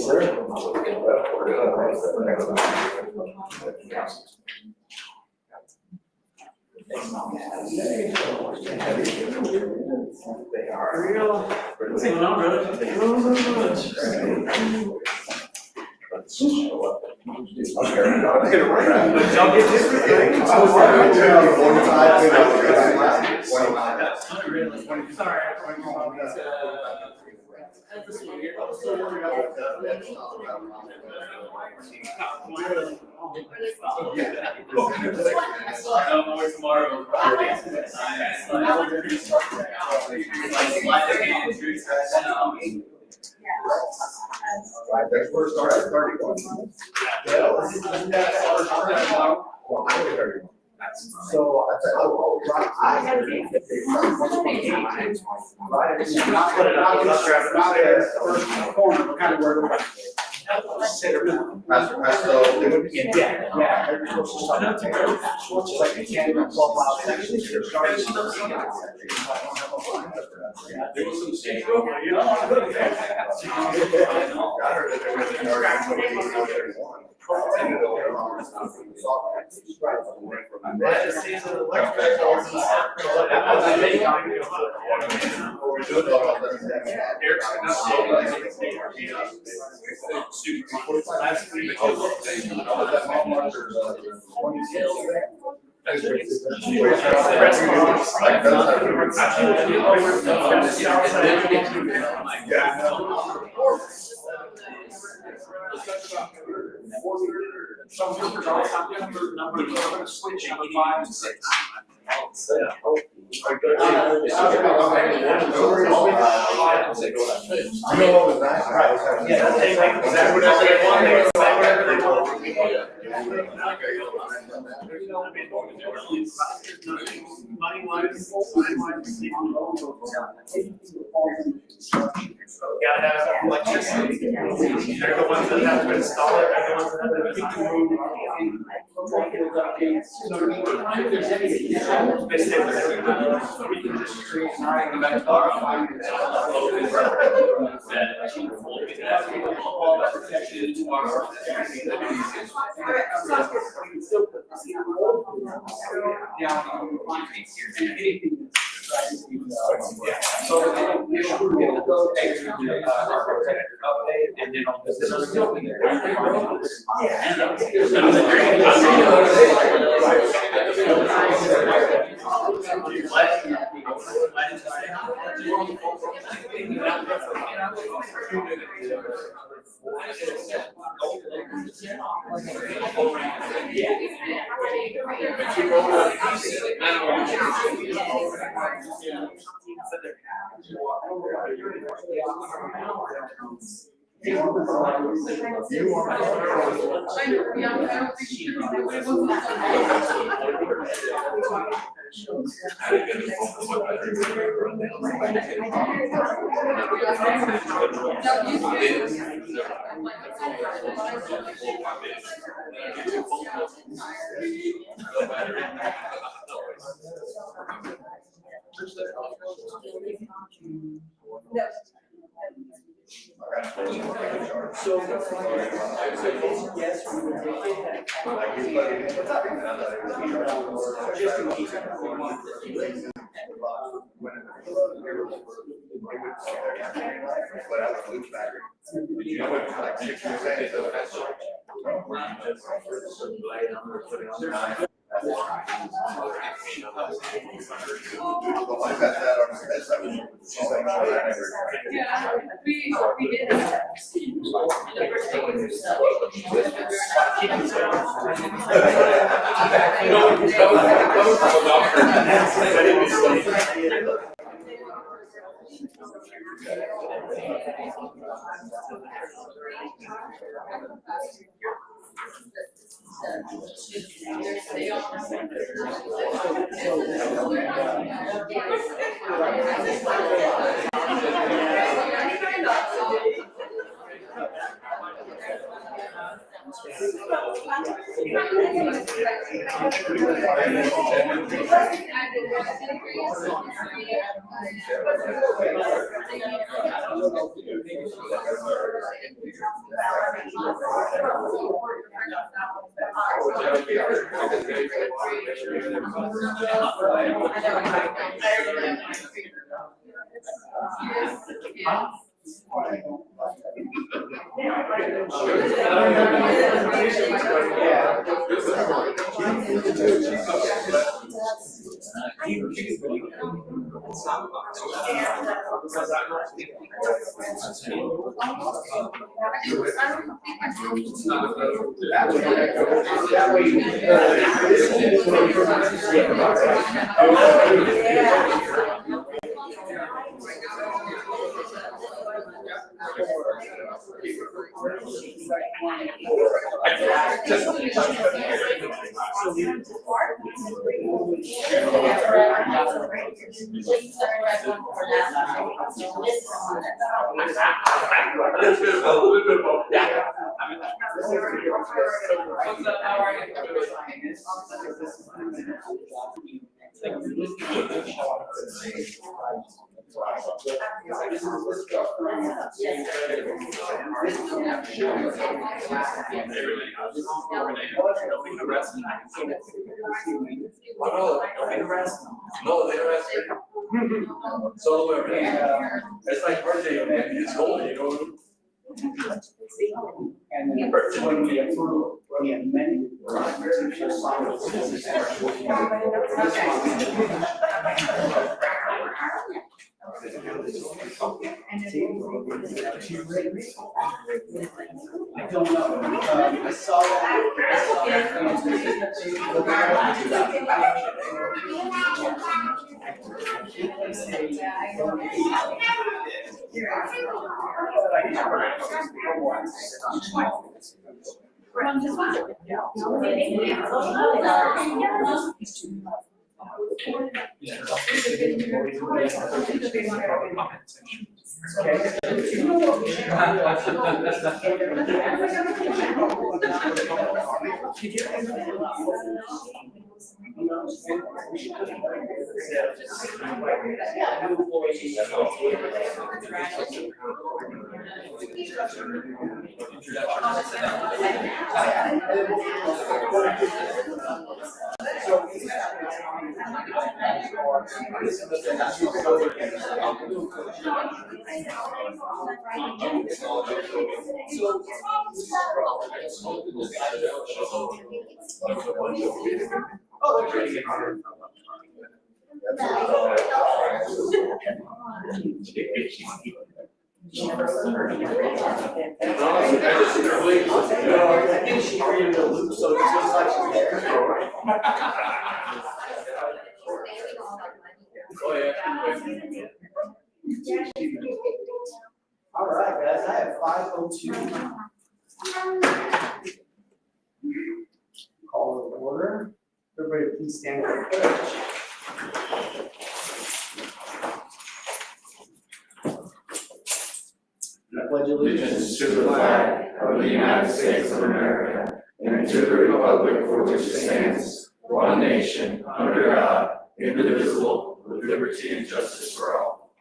What's going on, brother? Y'all get different things. Sorry. No more tomorrow. That's where it started at 31. So I said, oh, right. I had to get it. Not put it up, not there, first corner, but kind of where we're. That's so, it would be, yeah, they're supposed to start out there. It's like a 10 or 12 mile section. There was some shade. Some numbers are numbers are going to switch number 5 and 6. I know all the nice guys. Gotta have electricity. They're the ones that have to install it, they're the ones that have to keep the room. If there's any, they say we can just create an item back to our all that protection to our. So we should get the extra update and then on this. So yes, we would take it. Just in case. Yeah, we did. That way, No, they arrest me. So, it's like birthday, man, it's cold, you know. and then when we approve, the amendment. I don't know, I saw All right, guys, I have 5:02. Call to order. Everybody please stand for the pledge. I pledge Allegiance to the flag of the United States of America and to the republic for which it stands, one nation, under God, indivisible, with liberty and justice for all.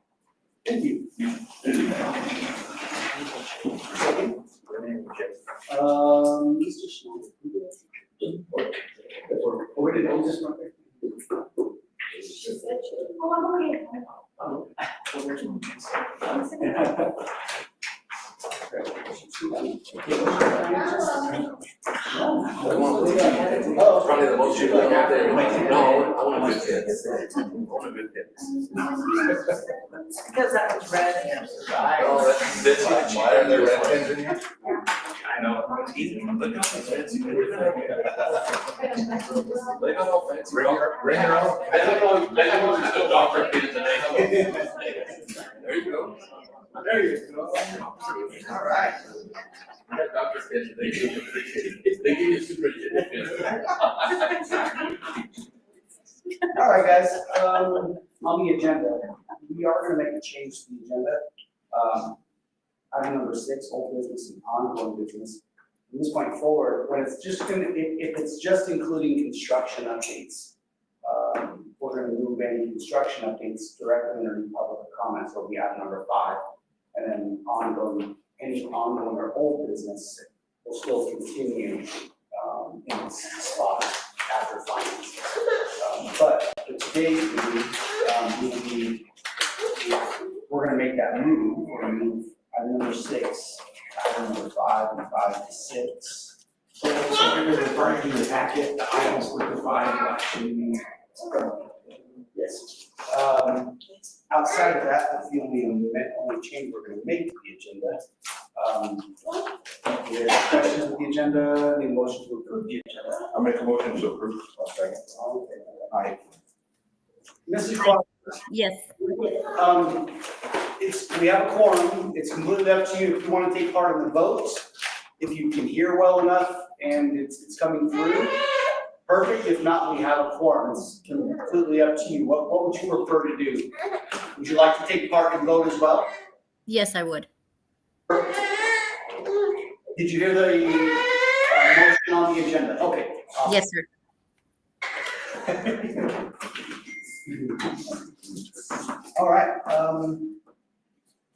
Thank you. Mr. Schneider. Or did I just not there? Probably the most people out there. No, I want a good kid. I want a good kid. Because that was red. Oh, that's why are there red pins in here? I know, it's easy, but it's fancy. They don't know fancy. Bring your own. They don't know still doctor kids and they know. There you go. There you go. All right. I got doctor kids, they give you super kids. All right, guys, on the agenda, we are gonna make a change to the agenda. Item number 6, old business and ongoing business. From this point forward, when it's just gonna, if it's just including construction updates, we're gonna move any construction updates directly under public comments, will be item number 5. And then ongoing any ongoing or old business will still continue, in its spot after finance. But for today's meeting, we're gonna make that move, we're gonna move item number 6, item number 5, and 5 to 6. So we're referring to the packet, the items were divided actually. Yes. Outside of that, that's the only change we're gonna make to the agenda. Any questions with the agenda, any motion to approve the agenda? I'll make a motion to approve. Second. All in favor? Aye. Mrs. Clark, Yes. we have a quorum, it's completely up to you if you wanna take part in the votes. If you can hear well enough and it's coming through, perfect. If not, we have a quorum, it's completely up to you. What would you prefer to do? Would you like to take part and vote as well? Yes, I would. Did you hear the motion on the agenda? Okay. awesome. Yes, sir. All right, item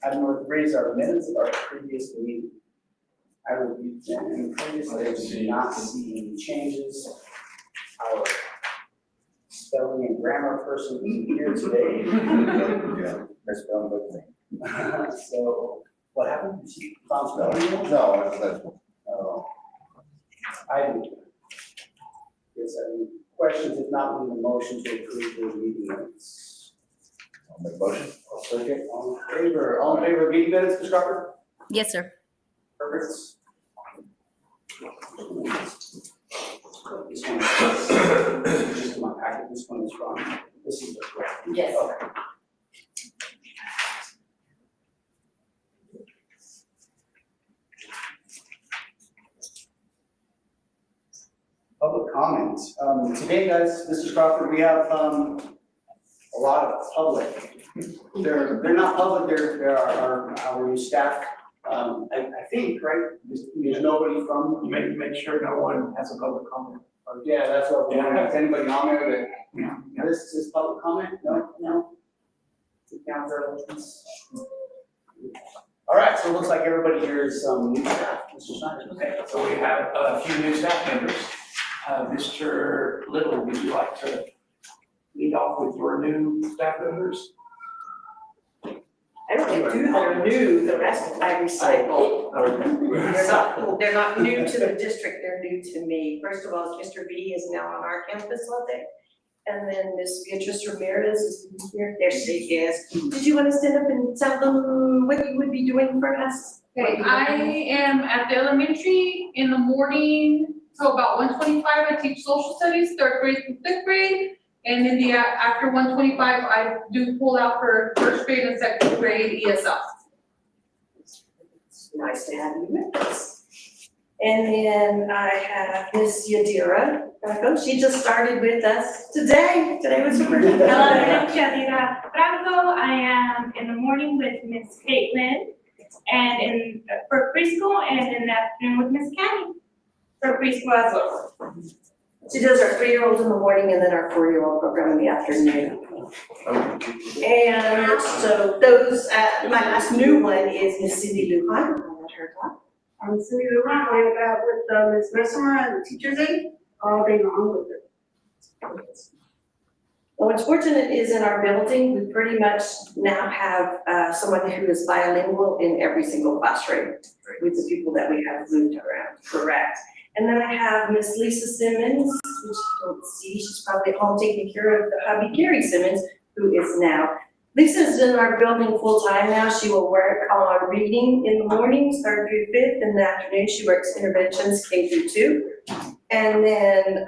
number 3 is our minutes of our previous meeting. I reviewed them and previously I did not see any changes. Our spelling and grammar person isn't here today. Yeah, that's spelling book thing. So, what happened? You see, found spelling? No, that's. Oh. I guess any questions, if not, we need a motion to approve the meeting minutes. I'll make a motion. I'll second. All in favor of meeting minutes, Ms. Crawford? Yes, sir. Perfect. This one is just in my packet, this one is wrong. This is the correct. Yes. Okay. Public comment. Today, guys, Mr. Crawford, we have a lot of public. They're not public, they're our new staff. I think, right, there's nobody from. Make sure no one has a public comment. Yeah, that's what we're wondering. Is anybody on there Yeah. that, this is public comment? No? Down for elections. All right, so it looks like everybody here is new staff, Mr. Snyder. Okay, so we have a few new staff members. Mr. Little, would you like to lead off with your new staff members? I don't think two that are new, the rest I recycle. They're not new to the district, they're new to me. First of all, Mr. B is now on our campus all day. And then Miss Beatrice Ramirez is here, there she is. Did you want to stand up and tell them what you would be doing for us? Okay, I am at the elementary in the morning, so about 1:25, I teach social studies, 3rd grade through 5th grade. And then after 1:25, I do pull out for 1st grade and 2nd grade ESL. It's nice to have you with us. And then I have Miss Yadira Franco, she just started with us today. Today was her birthday. Hello, I'm Yadira Franco. I am in the morning with Miss Caitlin and for preschool and in the afternoon with Miss Candy for preschool as well. She does our 3-year-olds in the morning and then our 4-year-old program in the afternoon. And so those, my last new one is Miss Cindy Lujan. I'll let her talk. I'm Cindy Lujan. I got with Miss Bessemer and the teacher's aide all day long with her. Well, what's fortunate is in our building, we pretty much now have someone who is bilingual in every single classroom with the people that we have moved around, correct? And then I have Miss Lisa Simmons, which you don't see, she's probably at home taking care of the hubby Gary Simmons, who is now. Lisa's in our building full-time now. She will work on reading in the mornings, 3rd through 5th. In the afternoon, she works interventions K through 2. And then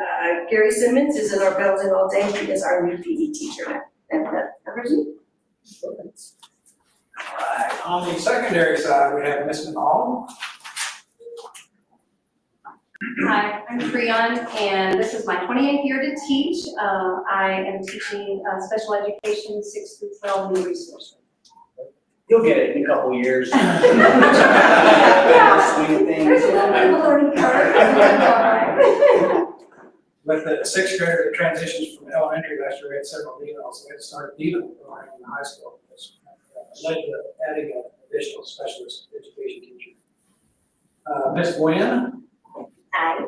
Gary Simmons is in our building all day. He is our new PE teacher now. And that covers me. Alright, on the secondary side, we have Ms. Nall. Hi, I'm Freon, and this is my 28th year to teach. I am teaching special education 6 through 12 new resource. You'll get it in a couple years. Yeah. Swing things. There's a little bit of a learning curve. With the 6th grader that transitions from elementary last year, we had several devals, so we had to start dealing with learning in high school. Led to adding a additional specialist education teacher. Ms. Gwen? Hi.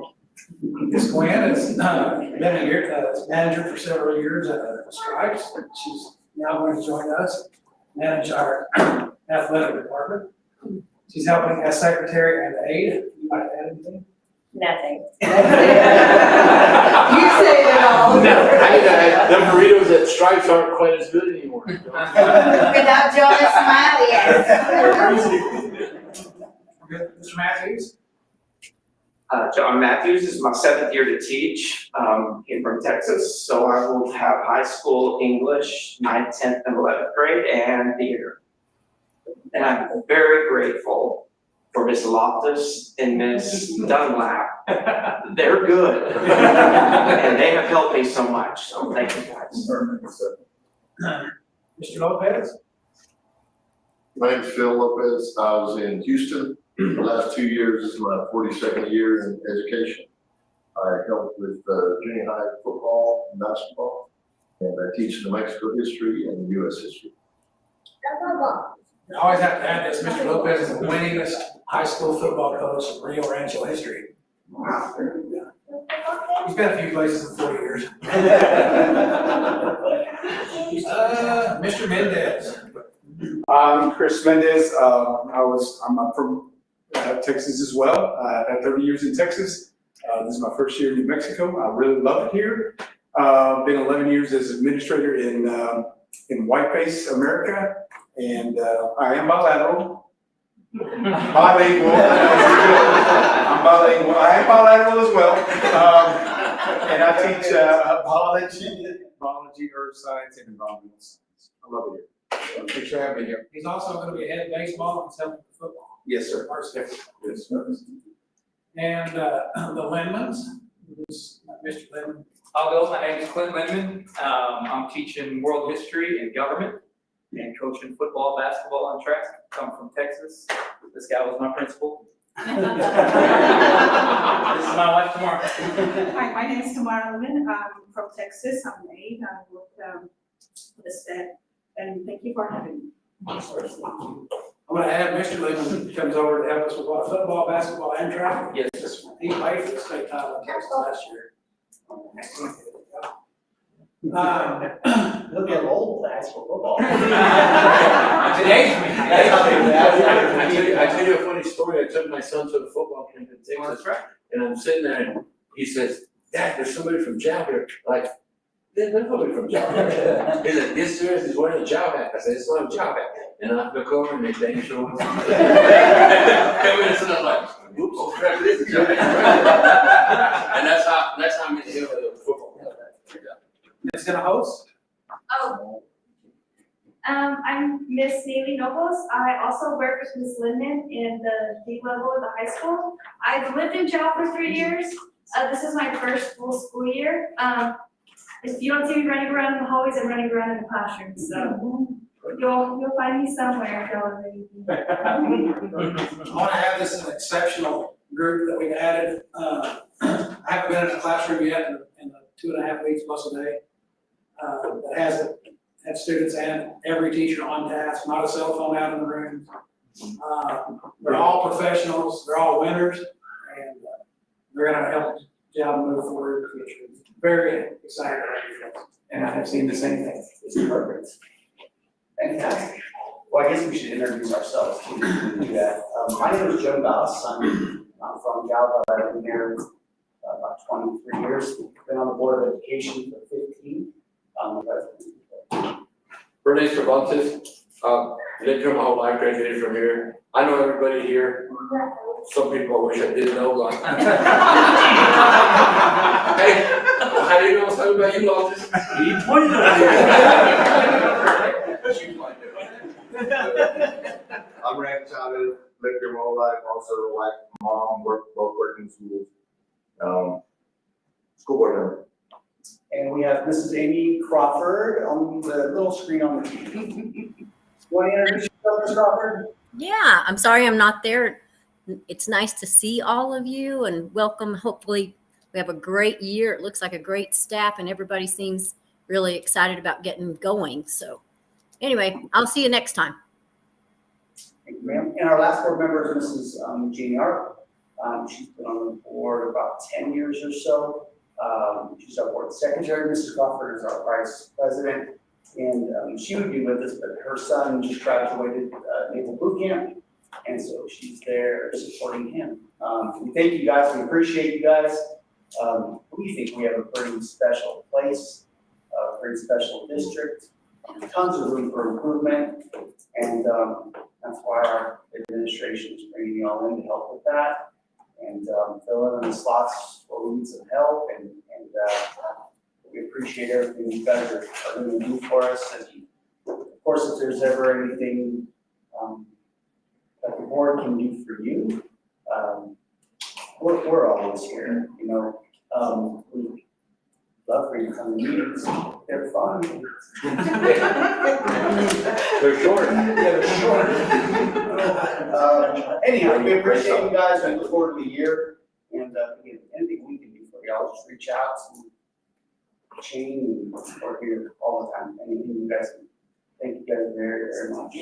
Ms. Gwen has been a year, manager for several years at Stripes. She's now going to join us, manage our athletic department. She's helping as secretary and aide. You might add anything? Nothing. You say it all. Hey guys, them burritos at Stripes aren't quite as good anymore. Without Jonas Smiley Good. Mr. Matthews? John Matthews, this is my 7th year to teach, came from Texas, so I will have high school English, 9th, 10th, and 11th grade, and theater. And I'm very grateful for Ms. Loftus and Ms. Dunlap. They're good. And they have helped me so much, so thank you guys. Mr. Lopez? My name's Phil Lopez. I was in Houston the last 2 years. This is my 42nd year in education. I helped with junior high football and basketball, and I teach New Mexico history and U.S. history. I always have to add this, Mr. Lopez is the winningest high school football coach in Rio Rancho history. Wow. He's been a few places in 40 years. Mr. Mendez. I'm Chris Mendez. I'm from Texas as well. I've had 30 years in Texas. This is my first year in New Mexico. I really love it here. Been 11 years as administrator in Whiteface, America, and I am bilateral. Bilingual. I'm bilingual. I am bilateral as well. And I teach biology, earth science, and environmental science. I love it here. Thanks for having me here. He's also going to be head baseball and helping football. Yes, sir. Yes, sir. And the Lindmans, who's Mr. Lindman. I'll go, my name is Clint Lindman. I'm teaching world history and government and coaching football, basketball, and track. Come from Texas. This guy was my principal. This is my wife tomorrow. Hi, my name is Tamara Lehman. I'm from Texas. I'm an aide. I work for the state. And thank you for having me. I'm going to have Mr. Lindman comes over to help us with what, football, basketball, and track. Yes, sir. He played for the state title in Texas last year. Look at old high school football. Today's I tell you a funny story. I took my son to the football camp in Texas, and I'm sitting there, and he says, "Dad, there's somebody from Job here." Like, there's nobody from Job here. He said, "Yes, there is. He's wearing a Job hat." I said, "It's not a Job hat." And I look over, and they show him. And I'm like, "Oops, oh crap, it is a Job hat." And that's how I'm in the football. It's going to host? Oh. I'm Miss Neely Nobles. I also work with Miss Lindman in the D level of the high school. I've lived in Chow for 3 years. This is my first full school year. If you don't see me running around in the hallways, I'm running around in the classroom, so you'll find me somewhere. I want to have this as an exceptional group that we've added. I haven't been in a classroom yet in the 2.5 weeks plus a day. That has had students and every teacher on task, not a cell phone out in the room. They're all professionals, they're all winners, and they're going to help Job move forward in the future. Very excited about it. And I have seen the same thing. It's perfect. Fantastic. Well, I guess we should introduce ourselves to do that. My name is Joe Goss. I'm from Gallup. I've been here about 23 years. Been on the Board of Education for 15. Bernie Cervantes, lived here my whole life, graduated from here. I know everybody here. Some people I wish I didn't know. Hey, how do you know something about you, Loftus? He pointed I'm Randy Chavez, lived here my whole life, also like mom, both working schools. School board member. And we have Mrs. Amy Crawford on the little screen on the TV. Want to introduce yourself, Ms. Crawford? Yeah, I'm sorry I'm not there. It's nice to see all of you and welcome. Hopefully we have a great year. It looks like a great staff and everybody seems really excited about getting going. So anyway, I'll see you next time. Thank you, ma'am. And our last board member is Mrs. Jeannie Arp. She's been on the board about 10 years or so. She's our board secretary. Mrs. Crawford is our vice president. And she would be with us, but her son just graduated Naval Boot Camp. And so she's there supporting him. We thank you guys. We appreciate you guys. We think we have a pretty special place, a pretty special district, tons of room for improvement. And that's why our administration is bringing you all in to help with that. And fill in the slots where we need some help. And we appreciate everything you guys are going to do for us. And of course, if there's ever anything that the board can do for you, we're always here, you know. We love for you to come to meetings. They're fun. They're short. Yeah, they're short. Anyhow, we appreciate you guys. We look forward to the year. And again, anything we can do for y'all, just reach out to Shane, and we're here all the time. Anything you guys can. Thank you guys very, very much.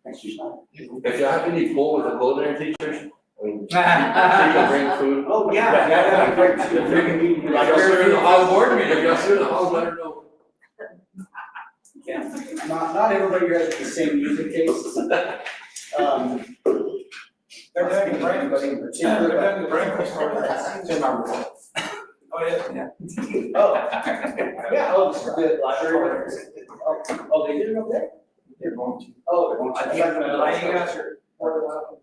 Thanks for your time. If you have any pull with the culinary teachers, I mean, you can bring food. Oh, yeah, great. If y'all serve in the hall board meeting, if y'all serve in the hall, let her know. Yeah, not everybody here has the same music taste. They're doing the breakfast. Anybody in They're particular, doing the breakfast. but Tim, I'm- Oh, yeah. Oh, yeah, oh, the library. Oh, they did it up there? They're going to. Oh, they're going to. I can't, you guys are more than welcome.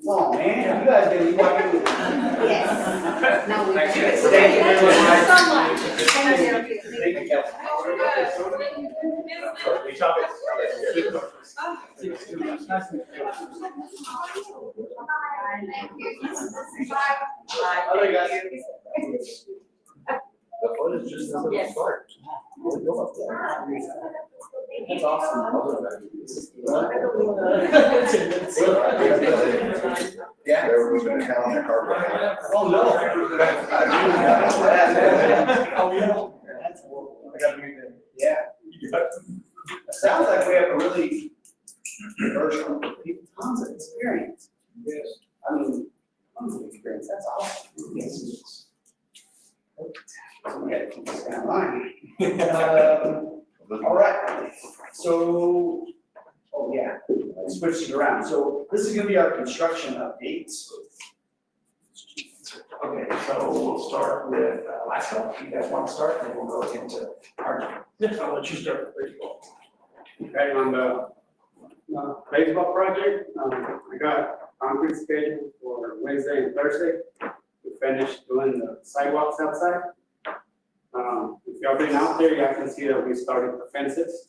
Oh, man, you guys didn't even. Yes. No, we Thank you. do. Thank you very much. So much. Thank you. Thank you, Kelsey. Other guys. The fun is just not gonna start. That's awesome. Yeah. They're moving down the carpet. Oh, no. I gotta be there. Yeah. It sounds like we have a really diverse group of people, tons of experience. Yes. I mean, tons of experience, that's awesome. Yes. So we gotta keep this down line. All right, so, oh yeah, let's switch it around. So this is gonna be our construction updates. Okay, so we'll start with Lasco. If you guys want to start, then we'll go into our, I'll let you start with baseball. Okay, on the baseball project, I got concrete scheduled for Wednesday and Thursday. We finished doing the sidewalks outside. If y'all been out there, y'all can see that we started the fences.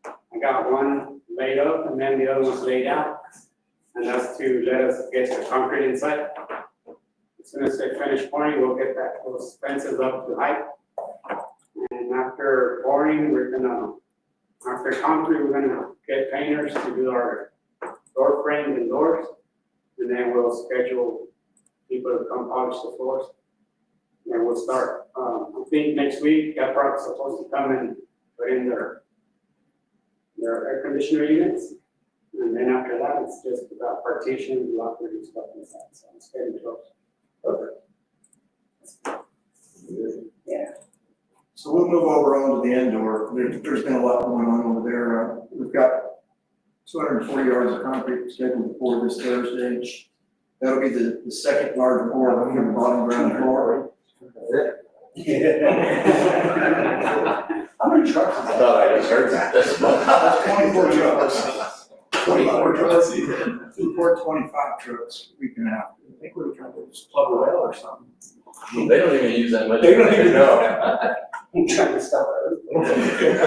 I got one laid up and then the other one's laid out. And that's to let us get the concrete inside. As soon as they finish pouring, we'll get those fences up to height. And after pouring, after concrete, we're gonna get painters to do our door frames and doors. And then we'll schedule people to come polish the floors. And then we'll start, I think next week, Caprock's supposed to come and put in their air conditioner units. And then after that, it's just about partitions, lockers and stuff like that, so it's getting close. Perfect. Yeah. So we'll move over onto the indoor. There's been a lot going on over there. We've got 240 yards of concrete scheduled for this Thursday. That'll be the second large pour from the bottom ground floor. How many trucks is I that? thought I just heard that. That's 24 trucks. 24 trucks. We poured 25 trucks week and a half. I think we were trying to just plug a well or something. They don't even use that much. They don't even know. I'm trying to stop it. Once we get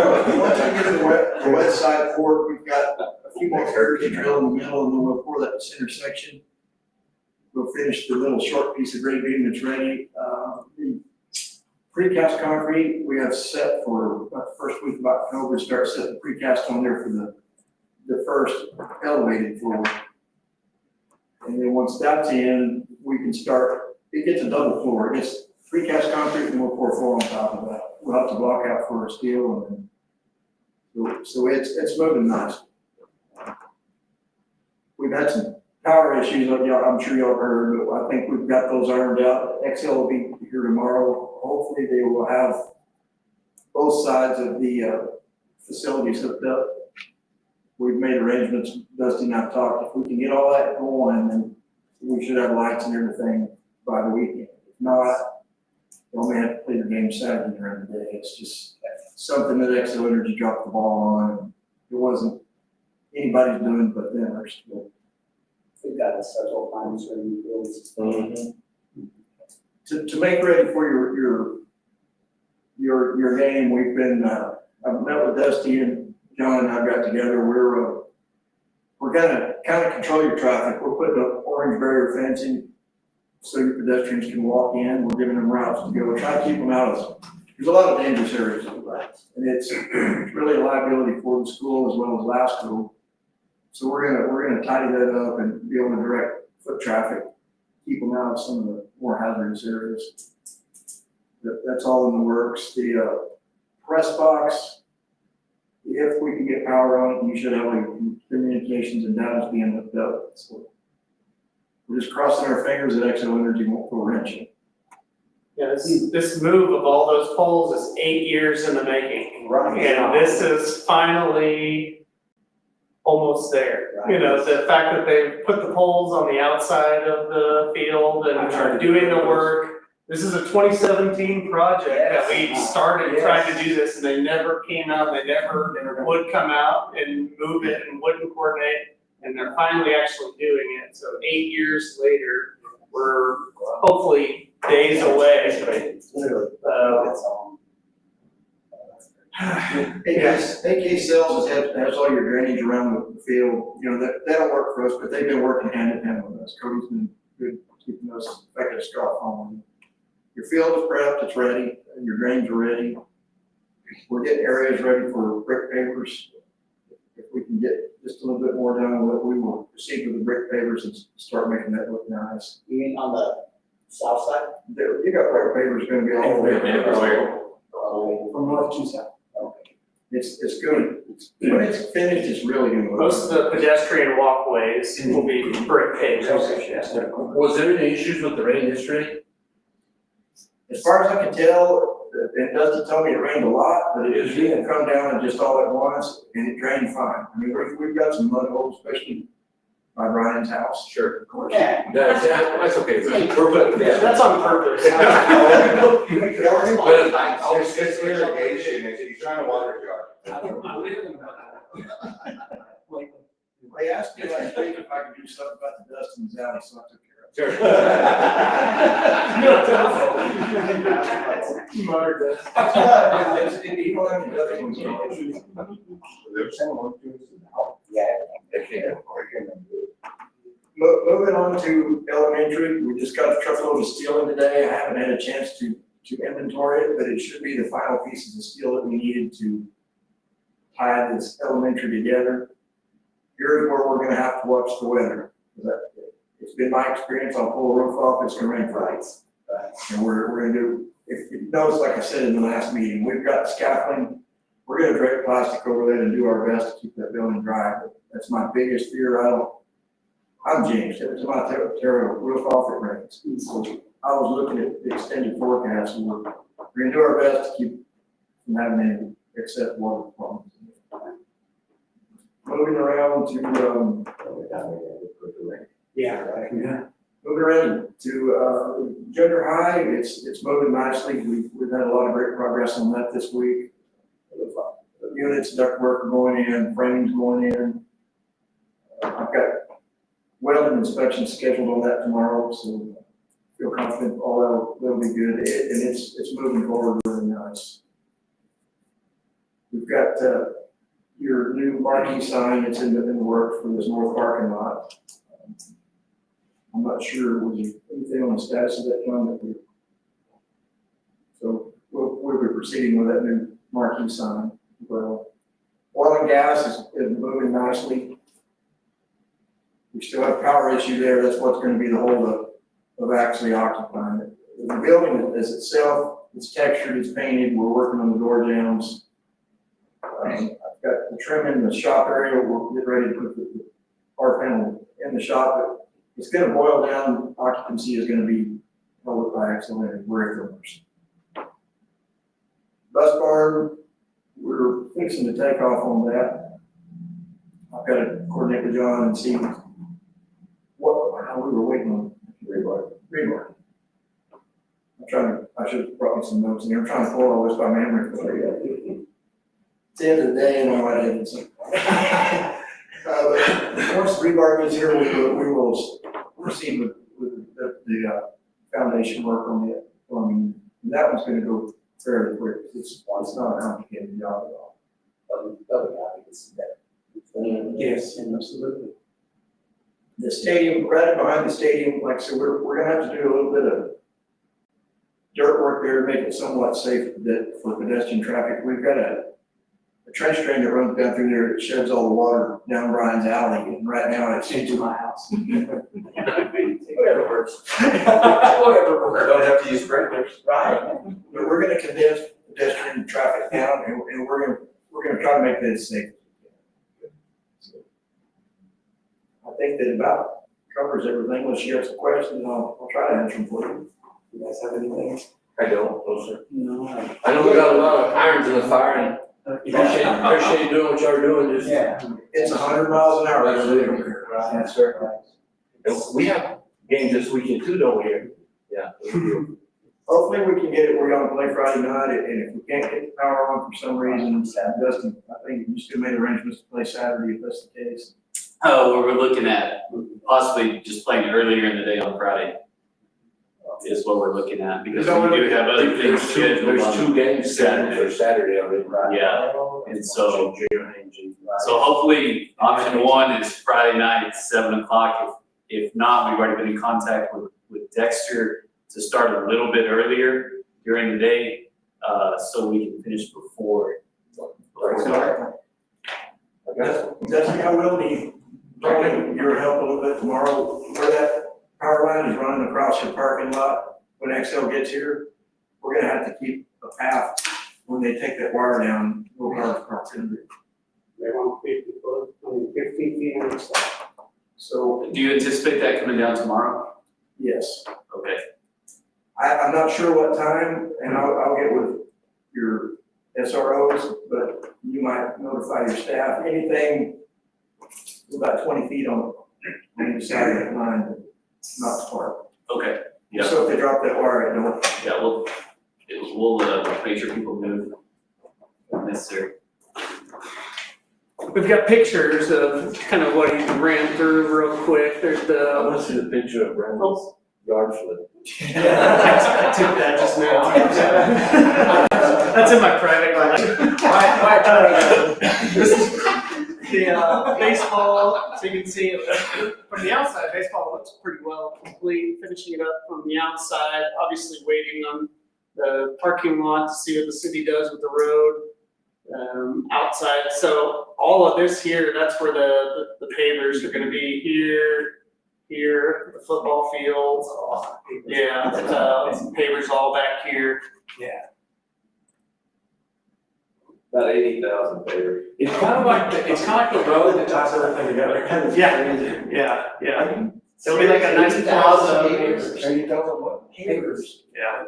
the wet side poured, we've got a few more areas to drill in the middle, and then we'll pour that center section. We'll finish the little short piece of grade beam that's ready. The precast concrete, we have set for about the first week of October, start setting precast on there for the first elevated floor. And then once that's in, we can start, it gets a double floor. It gets precast concrete and we'll pour floor on top of that. We'll have to block out for our steel and then, so it's moving nice. we've had some power issues, like y'all, I'm sure y'all heard, but I think we've got those ironed out. XL will be here tomorrow. Hopefully they will have both sides of the facilities hooked up. We've made arrangements, Dusty and I've talked, if we can get all that going, then we should have lights and everything by the weekend. If not, you only have to play the game Saturday during the day. It's just something that XL Energy dropped the ball on. It wasn't anybody's doing but them. We've got several times where you build. To make ready for your game, we've been, I've met with Dusty and John and I got together. We're gonna kind of control your traffic. We're putting up orange barrier fencing so your pedestrians can walk in. We're giving them routes to go. We're trying to keep them out of, there's a lot of dangerous areas. And it's really a liability for the school as well as LASCO. So we're gonna tidy that up and be able to direct foot traffic, keep them out of some of the more hazardous areas. That's all in the works. The press box, if we can get power on it, you should have like communications and data's being hooked up. So we're just crossing our fingers that XL Energy won't go wrenching. Yeah, this move of all those poles is 8 years in the making. Right. And this is finally almost there. You know, the fact that they've put the poles on the outside of the field and are doing the work. This is a 2017 project that we started trying to do this and they never came out, they never would come out and move it and wouldn't coordinate. And they're finally actually doing it. So 8 years later, we're hopefully days away. AK Sales has all your drainage around the field. You know, that don't work for us, but they've been working hand in hand with us. Cody's been good keeping us back at a straw phone. Your field is prepped, it's ready, and your drains are ready. We're getting areas ready for brick pavers. If we can get just a little bit more done, we will proceed with the brick pavers and start making that look nice. You mean on the south side? You got brick pavers gonna be all the way around. From north to south. It's good. When it's finished, it's really gonna look. Most of the pedestrian walkways will be brick paved. Was there any issues with the rain history? As far as I can tell, and Dusty told me it rained a lot, but it just didn't come down and just all at once, and it drained fine. I mean, we've got some mud holes, especially by Brian's house. Sure. Of course. That's okay. We're good. That's on purpose. But it's irrigation, he's trying to water They asked me last week if I could do something about the dust in the alley, so I took care of it. Sure. Moving on to elementary, we just got a truckload of steel in today. I haven't had a chance to inventory it, but it should be the final pieces of steel that we needed to tie this elementary together. Here's where we're gonna have to watch the weather. It's been my experience, I'll pull a roof off, it's gonna rain Fridays. And we're gonna do, if you notice, like I said in the last meeting, we've got scaffolding. We're gonna drape plastic over that and do our best to keep that building dry. But that's my biggest fear. I'm jinxed. Every time I tear a roof off, it rains. So I was looking at the extended forecast and we're gonna do our best to keep from having any excess water problems. Moving around to, Yeah, right. moving around to junior high, it's moving nicely. We've had a lot of great progress on that this week. Units, ductwork are going in, frames going in. I've got welding inspection scheduled on that tomorrow, so feel confident all that'll be good. And it's moving forward really nice. We've got your new marquee sign that's in the works for this north parking lot. I'm not sure, was there anything on the status of that one? So we'll be proceeding with that new marquee sign. Well, oil and gas is moving nicely. We still have a power issue there. That's what's going to be the holdup of actually occupying it. The building as itself, it's textured, it's painted. We're working on the door jambs. I've got the trim in the shop area. We'll get ready to put the R panel in the shop. It's gonna boil down, occupancy is gonna be public by excellent and we're first. Bus barn, we're fixing to take off on that. I've got to coordinate with John and see how we were waiting on rebar. I should have brought me some notes in here. I'm trying to pull all this by memory. It's the end of the day and all that. But once the rebar gets here, we will proceed with the foundation work on it. And that one's gonna go fairly quick. It's not a complicated job at all. Yes, absolutely. The stadium, right behind the stadium, like I said, we're gonna have to do a little bit of dirt work there to make it somewhat safe for pedestrian traffic. We've got a trench drain that runs down through there, it sheds all the water down Brian's alley, and right now it's into my house. Whatever works. Whatever works. Don't have to use sprinklers. Right. But we're gonna condense pedestrian traffic down, and we're gonna try to make this safe. I think that about covers everything. Unless you have some questions, I'll try to answer them for you. You guys have anything? I don't, no, sir. No. I know we got a lot of irons in the fire and appreciate you doing what y'all are doing, just. Yeah, it's 100 miles an hour. Absolutely. Right, that's right. And we have games this weekend too, don't we? Yeah. Hopefully we can get it, we're gonna play Friday night, and if we can't get the power on for some reason, Dustin, I think you still made arrangements to play Saturday if that's the case. Oh, we're looking at possibly just playing earlier in the day on Friday. Is what we're looking at, because we do have other things scheduled. There's two games scheduled for Saturday already. Yeah, and so hopefully option one is Friday night at 7 o'clock. If not, we've already been in contact with Dexter to start a little bit earlier during the day, so we can finish before. Dustin, I will need probably your help a little bit tomorrow, where that power line is running across your parking lot. When XL gets here, we're gonna have to keep a path when they take that wire down, we'll have to park in there. They want 50 foot, 15 feet on the side. So, Do you anticipate that coming down tomorrow? yes, Okay. I'm not sure what time, and I'll get with your SROs, but you might notify your staff, anything about 20 feet on each side of that line, not to park. Okay, yeah, So if they drop that wire, I don't. yeah, we'll make sure people move if necessary. We've got pictures of kind of what he ran through real quick. There's I the, want to see the picture of Randall's yard flip. I took that just now. That's in my private collection. This is the baseball, so you can see it from the outside. Baseball looks pretty well complete. Finishing it up from the outside, obviously waiting on the parking lot to see what the city does with the road outside. So all of this here, that's where the pavers are going to be here, the football field. Yeah, pavers all back here. Yeah. About 80,000 pavers. It's kind of like the road that ties everything together. Yeah. It'll be like a nice plaza. 80,000 what? Pavers. Yeah.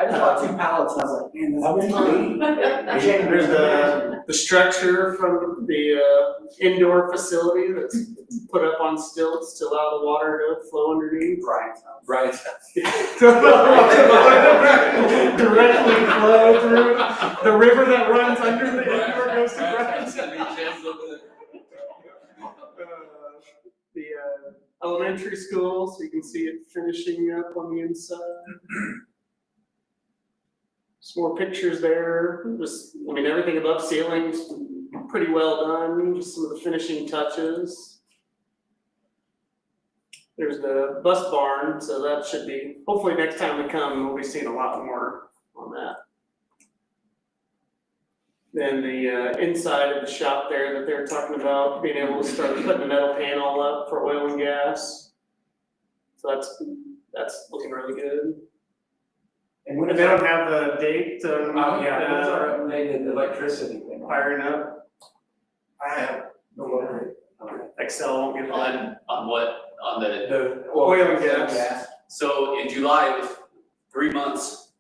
I just bought 2 pallets and I was like, man, that's money. There's the structure from the indoor facility that's put up on stilts to allow the water to flow underneath. Right. Directly flow through the river that runs under the indoor goes to Brian's. The elementary school, so you can see it finishing up on the inside. Some more pictures there. Everything above ceiling's pretty well done. Just some of the finishing touches. There's the bus barn, so that should be, hopefully next time we come, we'll be seeing a lot more on that. Then the inside of the shop there that they were talking about, being able to start putting the metal panel up for oil and gas. So that's looking really good. And when They don't have the date, when's our updated electricity thing? firing up. I have no idea. I Excel won't get that. On what, on the, The oil and gas. so in July, it was 3 months.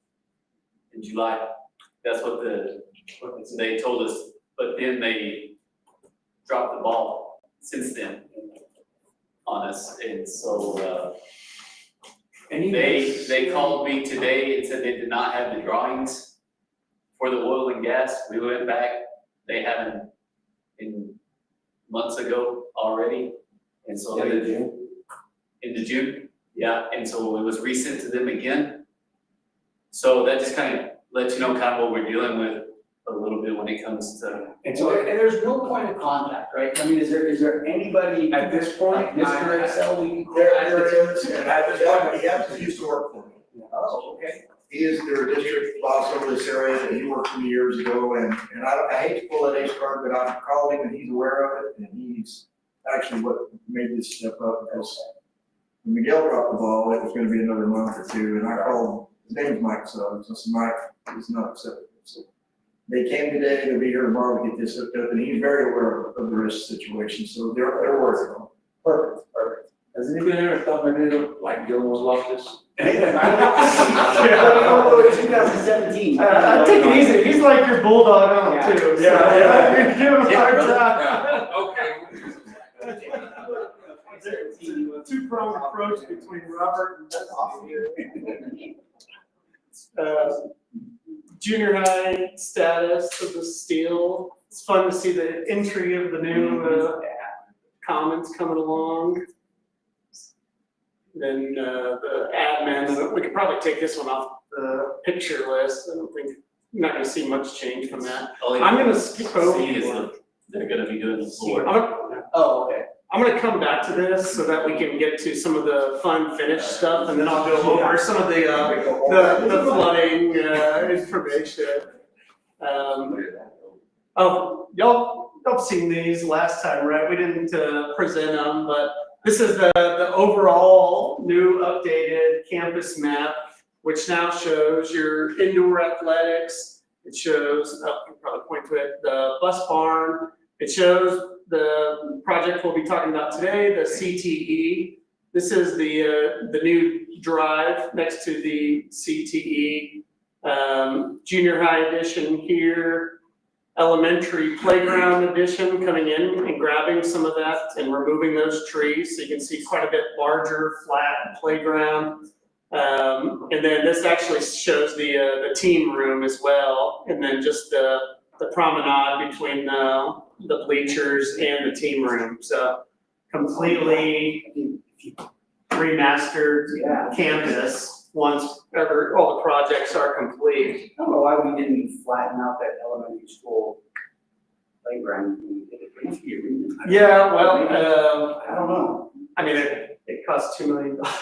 In July, that's what they told us, but then they dropped the ball since then on us, and so, they called me today and said they did not have the drawings for the oil and gas. We went back, they haven't in months ago already, and so. Into June, yeah, and so it was resent to them again. So that just kind of lets you know kind of what we're dealing with a little bit when it comes to. And so, and there's no point of contact, right? I mean, is there anybody At this point, Mr. Excel, we? There is, and he actually used to work for me. Oh, okay. He is their district boss over this area, and he worked for me years ago, and I hate to pull that ace card, but I've called him and he's aware of it, and he's actually what made this step up, because when Miguel dropped the ball, it was gonna be another month or two, and I called, his name is Mike Suggs, I said, Mike is not acceptable. So they came today, they'll be here tomorrow to get this hooked up, and he's very aware of the risk situation, so they're working on it. Perfect. Has anybody ever thought maybe like Gilmore's Loftus? Oh, 2017. Take it easy, he's like your bulldog on Yeah. too. So, Yeah. you give him a hard time. Yeah, okay. Two-pronged approach between Robert and junior high status of the steel. It's fun to see the entry of the new comments coming along. Then the admin, we could probably take this one off the picture list. I don't think, you're not gonna see much change from that. I'm gonna skip over. They're gonna be doing the floor. Oh, okay. I'm gonna come back to this so that we can get to some of the fun finish stuff, and then I'll go over some of the flooding information. Oh, y'all have seen these last time, right? We didn't present them, but this is the overall new updated campus map, which now shows your indoor athletics. It shows, you can probably point to it, the bus barn. It shows the project we'll be talking about today, the CTE. This is the new drive next to the CTE. Junior high edition here, elementary playground edition coming in and grabbing some of that and removing those trees. So you can see quite a bit larger, flat playground. And then this actually shows the team room as well. And then just the promenade between the bleachers and the team room. So completely remastered campus once ever all the projects are complete. I don't know why we didn't flatten out that elementary school playground. Yeah, well, I don't know. I mean, it cost $2 million. Right.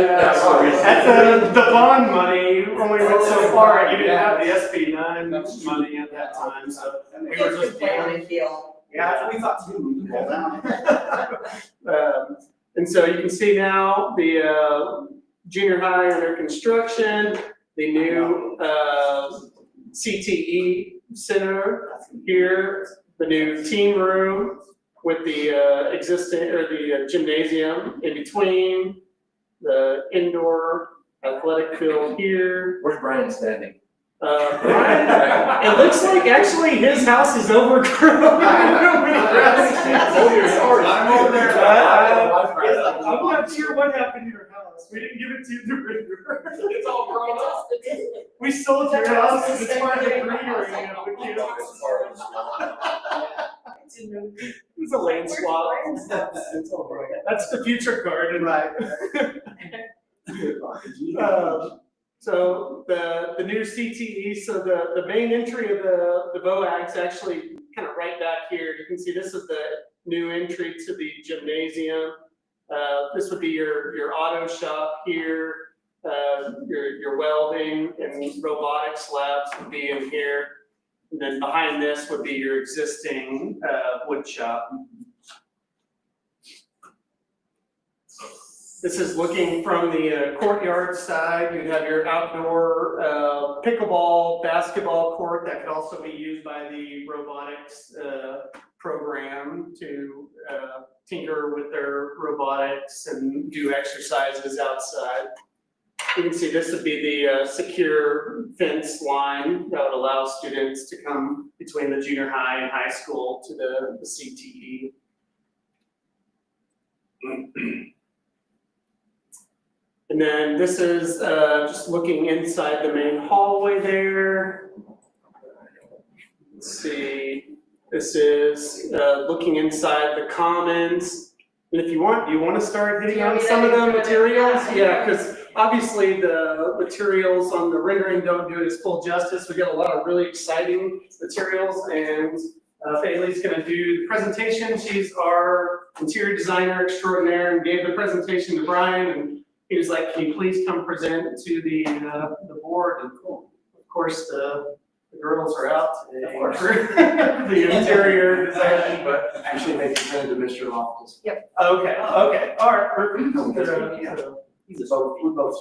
That's the bond money only went so far. You didn't have the SB9 money at that time, so we were just dealing. Yeah, that's what we thought too, we pulled down. And so you can see now the junior high under construction, the new CTE center here, the new team room with the existing, or the gymnasium in between, the indoor athletic field here. Where's Brian standing? Brian, it looks like actually his house is overgrown. I'm over there. I'm not sure what happened to your house. We didn't give it to you the river. It's all grown up. We sold your house as a part of the greenery of the kids. It's a land swap. That's the future garden. Right. So the new CTE, so the main entry of the VOAG's actually kind of right back here. You can see this is the new entry to the gymnasium. This would be your auto shop here. Your welding and robotics labs would be in here. And then behind this would be your existing wood shop. This is looking from the courtyard side. You have your outdoor pickleball, basketball court that could also be used by the robotics program to tinker with their robotics and do exercises outside. You can see this would be the secure fence line that would allow students to come between the junior high and high school to the CTE. And then this is just looking inside the main hallway there. Let's see, this is looking inside the commons. And if you want, do you want to start hitting on some of the materials? Yeah, because obviously the materials on the rendering don't do it as full justice. We got a lot of really exciting materials, and Bailey's gonna do the presentation. She's our interior designer extraordinaire and gave the presentation to Brian, and he was like, can you please come present to the board? And of course, the girls are out today for the interior design, but Actually, they presented to Mr. Loftus. Yep. okay, all right, perfect. He's both, we're both.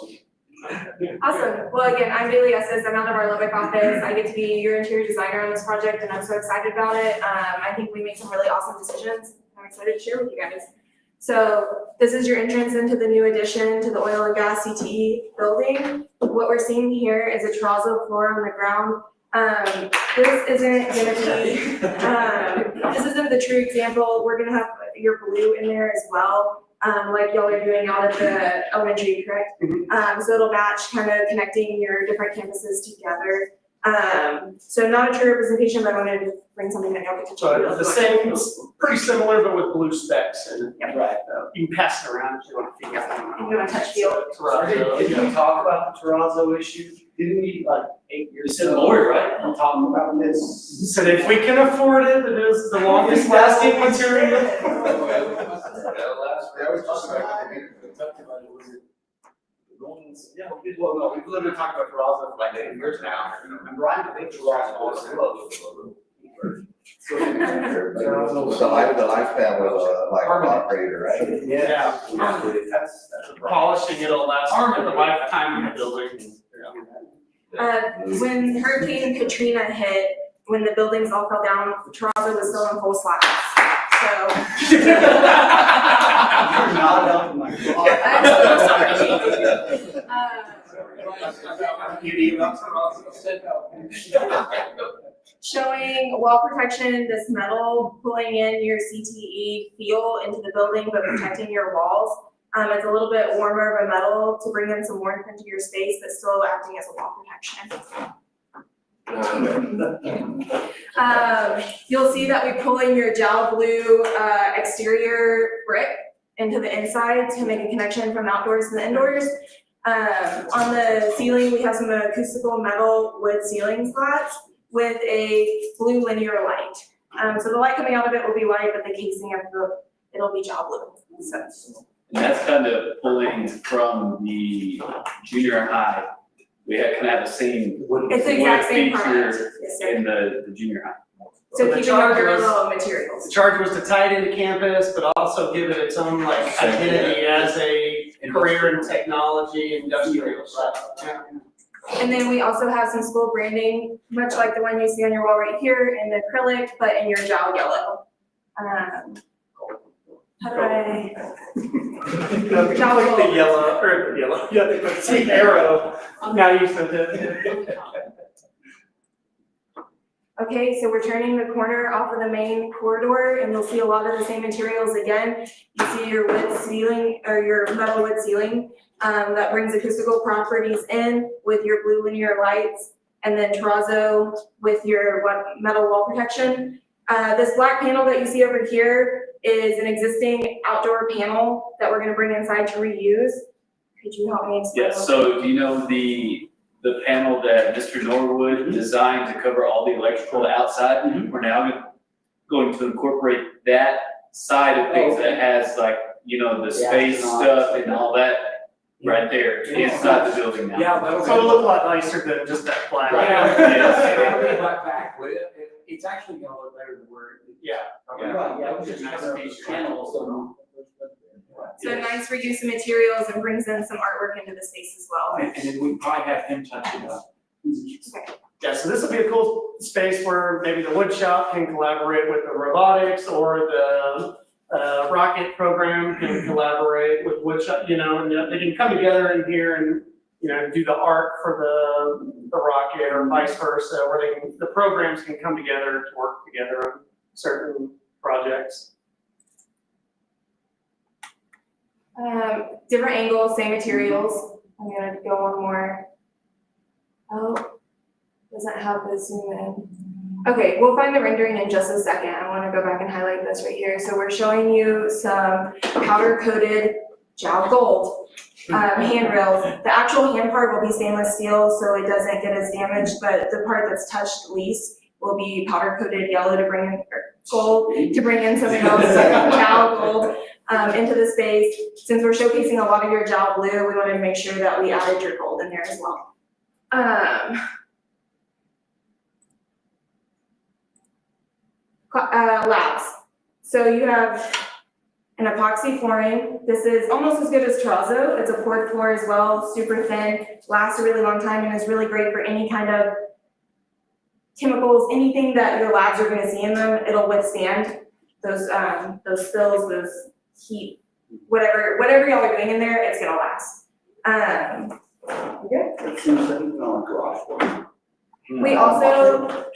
Awesome. Well, again, I'm Bailey Estes. I'm out of our Lubbock office. I get to be your interior designer on this project, and I'm so excited about it. I think we made some really awesome decisions. I'm excited to share with you guys. So this is your entrance into the new addition to the oil and gas CTE building. What we're seeing here is a terrazzo floor on the ground. This isn't gonna be, this isn't the true example. We're gonna have your blue in there as well. Like y'all are doing out at the elementary, correct? So it'll match, kind of connecting your different campuses together. So not a true representation, but I wanted to bring something that y'all get to check So out. the same, pretty similar, but with blue specs, and Right. you can pass it around if you want to figure out. If you want to touch feel. Did we talk about the terrazzo issue? Didn't we, like, 8 years You ago? said lawyer, right? We talked about this. So if we can afford it, it is the longest lasting material. Yeah, well, no, we've literally talked about terrazzo for like 8 years now. And Brian, I think terrazzo was So the lifespan was like a lot greater, right? Yeah. That's a problem. Polishing it'll last for the lifetime of the building. When Hurricane Katrina hit, when the buildings all fell down, Terrazzo was still in full slats. So. You're not up, my I'm so sorry. You need up Showing wall protection, this metal pulling in your CTE feel into the building, but protecting your walls. It's a little bit warmer of a metal to bring in some warmth into your space, but still acting as a wall protection. You'll see that we pull in your gel blue exterior brick into the inside to make a connection from outdoors to the indoors. On the ceiling, we have some acoustical metal wood ceiling slats with a blue linear light. So the light coming out of it will be white, but the casing of it'll be gel blue. So. And that's kind of pulling from the junior high. We kind of have the same It's the exact same product. feature Yes, sir. in the junior high. So the keeping charge your was- little materials. The charge was to tie it into campus, but also give it its own like identity as a career in technology, industrial. Yeah. And then we also have some school branding, much like the one you see on your wall right here in acrylic, but in your gel yellow. How do I? The yellow, or the yellow, yeah, the arrow. Now you said it. Okay, so we're turning the corner off of the main corridor, and you'll see a lot of the same materials again. You see your wood ceiling, or your metal wood ceiling, that brings acoustical properties in with your blue linear lights, and then terrazzo with your metal wall protection. This black panel that you see over here is an existing outdoor panel that we're gonna bring inside to reuse. Could you help me explain? Yes, so do you know the panel that Mr. Norwood designed to cover all the electrical outside? We're now going to incorporate that side of things that has like, you know, the space stuff and all that right there inside the building now. Yeah, that'll. So it'll look a lot nicer than just that black. Right. Yes. Black backlit, it's actually gonna look better than where. Yeah. Right, yeah, it was just Nice kind of feature. panels, so. So nice reuse of materials and brings in some artwork into the space as well. And then we probably have him touch it up. yeah, so this will be a cool space where maybe the wood shop can collaborate with the robotics, or the rocket program can collaborate with wood shop, you know, and they can come together in here and, you know, do the art for the rocket, or vice versa, where the programs can come together to work together on certain projects. Different angles, same materials. I'm gonna go one more. Oh, doesn't have the zoom in. Okay, we'll find the rendering in just a second. I wanna go back and highlight this right here. So we're showing you some powder coated gel gold handrails. The actual hand part will be stainless steel, so it doesn't get as damaged, but the part that's touched least will be powder coated yellow to bring in, or gold, to bring in something else, gel gold, into the space. Since we're showcasing a lot of your gel blue, we wanted to make sure that we added your gold in there as well. Labs. So you have an epoxy flooring. This is almost as good as terrazzo. It's a poured floor as well, super thin, lasts a really long time, and is really great for any kind of chemicals, anything that your labs are gonna see in them. It'll withstand those spills, those heat, whatever y'all are doing in there, it's gonna last. It seems like it's on garage. We also,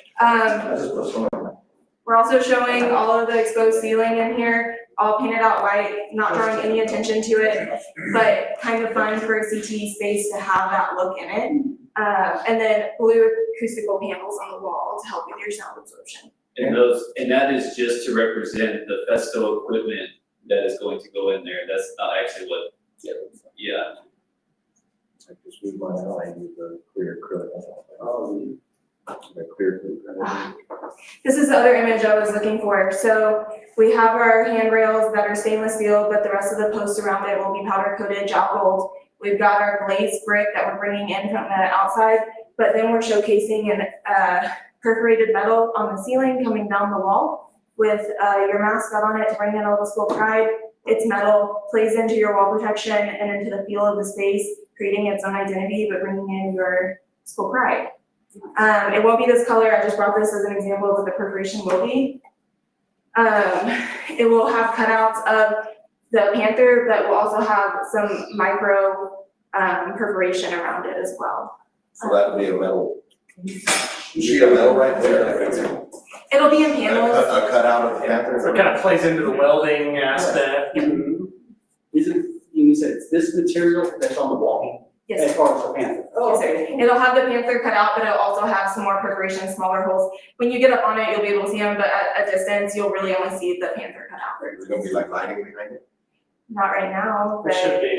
we're also showing all of the exposed ceiling in here, all painted out white, not drawing any attention to it, but kind of fun for a CTE space to have that look in it. And then blue acoustical panels on the wall to help with your sound absorption. And that is just to represent the Festo equipment that is going to go in there. That's not actually what, yeah. I just moved my eye with the clear acrylic. The clear acrylic. This is the other image I was looking for. So we have our handrails that are stainless steel, but the rest of the posts around it will be powder coated gel gold. We've got our glazed brick that we're bringing in from the outside, but then we're showcasing an perforated metal on the ceiling coming down the wall with your mascot on it to bring in all the school pride. It's metal, plays into your wall protection and into the feel of the space, creating its own identity, but bringing in your school pride. It won't be this color. I just brought this as an example of what the perforation will be. It will have cutouts of the panther, but we'll also have some micro perforation around it as well. So that would be a metal, sheet of metal right there. It'll be in panels. A cutout of the panther. So it kind of plays into the welding aspect. Is it, you said it's this material that's on the wall? Yes. As far as the panther? Yes, sir. It'll have the panther cut out, but it'll also have some more perforation, smaller holes. When you get up on it, you'll be able to see them, but at a distance, you'll really only see the panther cut out. There's gonna be like lighting behind it. Not right now, There but. should be.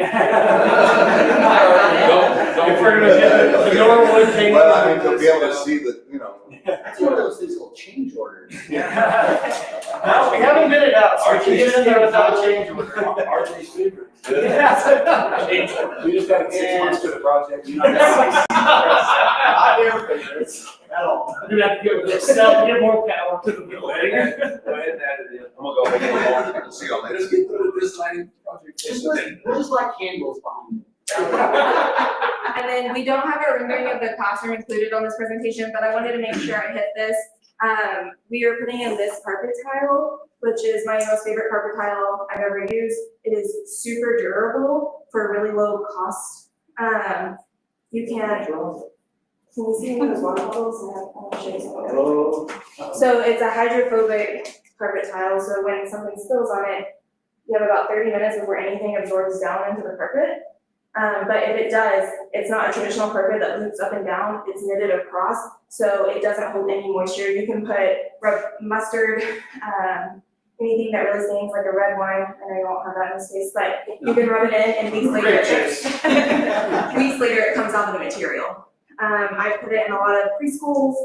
If we're gonna get the normal wood paint. Well, I mean, to be able to see the, you know. It's one of those things called change orders. Well, we haven't been it out, so we can get in there without change order. RJ's favorite. Change order. We just got 6 months to the project. Not their favorites at all. I'm gonna have to get with Excel, get more power to the building. Go ahead and add it in. I'm gonna go ahead and see y'all later. Let's get through this lighting project. Just like candles behind it. And then we don't have a rendering of the classroom included on this presentation, but I wanted to make sure I hit this. We are putting in this carpet tile, which is my most favorite carpet tile I've ever used. It is super durable for really low cost. You can you see those water bottles? I'll show you something. So it's a hydrophobic carpet tile, so when something spills on it, you have about 30 minutes before anything absorbs down into the carpet. But if it does, it's not a traditional carpet that loops up and down, it's knitted across, so it doesn't hold any moisture. You can put mustard, anything that really stains, like a red wine. I know you won't have that in this space, but you can rub it in and weeks later it comes out of the material. I put it in a lot of preschools,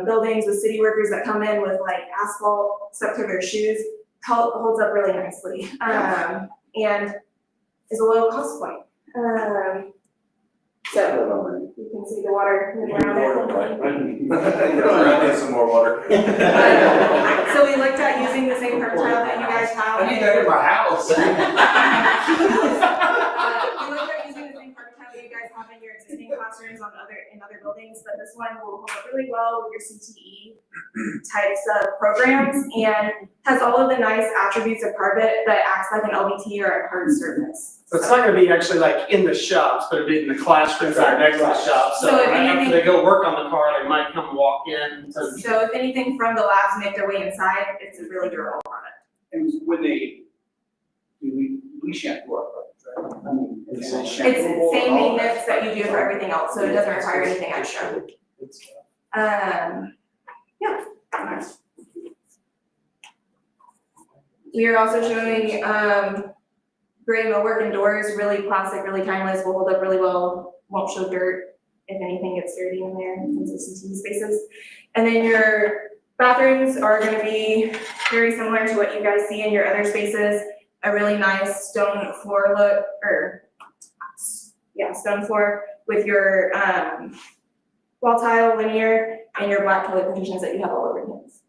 buildings with city workers that come in with like asphalt stuck to their shoes. Holds up really nicely, and is a low cost point. So you can see the water moving around it. I need some more water. So we looked at using the same carpet tile that you guys have. I need that in my house. We looked at using the same carpet tile that you guys have in your existing classroom. classrooms in other buildings, but this one will hold up really well with your CTE types of programs and has all of the nice attributes of carpet that acts like an LVT or a hard surface. So it's not gonna be actually like in the shops, but it'll be in the classrooms that are next to the shops. So So if right after anything- they go work on the car, they might come walk in to. So if anything from the labs make their way inside, it's a really durable product. And when we shampoo our clothes, right? I mean, It's the same maintenance that you do for everything else, so it doesn't require anything extra. Yeah. We are also showing, gray millwork indoors, really classic, really timeless, will hold up really well, won't show dirt if anything gets dirty in there, in some CTE spaces. And then your bathrooms are gonna be very similar to what you guys see in your other spaces, a really nice stone floor look, stone floor with your, wall tile, linear, and your black toilet partitions that you have all over your hands.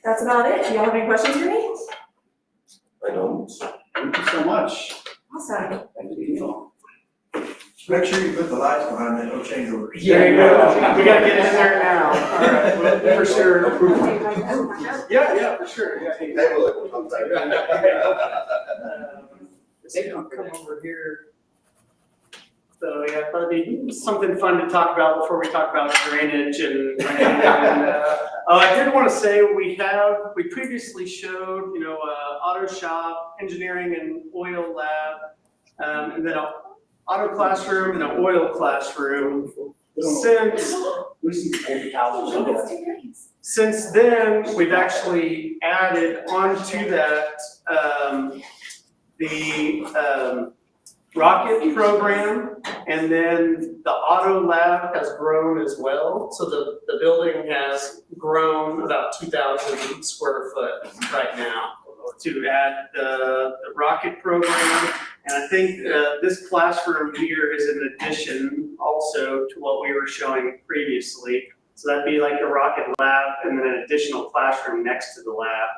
That's about it. Do y'all have any questions for me? I don't. Thank you so much. Awesome. Thank you. Make sure you put the lights behind that, no change orders. There you go. We gotta get in there now. All right, well, for sure. Yeah, for sure. Yeah. They will. They don't come over here. So yeah, I thought it'd be something fun to talk about before we talk about drainage and. I did want to say we previously showed, auto shop, engineering and oil lab, and then an auto classroom and an oil classroom. Since then, we've actually added onto that, the rocket program, and then the auto lab has grown as well. So the building has grown about 2,000 square foot right now to add the rocket program. And I think this classroom here is an addition also to what we were showing previously. So that'd be like the rocket lab and then an additional classroom next to the lab.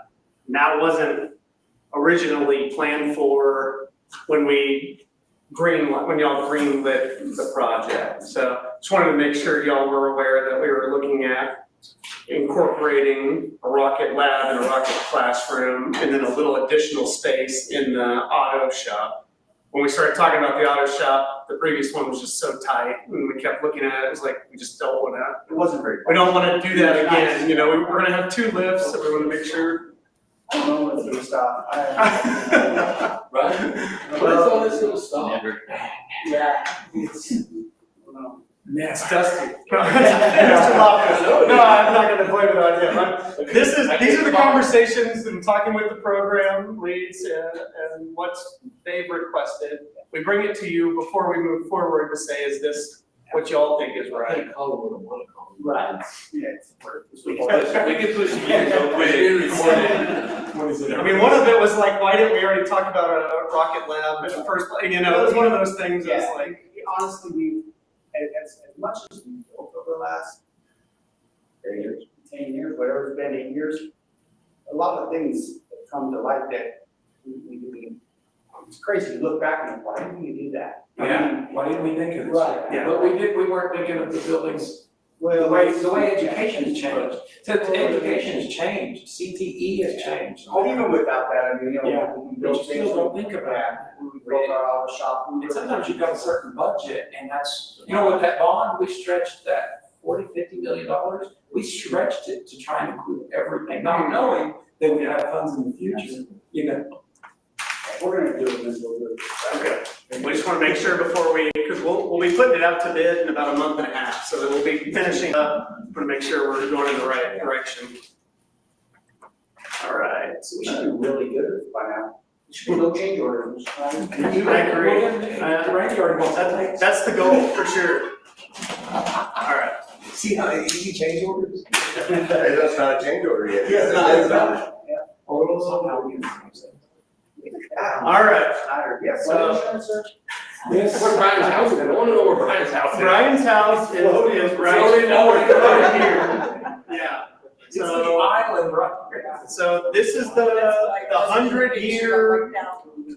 And that wasn't originally planned for when y'all greenlit the project. So just wanted to make sure y'all were aware that we were looking at incorporating a rocket lab and a rocket classroom and then a little additional space in the auto shop. When we started talking about the auto shop, the previous one was just so tight, and we kept looking at it, it was like, we just don't wanna. It wasn't very. We don't wanna do that again, we're gonna have 2 lifts, so we wanna make sure. I don't know what's gonna stop. Right? Well, all this little stuff? Never. Yeah, it's, well, It's dusty. Mr. Lopez. No, I'm not gonna blame it on him. These are the conversations and talking with the program leads and what they've requested. We bring it to you before we move forward to say, is this what y'all think is right? right, yeah. We can push the years real quick. I mean, one of it was like, why didn't we already talk about a rocket lab in the first place? It was one of those things that's Yeah, like. honestly, we, as much as we've built over the last 10 years, whatever it's been, 8 years, a lot of things have come to light that it's crazy to look back and why didn't we do that? Why didn't we think of this? Right. Yeah. But we weren't thinking of the buildings. Well, The way education has changed. Education has changed, CTE has changed. even without that, I mean, Yeah. we But built you things. still don't think about that. We built our auto shop. And sometimes you've got a certain budget, and that's, with that bond, we stretched that $40-50 million. We stretched it to try and include everything, not knowing that we'd have funds in the future, We're gonna do it this little bit. Okay, we just wanna make sure before because we'll be putting it out to bid in about a month and a half, so that we'll be finishing up, to make sure we're going in the right direction. All right. So we should be really good at it by now. We should be no change orders. I agree. That's the goal, for sure. All right. See how easy change orders? Hey, that's not a change order yet. It's not. All right. Yes. Yes. Where Brian's house is, I wanna know where Brian's house is. Brian's house is right here. Yeah. So, island, right? so this is the 100-year.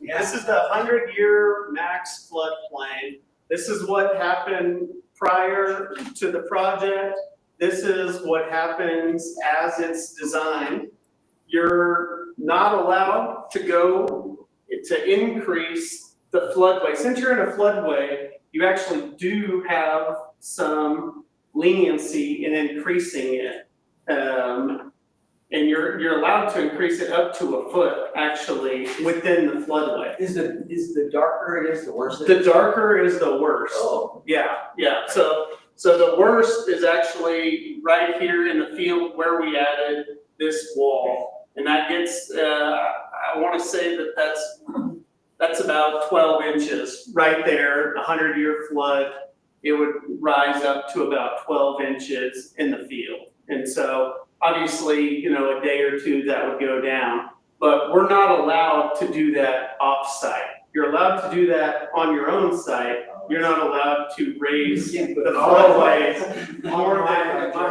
This is the 100-year max floodplain. This is what happened prior to the project. This is what happens as it's designed. You're not allowed to go to increase the floodway. Since you're in a floodway, you actually do have some leniency in increasing it. And you're allowed to increase it up to a foot, actually, within the floodway. Is the darker it is, the worse it The is? darker is the worst. Oh. Yeah. So the worst is actually right here in the field where we added this wall. And that gets, I wanna say that's about 12 inches right there, 100-year flood. It would rise up to about 12 inches in the field. And so obviously, a day or two that would go down, but we're not allowed to do that off-site. You're allowed to do that on your own site. You're not allowed to raise the floodway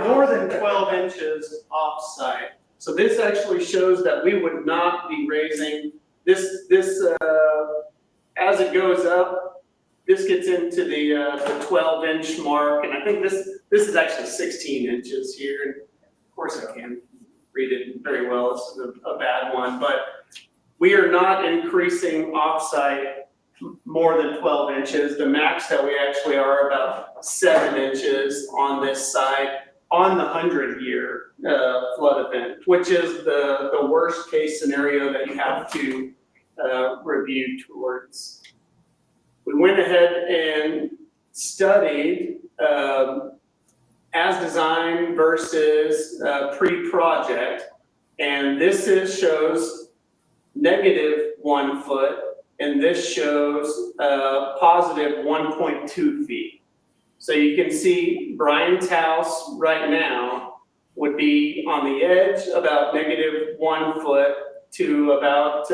more than 12 inches off-site. So this actually shows that we would not be raising this, as it goes up, this gets into the 12-inch mark, and I think this is actually 16 inches here. Of course I can't read it very well, this is a bad one, but we are not increasing off-site more than 12 inches. The max that we actually are about 7 inches on this side on the 100-year flood event, which is the worst case scenario that you have to review towards. We went ahead and studied as designed versus pre-project, and this shows -1 foot, and this shows positive 1.2 feet. So you can see Brian's house right now would be on the edge about -1 foot to about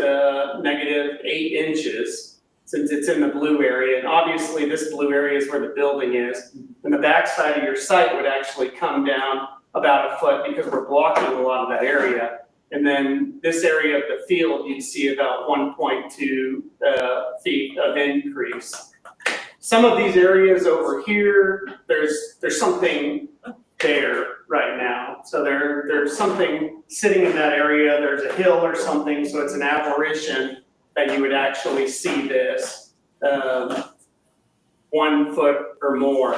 -8 inches, since it's in the blue area. And obviously this blue area is where the building is. And the backside of your site would actually come down about a foot because we're blocking a lot of that area. And then this area of the field, you'd see about 1.2 feet of increase. Some of these areas over here, there's something there right now. So there's something sitting in that area, there's a hill or something, so it's an aberration that you would actually see this 1 foot or more.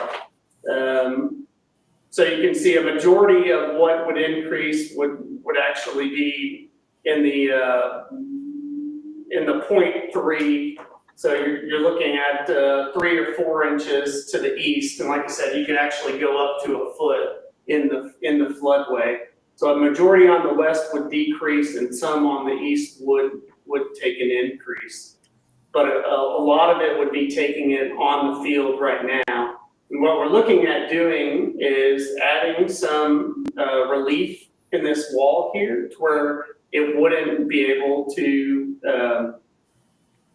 So you can see a majority of what would increase would actually be in the 0.3. So you're looking at 3 or 4 inches to the east, and like I said, you can actually go up to a foot in the floodway. So a majority on the west would decrease, and some on the east would take an increase. But a lot of it would be taking it on the field right now. And what we're looking at doing is adding some relief in this wall here to where it wouldn't be able to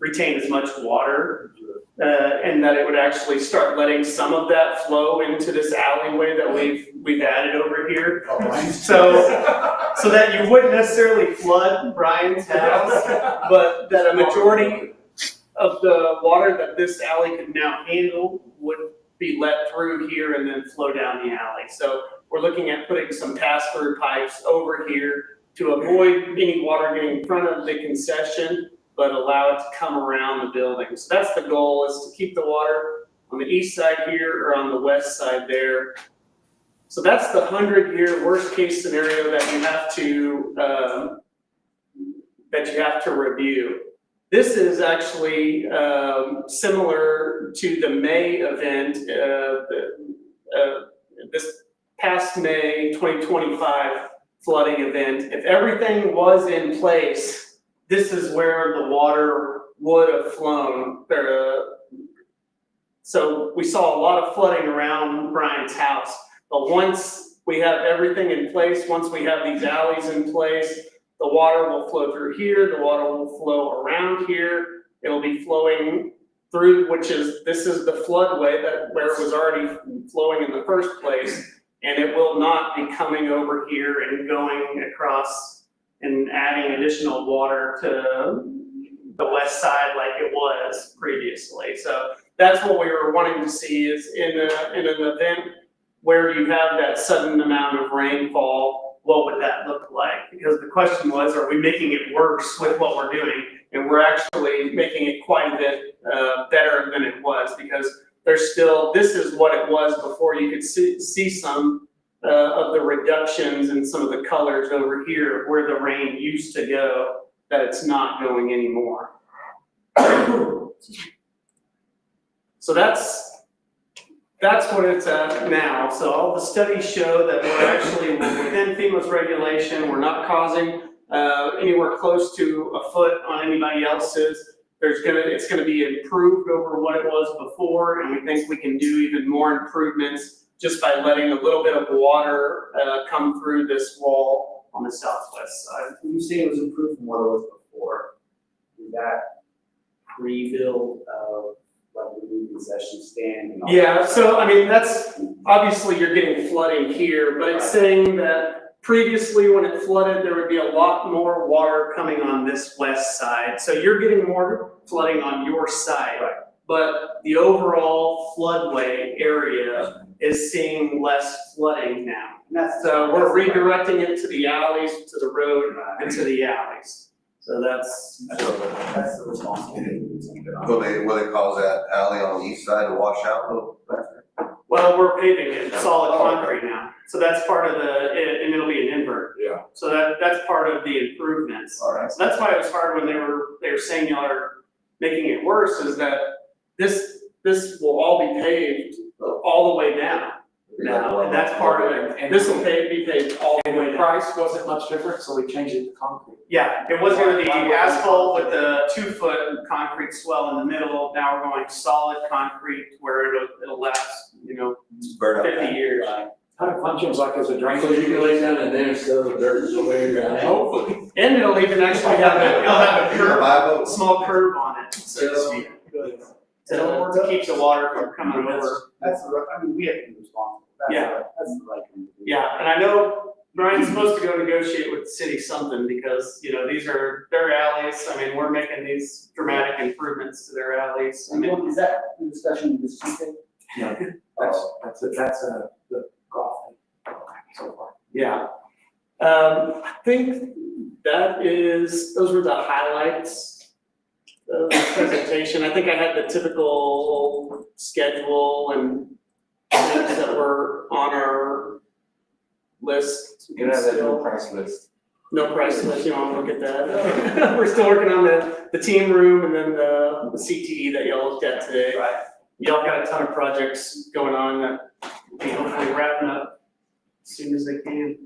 retain as much water, and that it would actually start letting some of that flow into this alleyway that we've added over here. So that you wouldn't necessarily flood Brian's house, but that a majority of the water that this alley could now handle would be let through here and then flow down the alley. So we're looking at putting some pass-through pipes over here to avoid any water getting in front of the concession, but allow it to come around the building. So that's the goal, is to keep the water on the east side here or on the west side there. So that's the 100-year worst case scenario that you have to review. This is actually similar to the May event, this past May 2025 flooding event. If everything was in place, this is where the water would have flown. So we saw a lot of flooding around Brian's house, but once we have everything in place, once we have these alleys in place, the water will flow through here, the water will flow around here, it'll be flowing through, this is the floodway where it was already flowing in the first place, and it will not be coming over here and going across and adding additional water to the west side like it was previously. So that's what we were wanting to see is in an event where you have that sudden amount of rainfall, what would that look like? Because the question was, are we making it worse with what we're doing? And we're actually making it quite a bit better than it was, because there's still, this is what it was before. You could see some of the reductions in some of the colors over here where the rain used to go, that it's not going anymore. So that's what it's at now. So all the studies show that we're actually within FEMA's regulation. We're not causing anywhere close to a foot on anybody else's. It's gonna be improved over what it was before, and we think we can do even more improvements just by letting a little bit of water come through this wall on the southwest side. When you say it was improved from what it was before, is that pre-build of like the new concession stand and all? Yeah, so I mean, that's, obviously you're getting flooding here, but it's saying that previously when it flooded, there would be a lot more water coming on this west side. So you're getting more flooding on your side, but the overall floodway area is seeing less flooding now. So we're redirecting it to the alleys, to the road, and to the alleys. So that's the responsibility. Will they cause that alley on the east side to wash out? Well, we're paving it, solid concrete now. So that's part of and it'll be an invert. Yeah. So that's part of the improvements. All right. So that's why it was hard when they were saying y'all are making it worse, is that this will all be paved all the way down. Now, and that's part of it. And this will be paved all the way down. The price wasn't much different, so we changed it to concrete. Yeah, it was gonna be asphalt with a 2-foot concrete swell in the middle. Now we're going solid concrete where it'll last, 50 years. Kind of functions like as a drain. So you can lay down in there instead of the dirt, so where you're at. Hopefully. And it'll even actually have a curve, small curve on it, so to keep the water from coming over. That's we have to be responsible. That's the right thing to do. Yeah, and I know Brian's supposed to go negotiate with the city something, because, these are their alleys. I mean, we're making these dramatic improvements to their alleys. I mean, Is that the discussion this Tuesday? Yeah. That's the golf thing so far. Yeah. I think those were the highlights of the presentation. I think I had the typical schedule and things that were on our list. You can have that no price list. No price list, you want to look at that? We're still working on the team room and then the CTE that y'all looked at today. Right. Y'all got a ton of projects going on that will be hopefully wrapping up as soon as they can.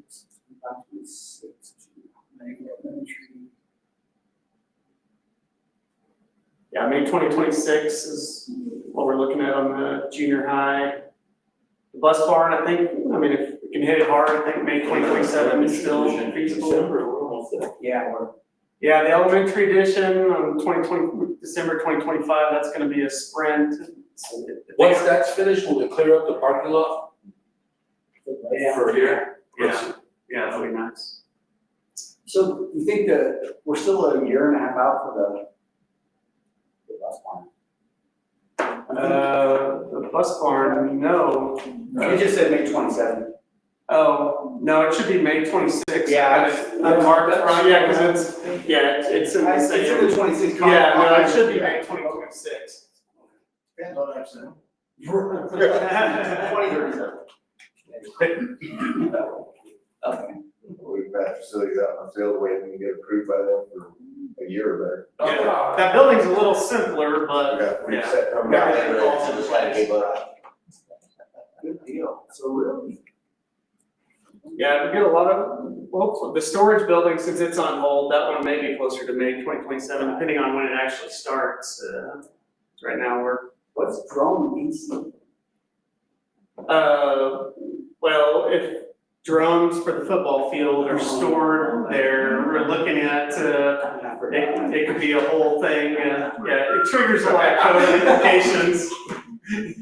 Yeah, May 2026 is what we're looking at on the junior high. The bus barn, I think, if we can hit it hard, I think May 2027 is still feasible. Yeah, the elementary edition on December 2025, that's gonna be a sprint. Once that's finished, will it clear up the parking lot? For here? Yeah, that'll be nice. So you think that we're still a year and a half out for the bus barn? The bus barn, no. You just said May 27. Oh, no, it should be May 26th. Yeah, I'm marked wrong, because it's in the It's same. in the 26. Yeah, no, it should be May 2026. Depends on accident. 2037. Okay. We've got facilities out in the field waiting to get approved by them for a year or better. Yeah, that building's a little simpler, but We got yeah. set from Everything falls into just like place. Good deal. So really. Yeah, we get a lot of, well, the storage building, since it's on hold, that one may be closer to May 2027, depending on when it actually starts. Right now, What's drone DC? well, if drones for the football field are stored there, we're looking at, it could be a whole thing. Yeah, it triggers a lot of code implications.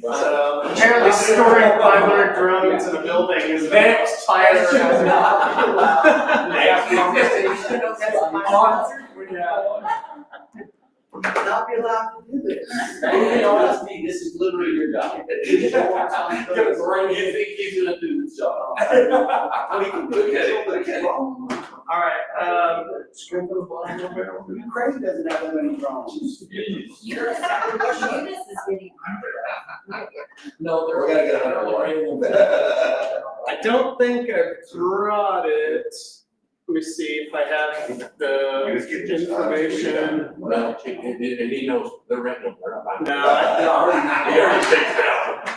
Apparently storing 500 drones in a building is next fire. not be allowed to do this. You know, that's me, this is literally your job. It's your You responsibility. think he's gonna do this job? Well, he can do Look at it, it, look at it. All right, Scream for the ball. Crazy doesn't have that many drones. Eunice is getting. No, they're. We're gonna get a hundred I don't think I brought it. Let me see if I have the information. Well, and he knows, they're renting them, they're not buying them. No, He already takes it out.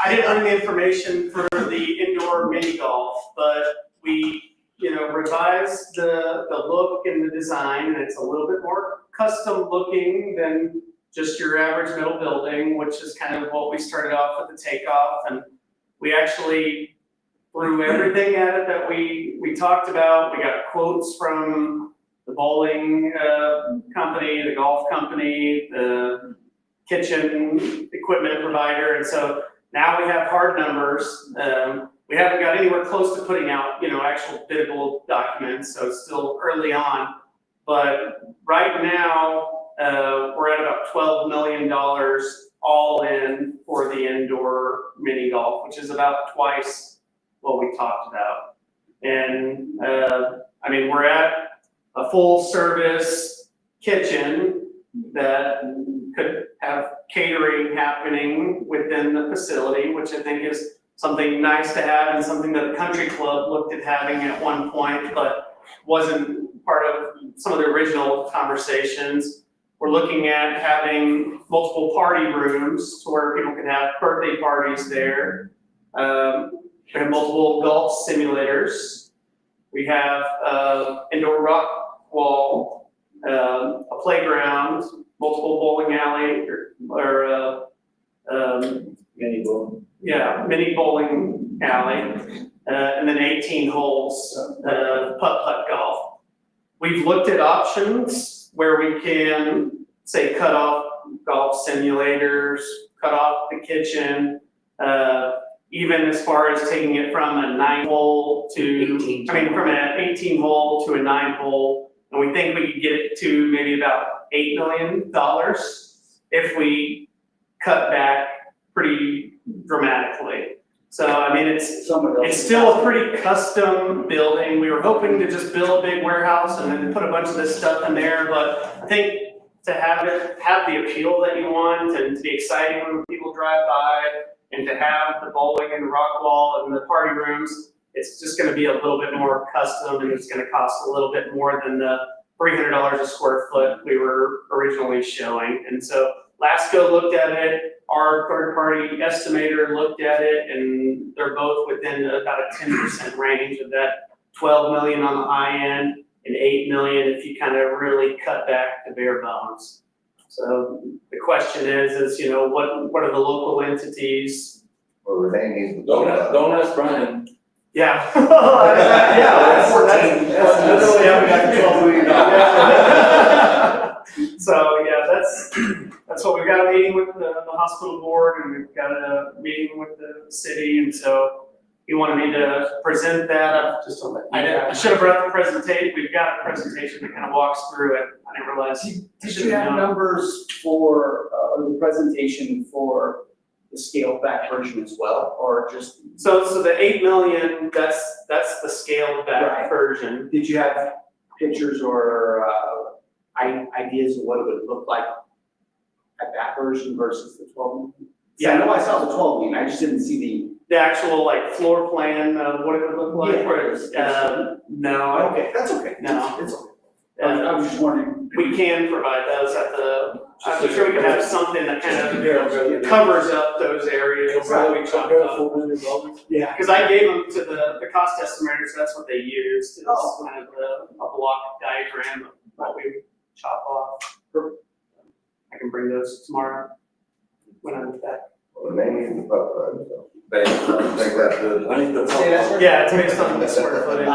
I didn't bring the information for the indoor mini golf, but we, revised the look and the design, and it's a little bit more custom looking than just your average metal building, which is kind of what we started off with the takeoff. And we actually threw everything at it that we talked about. We got quotes from the bowling company, the golf company, the kitchen equipment provider, and so now we have hard numbers. We haven't got anywhere close to putting out, actual biddable documents, so it's still early on. But right now, we're at about $12 million all in for the indoor mini golf, which is about twice what we talked about. And we're at a full service kitchen that could have catering happening within the facility, which I think is something nice to have and something that the country club looked at having at one point, but wasn't part of some of the original conversations. We're looking at having multiple party rooms to where people can have birthday parties there. We have multiple golf simulators. We have indoor rock wall, a playground, multiple bowling alley, Mini bowl. Yeah, mini bowling alley, and then 18 holes, putt-putt golf. We've looked at options where we can, say, cut off golf simulators, cut off the kitchen, even as far as taking it from a 9-hole to, from an 18-hole to a 9-hole. And we think we could get it to maybe about $8 million if we cut back pretty dramatically. So, it's still a pretty custom building. We were hoping to just build a big warehouse and then put a bunch of this stuff in there, but I think to have the appeal that you want and to be exciting when people drive by and to have the bowling and the rock wall and the party rooms, it's just gonna be a little bit more custom and it's gonna cost a little bit more than the $300 a square foot we were originally showing. And so Lasco looked at it, our third-party estimator looked at it, and they're both within about a 10% range of that 12 million on the high end and 8 million if you kind of really cut back to bare bones. So the question is what are the local entities? Or Renee needs. Don't ask Brian. Yeah. So that's what we've got, a meeting with the hospital board, and we've got a meeting with the city, and so he wanted me to present that. I should have brought the presentation. We've got a presentation that kind of walks through it. I didn't realize. Did you have numbers for, the presentation for the scaled back version as well, or just? So the 8 million, that's the scaled back version. Did you have pictures or ideas of what it would look like at that version versus the 12 million? Yeah, I know I saw the 12 million, I just didn't see the actual floor plan of what it would look like. Yeah, no. Okay, that's okay. No. It's okay. I was just wondering. We can provide those I'm sure we can have something that kind of covers up those areas that we talked about. Yeah. Because I gave them to the cost estimators, so that's what they used. It's kind of a block diagram of what we chop off. I can bring those tomorrow when I'm back. Renee needs the putt-putt, so. Take that to. I need the help. Yeah, it's based on the square footage. I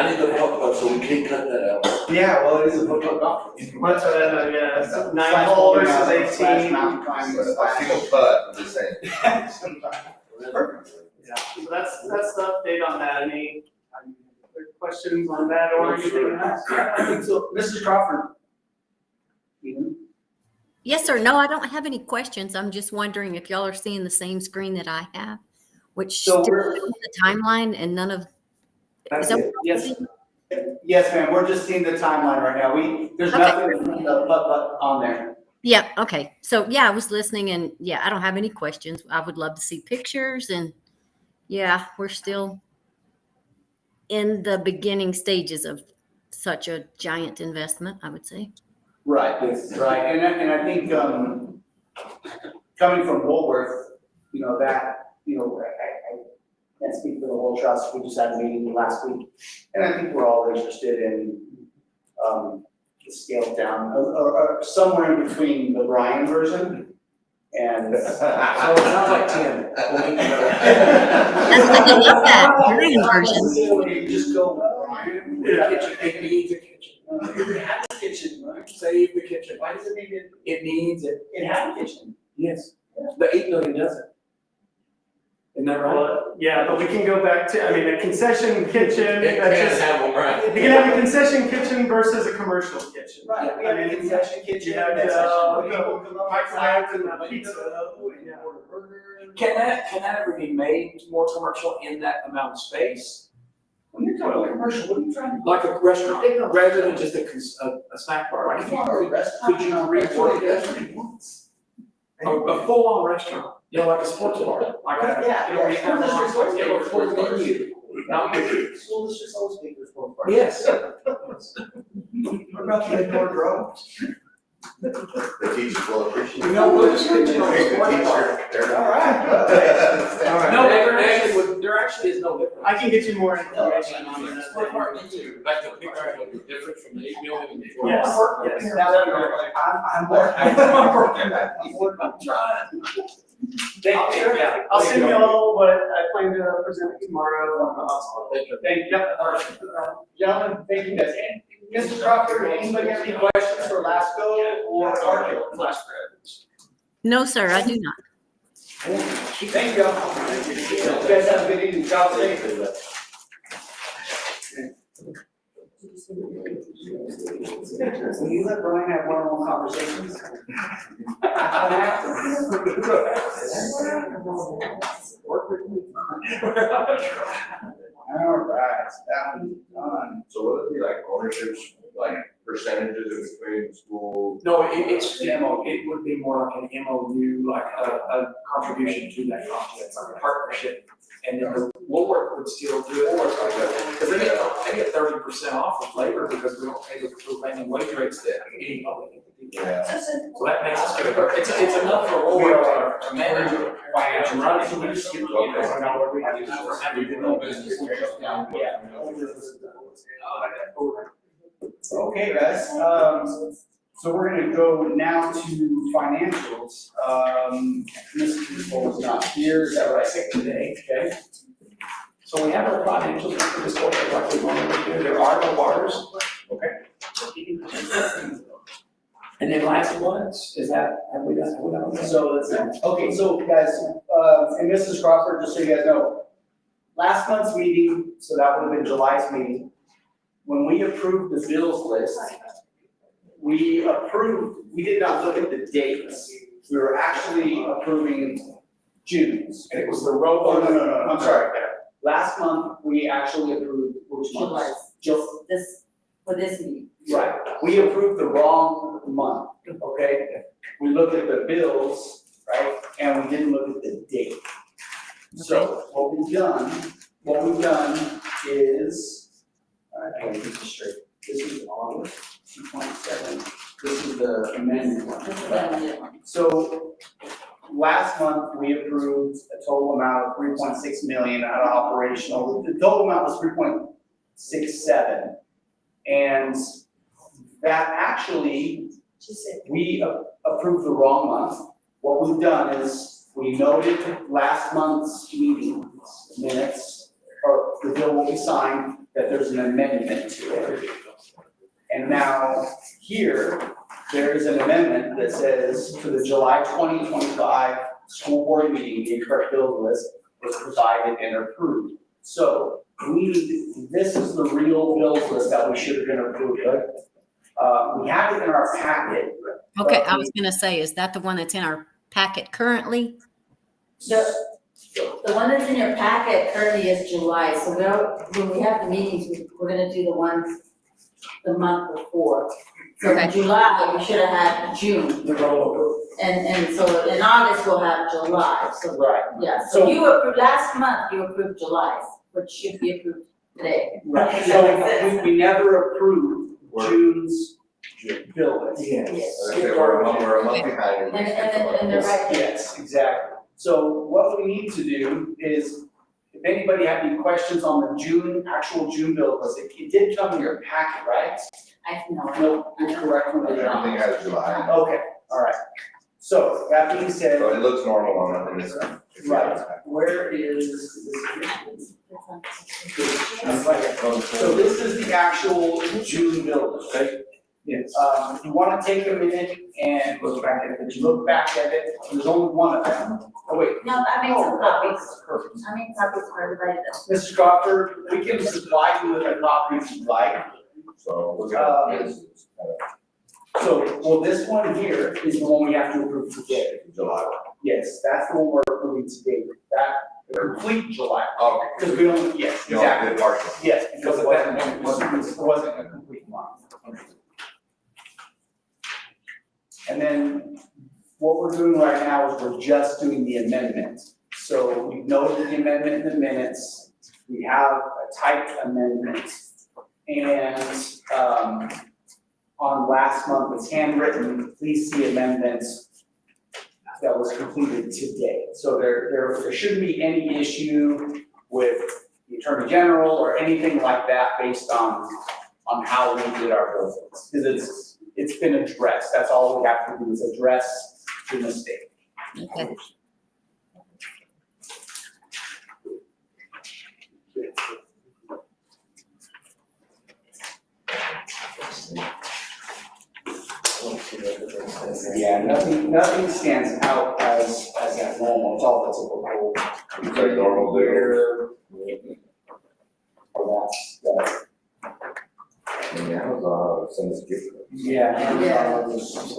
need the help, so we can't cut that out. Yeah, well, it is a putt-putt golf. That's what it's 9 hole versus 18. I see the putt, I'm just saying. Yeah, so that's the update on that. Any other questions on that or anything else? I think so. Mrs. Crawford. Yes, sir. No, I don't have any questions. I'm just wondering if y'all are seeing the same screen that I have, which So still we're- shows the timeline and none of, is That's that it. what Yes. I'm seeing? Yes, ma'am, we're just seeing the timeline right now. There's Okay. nothing but on there. Yeah, okay. So yeah, I was listening and yeah, I don't have any questions. I would love to see pictures and yeah, we're still in the beginning stages of such a giant investment, I would say. Right, right, and I think, coming from Woolworth, I can't speak for the whole trust, we just had a meeting last week. And I think we're all interested in, the scaled down, or somewhere in between the Bryan version and. So it sounds like Tim. I love that Korean version. You just go, Bryan, the kitchen, it needs a kitchen. It has a kitchen, right? Save the kitchen. Why does it need it? It needs it. It has a kitchen. Yes. The 8 million doesn't. Isn't that right? Well, yeah, but we can go back to, I mean, a concession kitchen. It that's can just- have them, right? You can have a concession kitchen versus a commercial kitchen. Right, we have a concession kitchen. You have the microwave and the pizza. Yeah. Can that ever be made more commercial in that amount of space? When you're talking about commercial, what are you trying to? Like a restaurant, rather than just a snack bar, like if you could you rework it? A full-on restaurant, like a sports bar, like a. Full menu. Not big. School districts always make their sports bars. Yes. What about the indoor drones? The teachers will appreciate it. No, we'll just mention on the The sports bar. teacher, All right. No, there actually is no difference. I can get you more information on that. Sport park, me too. Like the picture would be different from the 8 million. Yes, yes. I'm trying. I'll send you all what I plan to present tomorrow on the hospital. Thank you. Gentlemen, thank you guys. And Mr. Crawford, anybody have any questions for Lasco or Arco? No, sir, I do not. Thank you. You guys have a good evening. Drive safe. Will you let Brian have one-on-one conversations? All right, that one's done. So will it be like ownerships, like percentages in between the school? No, it would be more like an MOU, like a contribution to that project, like a partnership. And then the Woolworth would still do it, because they get 30% off of labor because we don't pay the prevailing wage rates to any public entity. Yeah. So that makes us good, it's enough for Woolworth to manage it, financial run, so we just give them, we have to for having no business. Okay, guys, so we're gonna go now to financials. Mr. Cole's not here, is that right? Sick today, okay? So we have our financials for this quarter, like we normally do, there are no bars. Okay. And then last ones, is that, have we done? So okay, so guys, and Mrs. Crawford, just so you guys know, last month's meeting, so that would have been July's meeting, when we approved the bills list, we did not look at the dates. We were actually approving June's. And it was the road. Oh, no, I'm sorry. Last month, we actually approved which month? For this meeting. Right, we approved the wrong month, okay? We looked at the bills, right, and we didn't look at the date. So what we've done is, all right, I gotta get this straight. This is August 2/27, this is the amended one. So last month, we approved a total amount of 3.6 million out of operational, the total amount was 3.67. And that actually, we approved the wrong month. What we've done is, we noted last month's meeting minutes, or the bill will be signed, that there's an amendment to it. And now, here, there is an amendment that says, to the July 2025 school board meeting, the correct bill list was provided and approved. So, this is the real bills list that we should have been approved of. We have it in our packet. Okay, I was gonna say, is that the one that's in our packet currently? The one that's in your packet currently is July, so when we have the meetings, we're gonna do the ones the month before. So in July, we should have had June. And so in August, we'll have July, so. Right. Yeah, so you approved, last month, you approved July, which should be approved today. Right, so we never approved June's bill list. Yes. We're a month behind. And they're right there. Yes, exactly. So what we need to do is, if anybody had any questions on the actual June bill list, it did come in your packet, right? I know. No, you're correct. We did not. Everything has July. Okay, all right. So that being said, So it looks normal on this one. right, where is this? So this is the actual June bill list, right? Yes. If you wanna take a minute and look back at it, there's only one of them. Oh, wait. No, I made some copies. Perfect. I made copies for everybody that. Mrs. Crawford, we can supply you with a copy if you'd like. So we're gonna. So, well, this one here is the one we have to approve today. July. Yes, that's the one we're approving today, that complete July. Okay. Because we don't, yes, You only exactly. did partial. Yes, because it wasn't a complete month. And then what we're doing right now is we're just doing the amendment. So we've noted the amendment in the minutes, we have a typed amendment. And, on last month, it's handwritten, please see amendments that was completed today. So there shouldn't be any issue with the Attorney General or anything like that based on how we did our bills. Because it's been addressed, that's all we have to do is address the mistake. Okay. Yeah, nothing stands out as abnormal, it's all typical. It's like normal there. Or that's. And Amazon sends gift. Yeah.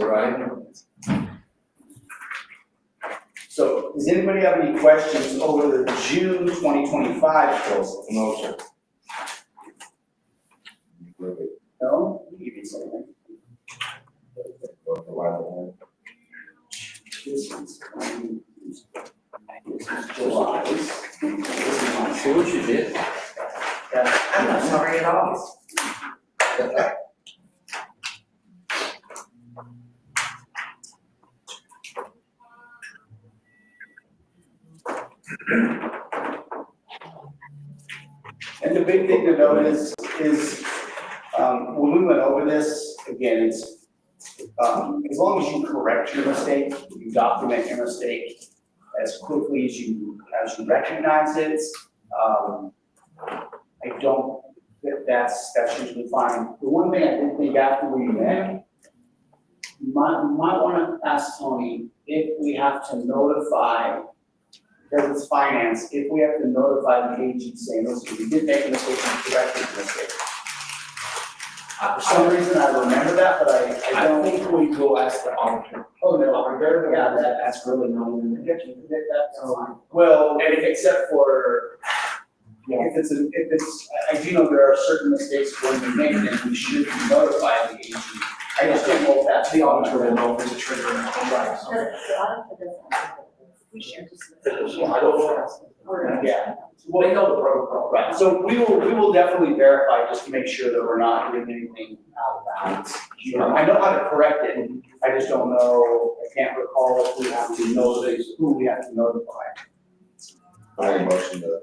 Right. So, does anybody have any questions over the June 2025 bills? No, sir. No? You give me something. This is July. See what you did? I'm not sorry at all. And the big thing to note is, when we went over this, again, it's, as long as you correct your mistake, you document your mistake as quickly as you recognize it, I don't, that's usually fine. The one thing I did think after we met, you might wanna ask Tony if we have to notify, because it's finance, if we have to notify the AG saying, listen, we did make a mistake, we corrected the mistake. For some reason, I remember that, but I don't. think we will ask the auditor. Oh, no, yeah, that's really not even, that's fine. Well, and except for, if it's, I do know there are certain mistakes when we make them, we should notify the AG. I just don't know if that's the auditor will know if it's a trigger. The auditor doesn't. We should just. Yeah, well, they know the protocol, right, so we will definitely verify just to make sure that we're not doing anything out of bounds. I know how to correct it, I just don't know, I can't recall if we have to notify, who we have to notify. I motion to,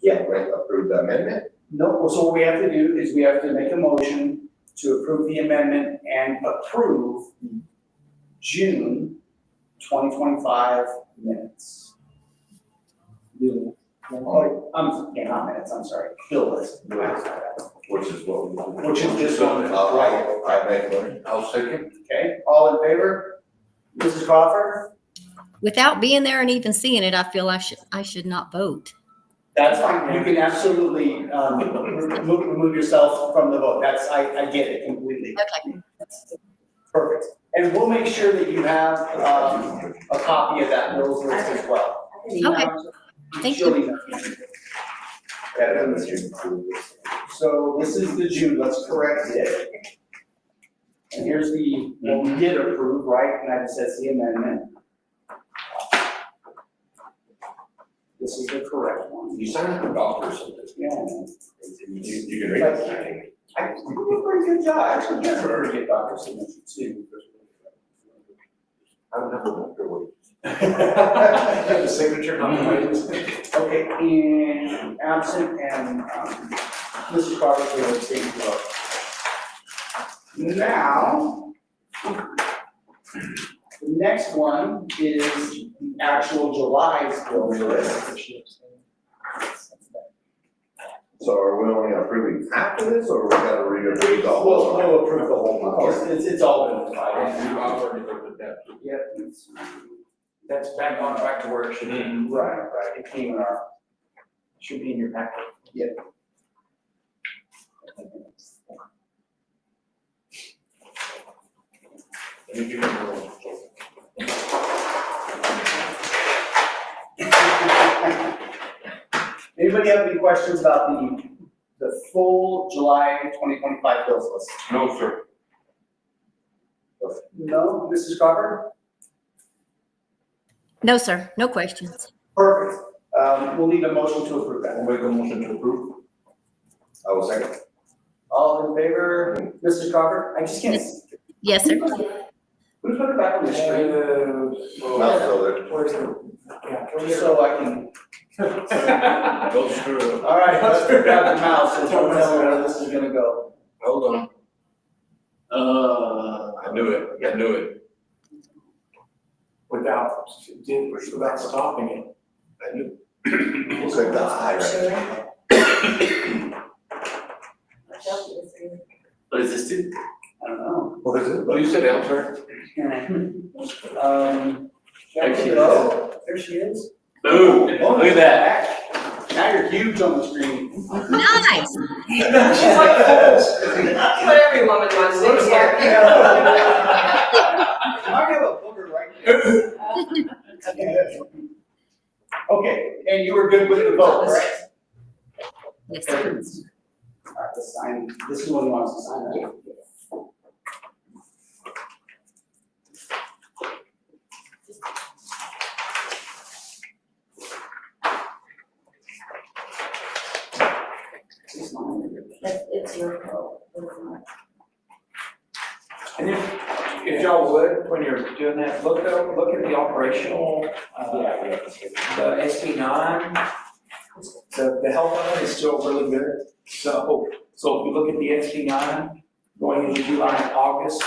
Yeah. approve the amendment. No, so what we have to do is we have to make a motion to approve the amendment and approve June 2025 minutes. Not minutes, I'm sorry, bill list. Which is what we. Which is this one, right? I make a motion. I'll second. Okay, all in favor? Mrs. Crawford? Without being there and even seeing it, I feel I should not vote. That's fine, you can absolutely, remove yourself from the vote, I get it completely. Okay. Perfect. And we'll make sure that you have, a copy of that bills list as well. Okay. Thank She'll you. email you. Yeah, that was June. So this is the June, let's correct it. And here's the, what we did approve, right, and that says the amendment. This is the correct one. You signed for doctors. Yeah. You can read it. I did a pretty good job, actually, yes, we're gonna get Dr. signature too. I would never want their wages. The signature, not the wages. Okay, and absent and, Mrs. Carter, we will take the vote. Now, the next one is the actual July's bill list. So are we only approving half of this, or we gotta read the whole? We'll approve the whole one, it's all been divided. You've already looked at that. Yep, that's back to where it should be. Right, it came in our, should be in your packet. Yep. Anybody have any questions about the full July 2025 bills list? No, sir. No, Mrs. Crawford? No, sir, no questions. Perfect. We'll need a motion to approve that. I'll make a motion to approve. I will second. All in favor, Mrs. Crawford? I just can't. Yes, sir. We put it back on the screen. Mouse over Where's the? Yeah, so I can. Go screw it. All right, let's grab the mouse and don't tell me where this is gonna go. Hold on. I knew it. Without stopping it. I knew. Looks like that's high right What is this do? I don't know. What is it? Will you sit down, sir? There she is. There she is. Boom, look at that. Now you're huge on the screen. Nice. She's like That's what every woman wants to hear. I have a booger right there. Okay, and you were good with the vote, right? Yes, sir. All right, let's sign, this is what he wants to sign, right? It's your call. And if y'all would, when you're doing that, look at the operational, the SB9. The health of it is still really good. So if you look at the SB9, going into July and August,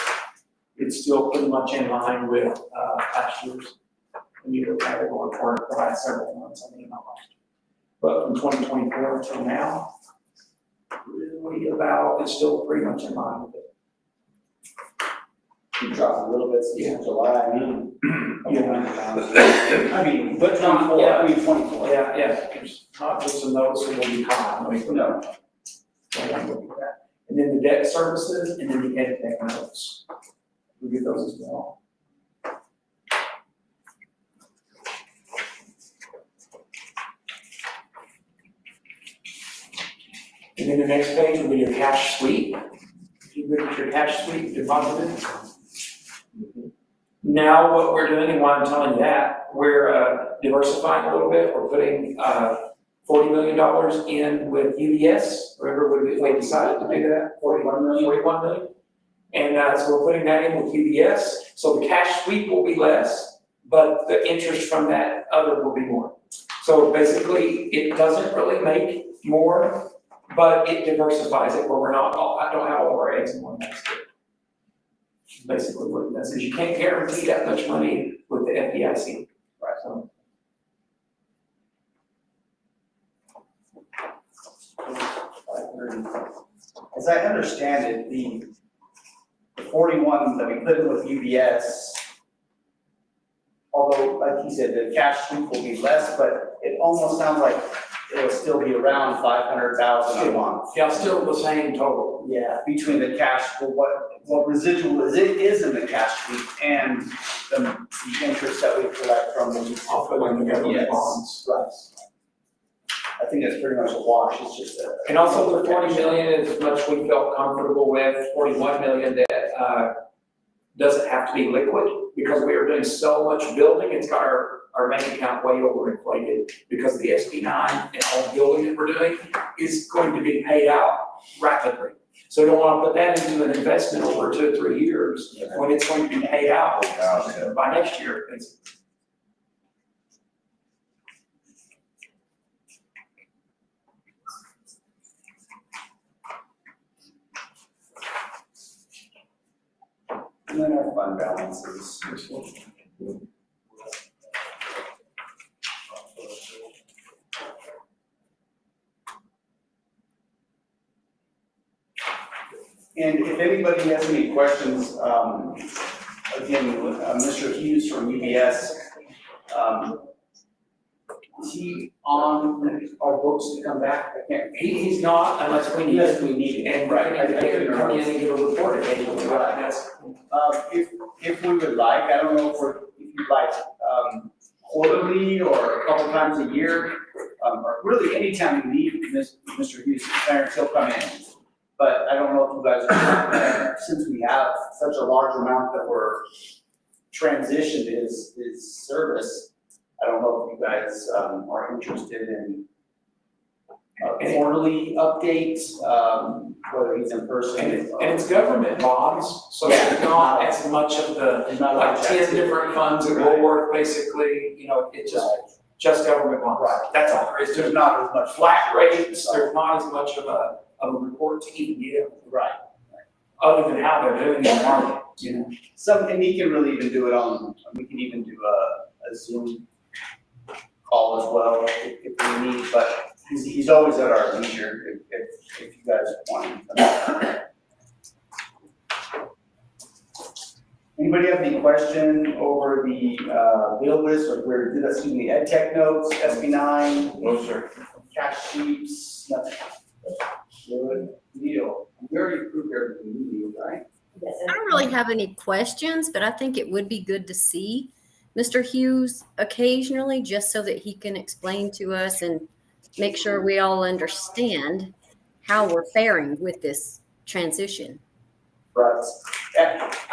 it's still pretty much in line with, last year's. When you look at it going forward for the last several months, I mean, not last year. But from 2024 until now, really it's still pretty much in line with it. You dropped a little bit since July. Yeah. I mean, but 24. Yeah, there's not just a noticeable decline, no. So I look at that. And then the debt services and then the ed tech notes. We get those as well. And then the next page will be your cash sweep. If you look at your cash sweep deposited. Now what we're doing, and why I'm telling you that, we're diversifying a little bit. We're putting $40 million in with UBS. Remember when we decided to do that? 41 million. And so we're putting that in with UBS. So the cash sweep will be less, but the interest from that other will be more. So basically, it doesn't really make more, but it diversifies it where I don't have all of our eggs in one basket. Basically what it does, because you can't guarantee that much money with the FDIC. Right. So. As I understand it, the 41 that we put in with UBS, although, like he said, the cash sweep will be less, but it almost sounds like it'll still be around 500,000 a month. Yeah, still the same total. Yeah, between the cash, what residual is in the cash sweep and the interest that we collect from the. Off of the government Yes, bonds. right. I think that's pretty much a wash, it's just a. And also the 40 million is as much we felt comfortable with, 41 million that, doesn't have to be liquid, because we are doing so much building, it's got our bank account way overinflated, because the SB9 and all the building that we're doing is going to be paid out rapidly. So we don't wanna put that into an investment over 2 or 3 years, when it's going to be paid out by next year. And then our fund balances. And if anybody has any questions, again, Mr. Hughes from UBS, is he on our books to come back? I can't. He's not unless we need Yes, it. we need it. And Right. I can come in and give a report if they want, I guess. If we would like, I don't know if you'd like, quarterly or a couple times a year, or really anytime you need Mr. Hughes, parents, he'll come in. But I don't know if you guys are, since we have such a large amount that we're transitioned his service, I don't know if you guys, are interested in quarterly updates, whether he's in person. And it's government bonds, so Yeah. it's not as much of the, It's not like like 10 that. different funds in Right. Woolworth, basically, you know, it's just government bonds. Right. That's all there is to There's it. not as much Flat rates, there's not as much of a report to even give, Right. other than how they're doing the market, you know? And he can really even do it we can even do a Zoom call as well if we need, but he's always at our leisure if you guys want him to come back. Anybody have any question over the bill list or where did the ed tech notes, SB9? No, sir. Cash sweeps, nothing. Good deal. We already approved everything we need, right? I don't really have any questions, but I think it would be good to see Mr. Hughes occasionally, just so that he can explain to us and make sure we all understand how we're faring with this transition. Right.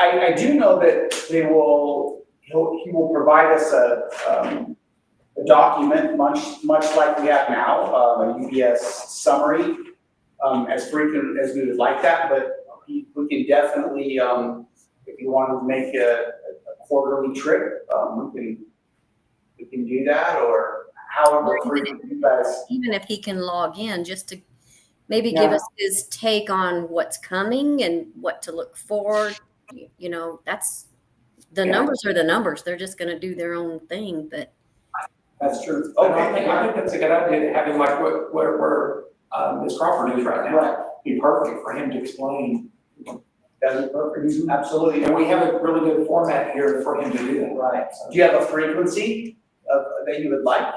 I do know that he will provide us a document, much like we have now, a UBS summary, as frequent as we would like that, but we can definitely, if you want to make a quarterly trip, we can do that, or however frequent you guys. Even if he can log in, just to maybe give us his take on what's coming and what to look for. You know, the numbers are the numbers. They're just gonna do their own thing, but. That's true. And I think that's a good idea, to have him like where Ms. Crawford is right now. Right. Be perfect for him to explain. That'd be perfect, absolutely. And we have a really good format here for him to do that. Right. Do you have a frequency that you would like?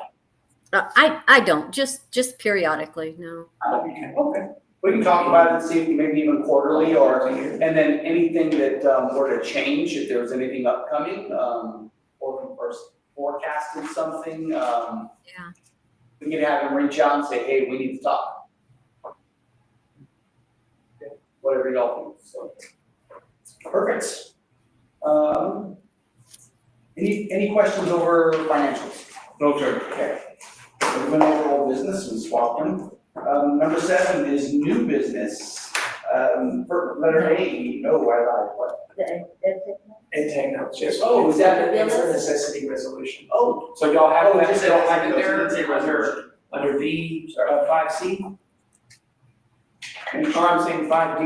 I don't, just periodically, no. Okay. We can talk about it and see if maybe even quarterly and then anything that were to change, if there was anything upcoming, or forecasted something, we can have him reach out and say, hey, we need to talk. Whatever y'all think, so. Perfect. Any questions over financials? No, sir. Okay. So we went over old business and swapped them. Number 7 is new business. For letter A, no, I lied, what? And take notes, yes. Oh, is that an the extra necessity resolution? Oh. So y'all have Oh, that, just y'all take have it notes, there it didn't say resolution. under V, 5C? Or I'm saying 5D.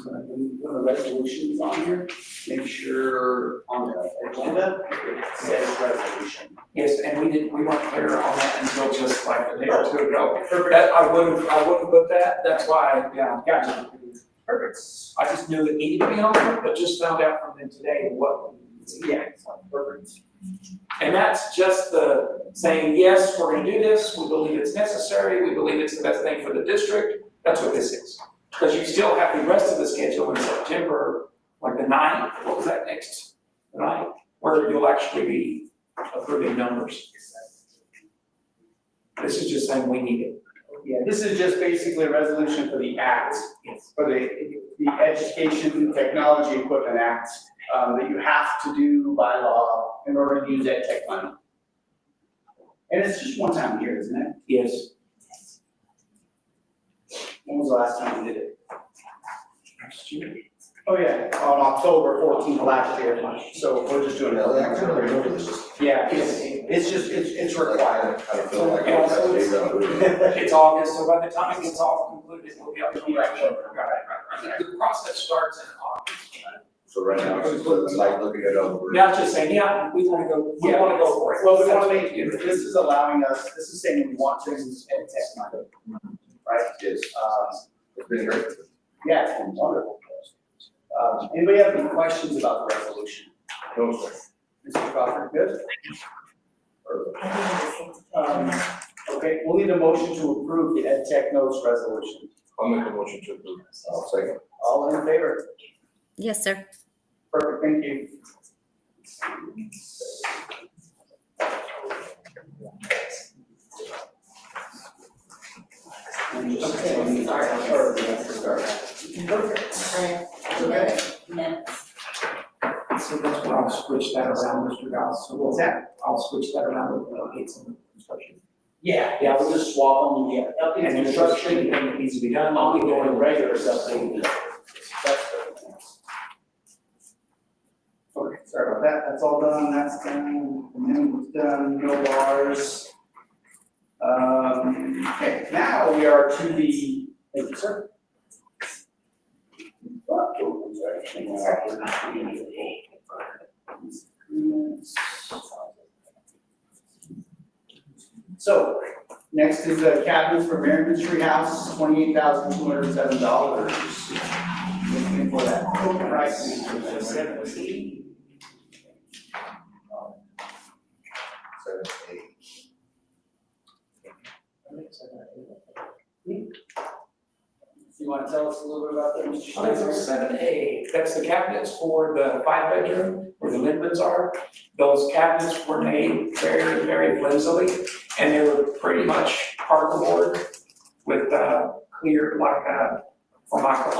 So the resolutions on here, make sure on the agenda, it says resolution. Yes, and we weren't clear on that until just like a day or two ago. That, I wouldn't put that, that's why, yeah, gotcha. Perfect. I just knew it needed to be on there, but just found out from them today what Yeah, perfect. And that's just the saying, yes, we're gonna do this, we believe it's necessary, we believe it's the best thing for the district. That's what this is. Because you still have the rest of the schedule in September, like the 9th, what was that next? The 9th, where you'll actually be approving numbers. This is just saying we need it. Yeah, this is just basically a resolution for the act, for the Education Technology Equipment Act, that you have to do by law in order to use ed tech money. And it's just one time a year, isn't it? Yes. When was the last time we did it? Oh, yeah, on October 14th last year, so we're just doing it. Yeah, it's required. I don't feel like And I also, have it's August, so by the time it gets all concluded, we'll be up to right. The process starts in August. So right now, it's just like looking it over. Now it's just saying, yeah, we wanna go for it. Well, we want to make, this is allowing us, this is saying we want to use ed tech money, right? Yes. It's been great. Yeah, it's been wonderful. Anybody have any questions about the resolution? No, sir. Mr. Crawford, good? Okay, we'll need a motion to approve the ed tech notes resolution. I'll make a motion to approve. I'll second. All in favor? Yes, sir. Perfect, thank you. Okay. So that's where I'll switch that around, Mr. Gauss. So what's that? I'll switch that around with the gates and construction. Yeah, we'll just swap them, yeah. And construction, anything that needs to be done, I'll I'll be be doing doing regular stuff, so you can- that's good. Okay, sorry about that, that's all done, that's done, the minimum's done, no bars. Okay, now we are to the, thank you, sir. So, next is the cabinets for American Street House, $28,207. Looking for that price, 17. You want to tell us a little bit about that, Mr. Okay, so Schneider? 7A, that's the cabinets for the 5-bedroom where the Lindmans are. Those cabinets were made very, very flimsily, and they were pretty much particle board with clear, like, formica.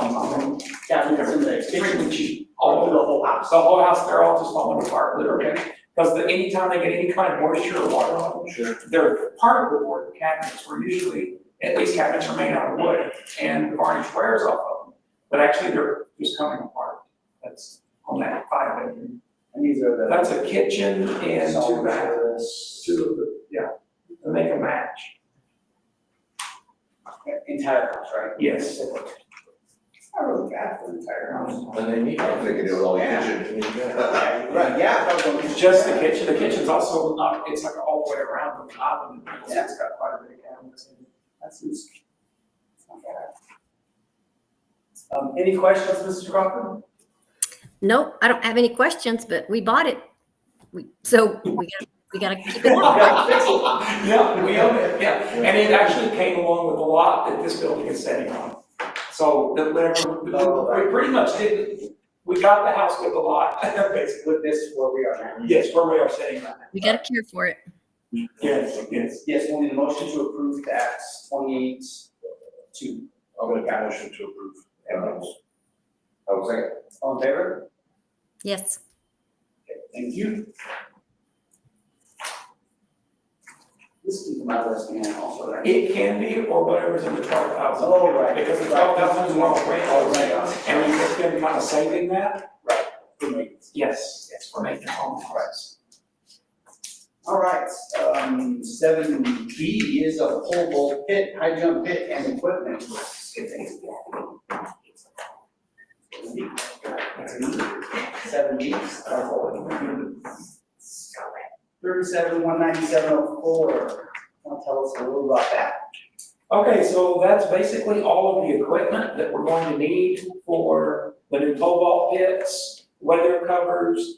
Cabinets in the Extremely kitchen, cheap. all over the whole house. The whole house, they're all just falling apart, literally. Because anytime they get any kind of moisture or water on them, they're particle board cabinets were usually, at least cabinets are made out of wood, and the varnish wears off of them. But actually, they're just coming apart. That's on that 5-bedroom. And these are the. That's a kitchen and 2 bathrooms. 2 of the, yeah, to make a match. Entire house, right? Yes. It's not really bad for the entire house. And they need, I'm thinking it was all kitchen. Right, yeah, probably. It's just the kitchen. The kitchen's also not, it's like all the way around with an oven. Yeah. It's got quite a bit of cabinets in it. That's it's not bad. Any questions, Mr. Crawford? Nope, I don't have any questions, but we bought it. So we gotta keep it up. Yeah, we own it, yeah. And it actually came along with the lot that this building is sitting on. So we pretty much did, we got the house with the lot, basically. With this, where we are now? Yes, where we are sitting right now. We gotta care for it. Yes, yes. Yes, we'll need a motion to approve tax 28-2. I'll make a motion to approve. I will second. All in favor? Yes. Okay, thank you. This can come out of this hand also, right? It can be, or whatever's in the 12,000. Oh, right. Because the 12,000 is what we're paying, and we've just been kind of saving that. Right. For maintenance. Yes, for making home price. All right, 7B is a pole vault pit, high jump pit and equipment. Seven B. 37,197.04. Want to tell us a little about that? Okay, so that's basically all of the equipment that we're going to need for the new pole vault pits, weather covers,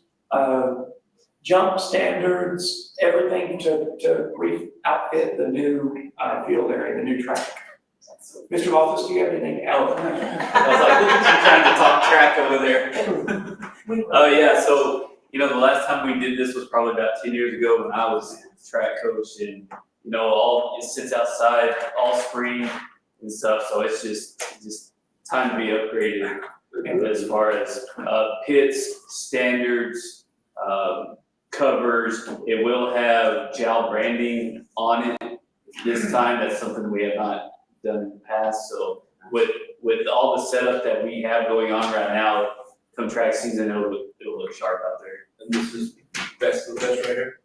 jump standards, everything to re-outfit the new, field area, the new track. Mr. Loftus, do you have anything else? I was like, look at you trying to talk track over there. Oh, yeah, so, the last time we did this was probably about 10 years ago when I was track coach, and, it sits outside all spring and stuff, so it's just time to be upgraded as far as, pits, standards, covers. It will have JAL branding on it this time. That's something we have not done in the past. So with all the setup that we have going on right now, come track season, it'll look sharp out there. And this is best of the best right here?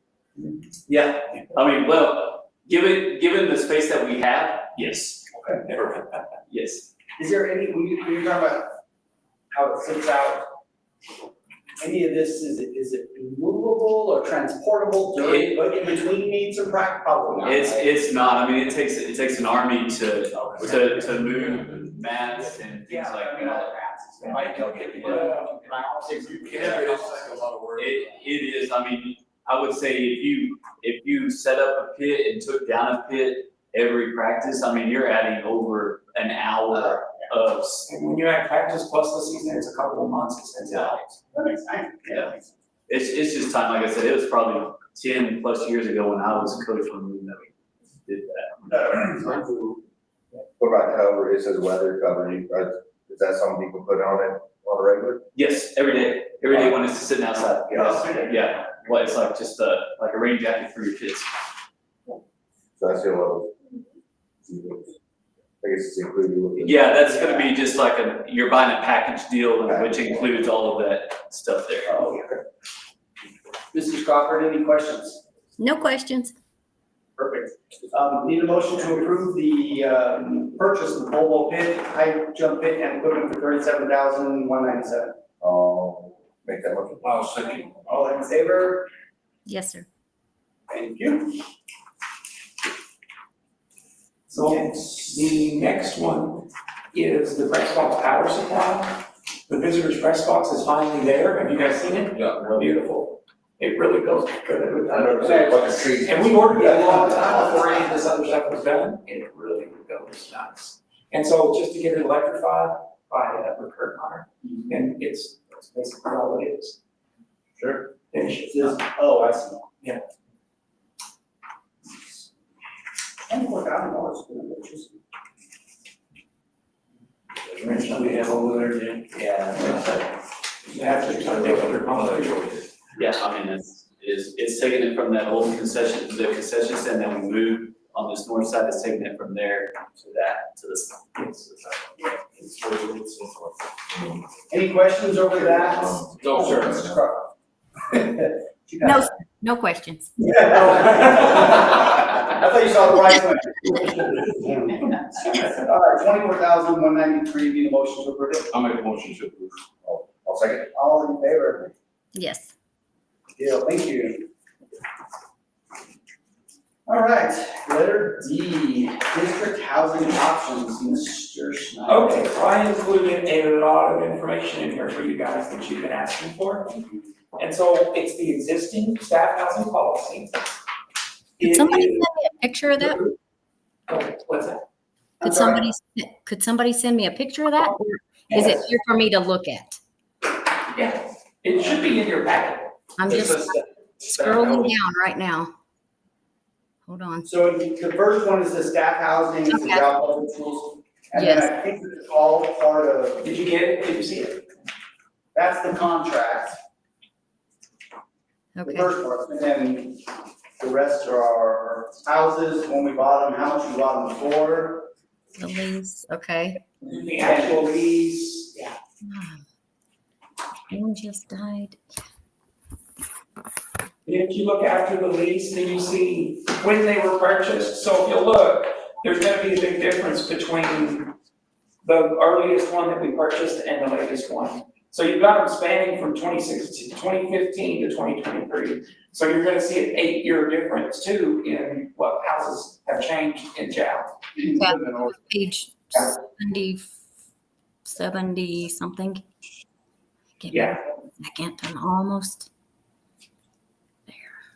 Yeah, I mean, well, given the space that we have, yes. Okay, perfect. Yes. Is there any, when you're talking about how it sits out, any of this, is it removable or transportable during, in between meets or practice? Probably not. It's not. I mean, it takes an army to move mats and things like that. It is. I mean, I would say if you set up a pit and took down a pit every practice, I mean, you're adding over an hour of. And when you add practice plus the season, it's a couple of months, it's out. Yeah. It's just time. Like I said, it was probably 10 plus years ago when I was a coach when we did that. What about cover? It says weather cover. Is that something you can put on it on a regular? Yes, every day when it's sitting outside. Yeah. Well, it's like just like a rain jacket for your kids. So that's your level. I guess it's included with it. Yeah, that's gonna be just like you're buying a package deal, which includes all of that stuff there. Oh, okay. Mrs. Crawford, any questions? No questions. Perfect. Need a motion to approve the purchase of the pole vault pit, high jump pit and equipment for $37,197. I'll make that motion. I'll second. All in favor? Yes, sir. Thank you. So the next one is the press box power supply. The visitor's press box is finally there. Have you guys seen it? Yeah. Beautiful. It really goes good with I noticed it like a tree. And we ordered it a long time before any of this other stuff was done, and it really goes nuts. And so just to get it electrified by Kurt Meyer, and it's basically all it is. Sure. Finish it. Oh, I see. Yeah. And look, I don't know, it's gonna be just. We have over there, Jim. Yeah. Yeah. I mean, it's taking it from that old concession stand that we moved on this north side. It's taking it from there to this. Any questions over that? No, sir. Mrs. Crawford. No, sir. No questions. Yeah, no. I thought you saw the right one. All right, $24,193, need a motion to approve it. I'll make a motion to approve. I'll second. All in favor? Yes. Deal, thank you. All right, letter D, district housing options, Mr. Schneider. Okay, so I included a lot of information in here for you guys that you've been asking for. And so it's the existing staff housing policy. Could somebody send me a picture of that? Okay, what's that? Could somebody send me a picture of that? Or is it here for me to look at? Yeah, it should be in your packet. I'm just scrolling down right now. Hold on. So the first one is the staff housing, the Okay. job public schools. And then I think it's all part of. Did you get it? Did you see it? That's the contract. The Okay. first part, and then the rest are our houses, when we bought them, how much we bought them for. The lease, okay. The actual lease, yeah. One just died. If you look after the lease, then you see when they were purchased. So if you look, there's gonna be a big difference between the earliest one that we purchased and the latest one. So you've got them spanning from 2015 to 2023. So you're gonna see an 8-year difference too in what houses have changed in JAL. Page 70 something. Yeah. Second, I'm almost.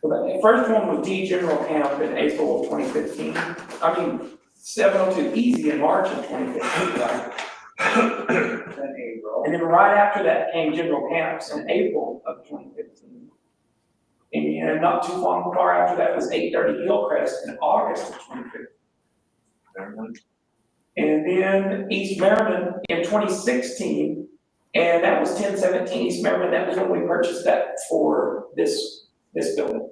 The first one was D General Camp in April of 2015. I mean, 702 Easy in March of 2015, right? In April. And then right after that came General Camps in April of 2015. And not too far after that was 830 Hillcrest in August of 2015. And then East Merriman in 2016, and that was 1017 East Merriman. That was when we purchased that for this building.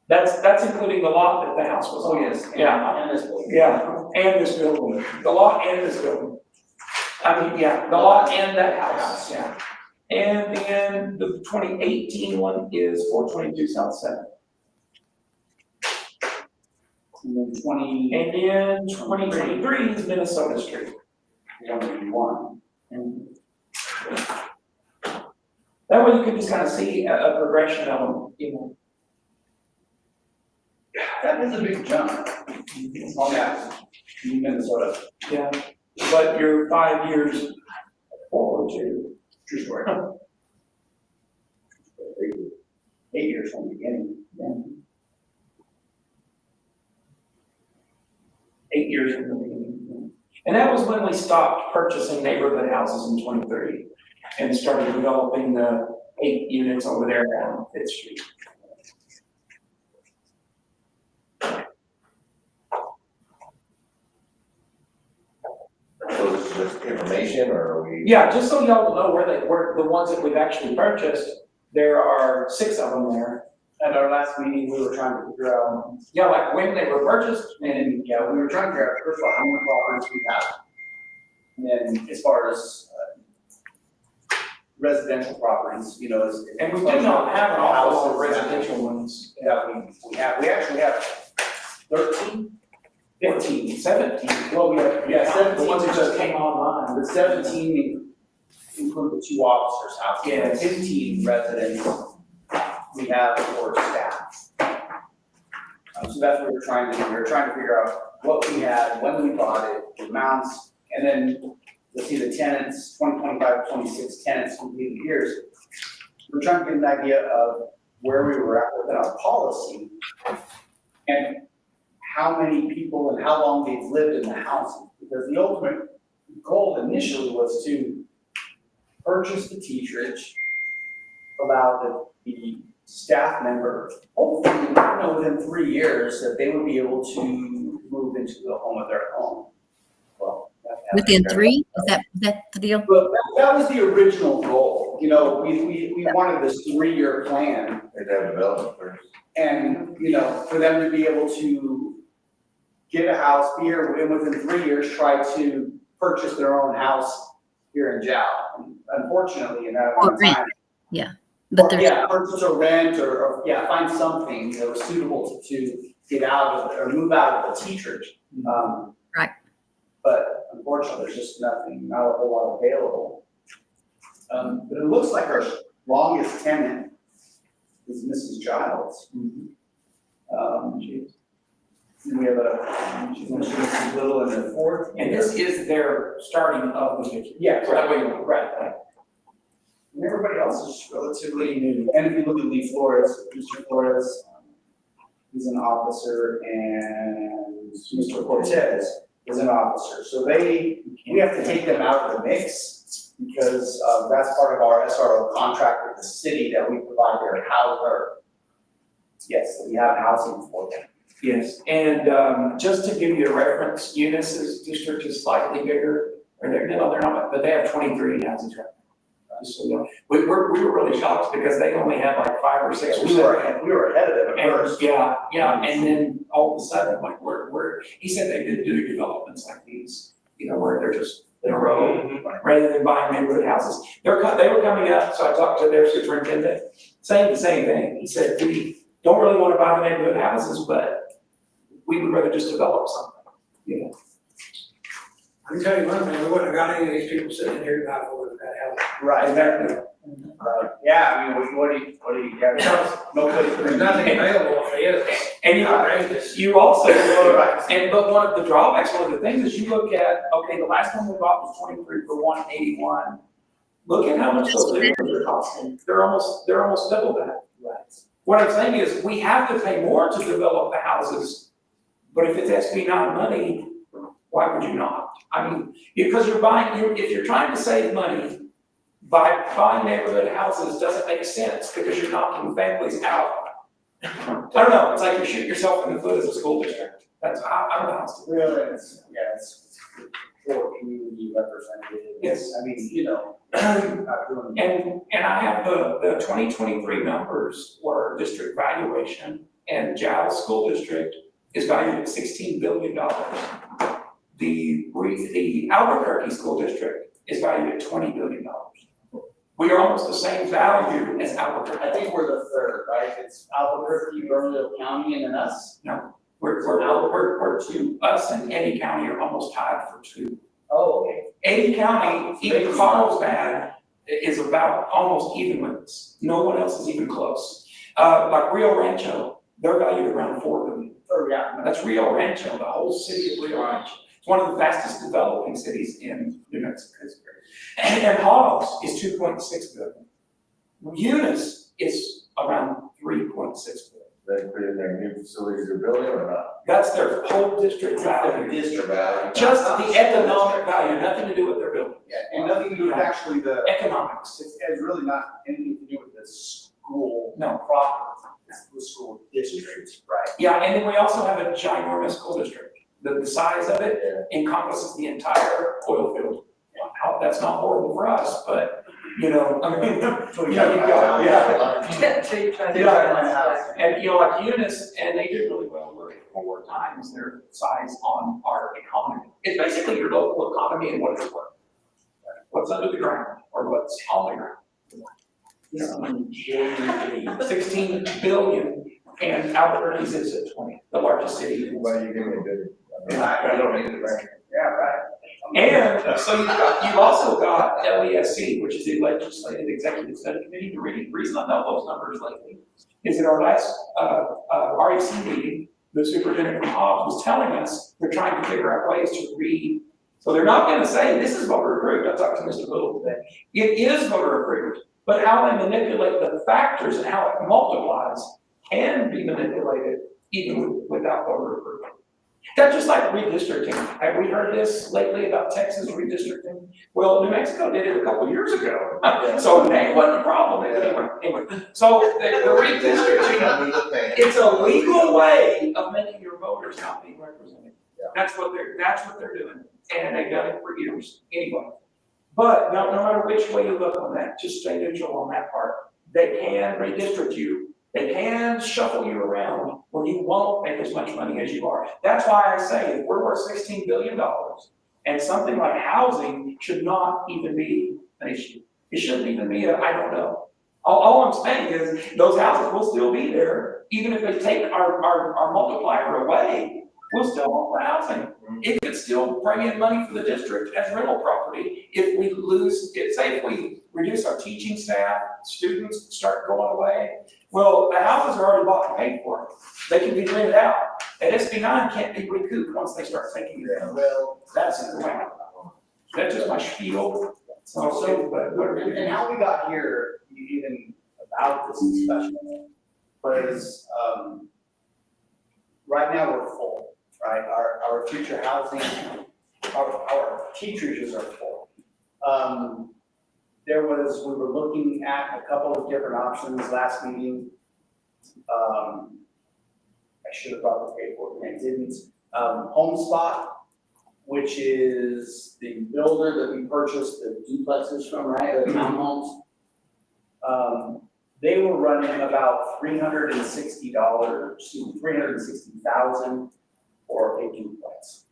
That's including the lot that the house was on. Oh, yes. Yeah. And this building. Yeah, and this building, the lot and this building. I mean, yeah, the lot and that house, yeah. And then the 2018 one is 422 South 7th. And then 2023 is Minnesota Street. 181. And that way you can just kind of see a progression of them, you know. That is a big jump on that in Minnesota. Yeah, but you're 5 years forward too. True story. 8 years from the beginning. Yeah. 8 years from the beginning. And that was when we stopped purchasing neighborhood houses in 23 and started developing the 8 units over there on Fifth Street. So this is just information, or are we? Yeah, just so y'all know where they were, the ones that we've actually purchased, there are 6 of them there. At our last meeting, we were trying to figure out, Yeah, like when they were purchased, and yeah, we were trying to figure out, first of all, how many properties we have. And then as far as residential properties, you know, as. and we do not have an awful lot of Houses. residential ones. Yeah, we actually have 13, 15, 17. well, we have, yeah, 17. The ones that just came online. The 17 include the 2 officers' houses. Yes. 15 residents we have for staff. So that's what we're trying to do. We're trying to figure out what we had, when we bought it, the amounts, and then you'll see the tenants, 2025, 26 tenants completed years. We're trying to get an idea of where we were at within our policy and how many people and how long they've lived in the housing. Because the ultimate goal initially was to purchase the teacherage, allow the staff member, hopefully, you know, within 3 years, that they would be able to move into the home of their own. Well, Within 3? Is that the deal? But that was the original goal. You know, we wanted this 3-year plan. They'd have development first. And, you know, for them to be able to get a house here, and within 3 years, try to purchase their own house here in Jow. Unfortunately, in that amount of time. Yeah, but there's. Yeah, purchase or rent, or, yeah, find something that was suitable to get out of, or move out of the teacherage. Right. But unfortunately, there's just nothing, not a whole lot available. But it looks like our longest tenant is Mrs. Giles. And we have she's Mrs. Little in the 4th. And this is their starting of the picture. Yeah, right. And everybody else is relatively new. And if you look at Lee Flores, Mr. Flores, he's an officer, and Mr. Cortez is an officer. So we have to take them out of the mix because that's part of our SRO contract with the city that we provide their house, or yes, we have housing for them. Yes, and just to give you a reference, Eunice's district is slightly bigger, or they're not, but they have 23 houses right now. So, you know, we were really shocked because they only had like 5 or 6 or 7. We were ahead of them at first. Yeah, and then all of a sudden, like, he said they did do developments like these, you know, where they're just in a row, rather than buying neighborhood houses. They were coming up, so I talked to their superintendent, saying the same thing. He said, we don't really want to buy the neighborhood houses, but we would rather just develop something, you know. I can tell you one thing, we wouldn't have got any of these people sitting here tonight if we wouldn't have had help. Right, exactly. Right, yeah, I mean, what do you got? Nobody, there's nothing available if there is. And you also, but one of the drawbacks, one of the things is you look at, okay, the last one we bought was 23 for 181. Look at how much those living rooms are costing. They're almost double that. Right. What I'm saying is, we have to pay more to develop the houses, but if it's SB 9 money, why would you not? I mean, because if you're trying to save money by buying neighborhood houses, doesn't make sense, because you're knocking families out. I don't know, it's like you shoot yourself in the foot as a school district. That's, I don't know how to. Really, it's for community representatives. Yes. I mean, you know, not doing. And I have the 2023 numbers were district valuation, and Giles School District is valued at $16 billion. The Albuquerque School District is valued at $20 billion. We are almost the same value as Albuquerque. I think we're the third, right? It's Albuquerque, Bernalillo County, and then us? No, we're two, us and Eddy County are almost tied for two. Oh, okay. Eddy County, even Carlsbad, is about almost even with us. No one else is even close. Like Rio Rancho, they're valued around $4 billion. Oh, yeah. That's Rio Rancho, the whole city of Rio Rancho. It's one of the fastest developing cities in New Mexico. And Hogs is 2.6 billion. Eunice is around 3.6 billion. They put in their new facilities they're building or not? That's their whole district value. District value. Just the economic value, nothing to do with their building. Yeah, and nothing to do with actually the. Economics. It's really not anything to do with the school. No. Proper, it's the school district, right? Yeah, and then we also have a ginormous school district. The size of it encompasses the entire oil field. Wow, that's not horrible for us, but, you know, I mean, and, you know, like Eunice, and they did really well, we're 4 times their size on our economy. It's basically your local economy and what it's worth. What's under the ground, or what's on the ground. 16 billion, and Albuquerque's is at 20, the largest city. Why you give me a bid? I don't need it, right? Yeah, right. And so you've also got LESC, which is the Legislative Executive Study Committee. The reason I know those numbers lately is at our last REC meeting, the superintendent from Hobbs was telling us they're trying to figure out ways to read. So they're not going to say this is voter approved. I talked to Mr. Little today. It is voter approved, but how they manipulate the factors and how it multiplies can be manipulated even without voter approval. That's just like redistricting. Have we heard this lately about Texas redistricting? Well, New Mexico did it a couple years ago. So that wasn't a problem. Anyway, so the redistricting, it's a legal way of making your voters not being represented. That's what they're doing. And they've done it for years, anyway. But no matter which way you look on that, just stay neutral on that part. They can redistrict you. They can shuffle you around where you won't make as much money as you are. That's why I say if we're worth $16 billion and something like housing should not even be an issue. It shouldn't even be I don't know. All I'm saying is those houses will still be there. Even if they take our multiplier away, we'll still want the housing. It could still bring in money for the district as rental property if we say if we reduce our teaching staff, students start going away. Well, the houses are already bought and paid for. They can be rented out. And SB 9 can't be recouped once they start taking it out. Well, that's the way. That's just my spiel. And how we got here, even about this discussion, was right now we're full, right? Our future housing, our teachers are full. We were looking at a couple of different options last meeting. I should have brought the paperwork, and I didn't. HomeSpot, which is the builder that we purchased the duplexes from, right, the townhomes. They were running about $360,000 for a duplex,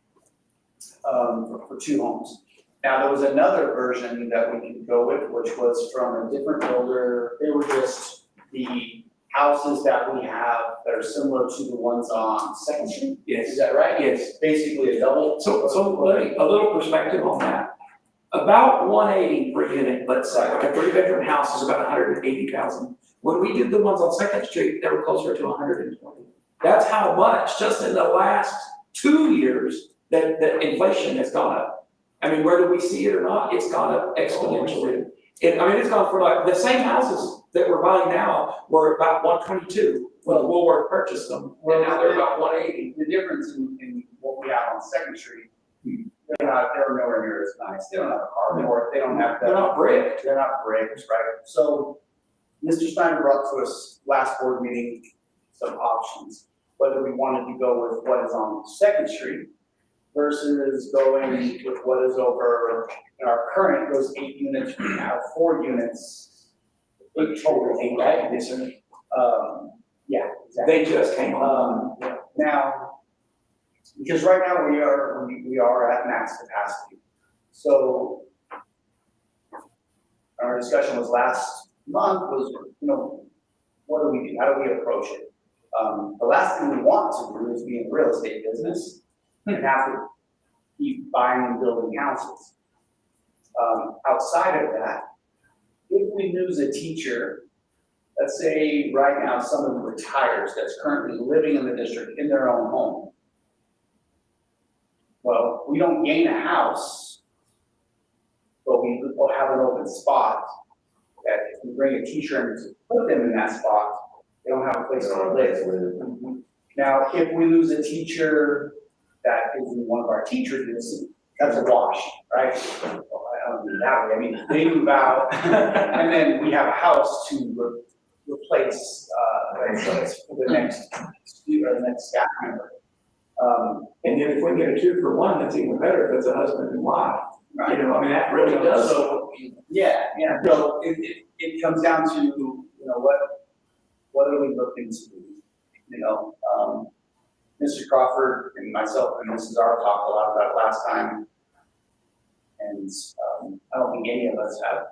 for 2 homes. Now, there was another version that we could go with, which was from a different builder. They were just the houses that we have that are similar to the ones on Second Street. Yes. Is that right? Yes. Basically a double. So let me, a little perspective on that. About 180 per unit, let's say, like a 3-bedroom house is about 180,000. When we did the ones on Second Street, they were closer to 120. That's how much, just in the last 2 years, that inflation has gone up. I mean, whether we see it or not, it's gone up exponentially. It's gone for like the same houses that we're buying now were about 122 when Woolworth purchased them, and now they're about 180. The difference in what we have on Second Street, they're nowhere near as nice. They don't have a carport, they don't have. They're not brick. They're not bricks, right? So Mr. Steiner brought to us last board meeting some options, whether we wanted to go with what is on Second Street versus going with what is over in our current, those 8 units, we have 4 units. 8 total, 8, right? Yes, sir. Yeah, exactly. They just came on. Now, because right now we are at max capacity. So our discussion was last month was, what do we do? How do we approach it? The last thing we want to do is be in the real estate business and have to keep buying and building houses. Outside of that, if we lose a teacher, let's say right now someone retires that's currently living in the district in their own home. Well, we don't gain a house, but we will have an open spot that if we bring a teacher in to put them in that spot, they don't have a place to live. Now, if we lose a teacher that is in one of our teachers, that's a wash, right? Well, I don't mean that way. I mean, they move out and then we have a house to replace for the next student or the next staff member. And then if we get a 2-for-1, that's even better if it's a husband and wife. Right. That really does. So, yeah. So it comes down to, what are we looking to do? Mr. Crawford and myself and Mrs. R talked a lot about it last time. And I don't think any of us have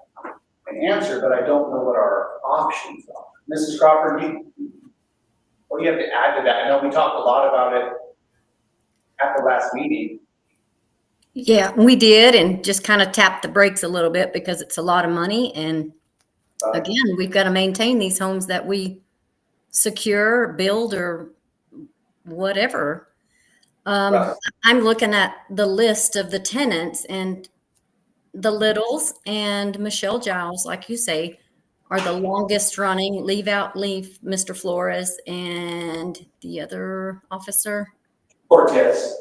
an answer, but I don't know what our options are. Mrs. Crawford, what do you have to add to that? I know we talked a lot about it at the last meeting. Yeah, we did, and just kind of tapped the brakes a little bit because it's a lot of money. And again, we've got to maintain these homes that we secure, build, or whatever. I'm looking at the list of the tenants, and the Littles and Michelle Giles, like you say, are the longest running. Leave out Mr. Flores and the other officer. Cortez.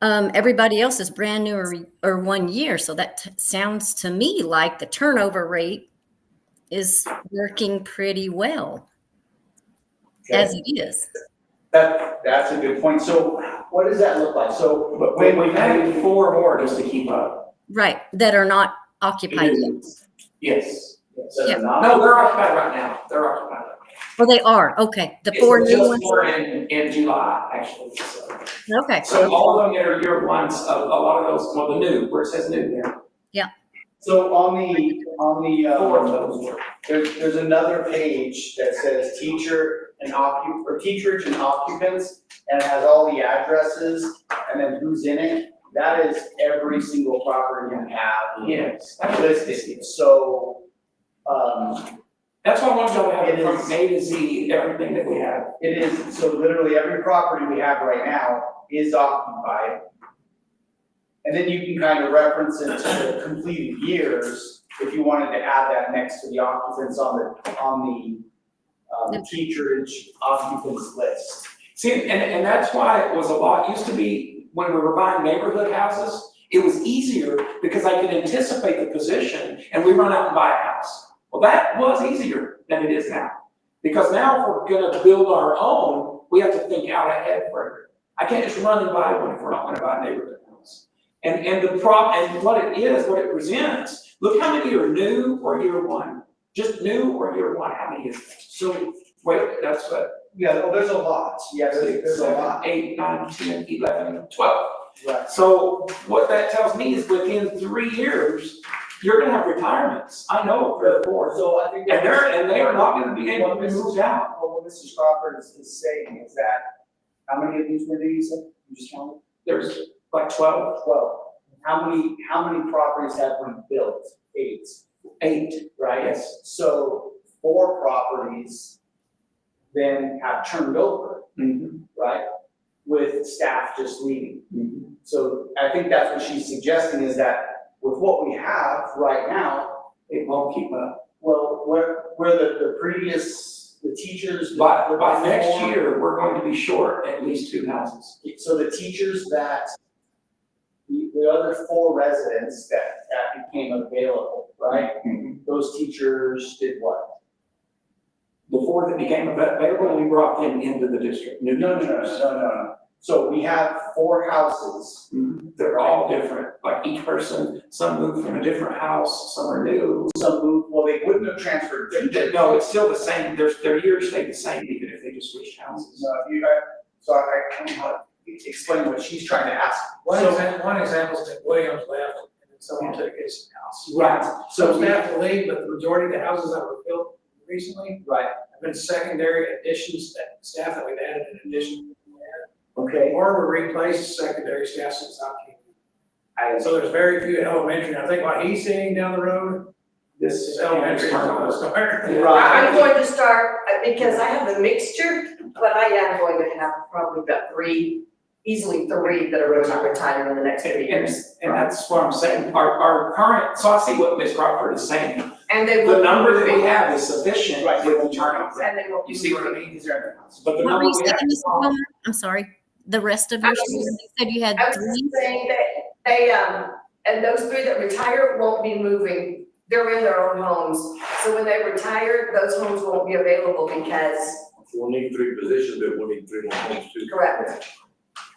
Everybody else is brand new or 1 year. So that sounds to me like the turnover rate is working pretty well as it is. That's a good point. So what does that look like? So But we've added 4 more just to keep up. Right, that are not occupied yet. Yes. Yeah. No, they're occupied right now. They're occupied. Well, they are, okay. The 4 new Just ones. 4 in July, actually. Okay. So all of them that are year ones, a lot of those, the new, where it says new there. Yeah. So on the 4 of those were. there's another page that says teacherage and occupants, and it has all the addresses and then who's in it. That is every single property you have. Yes. Listed. So, that's why I want y'all to have it from A to Z, everything that we have. it is, so literally every property we have right now is occupied. And then you can kind of reference it to the completed years if you wanted to add that next to the occupants on the teacherage occupants list. See, and that's why it was a lot, used to be, when we were buying neighborhood houses, it was easier because I could anticipate the position and we run out and buy a house. Well, that was easier than it is now. Because now if we're gonna build our own, we have to think out ahead further. I can't just run and buy one if we're not gonna buy a neighborhood house. And what it is, what it presents, look how many are new or year one. Just new or year one, how many is that? So, wait, that's what? Yeah, well, there's a lot. Yeah, there's a lot. 8, 9, 10, 11, 12. Right. So what that tells me is within 3 years, you're gonna have retirements. I know for the 4. So I think. And they are not gonna be able to be moved out. Well, what Mrs. Crawford is saying is that, how many of these were there, you said? You just counted? There's like 12. 12. How many properties have been built? 8. 8, Right? yes. So 4 properties then have turned over, right? With staff just leaving. So I think that's what she's suggesting is that with what we have right now, It won't keep up. Well, where the previous, the teachers. By next year, we're going to be short at least 2 houses. So the teachers that, the other 4 residents that became available, right? Those teachers did what? The 4 that became available, we brought them into the district. No. So we have 4 houses. They're all different, like each person, some moved from a different house, some are new. Some moved, well, they wouldn't have transferred. No, it's still the same, their years stay the same even if they just switched houses. No, so I don't know how to explain what she's trying to ask. One example is that Williams left, and then someone took his house. Right. So staff will leave, but the majority of the houses that were built recently Right. have been secondary additions, that staff that we've added in addition. Okay. Or we replaced secondary staff since I came. So there's very few elementary, I think what he's seeing down the road, This is elementary is going to start. I'm going to start, because I have the mixture, but I am going to have probably about 3, easily 3 that are going to retire in the next 3 years. And that's what I'm saying, our current, so I see what Ms. Crawford is saying. And they The will. number that we have is sufficient with the turnover. And they will. You see what I mean? But the What were number you we have. saying, Ms. Palmer? I'm sorry, the rest of your, you said you had I was 3? just saying that they, and those 3 that retire won't be moving. They're in their own homes. So when they retire, those homes won't be available because. We'll need 3 positions, but we'll need 3 more homes too. Correct.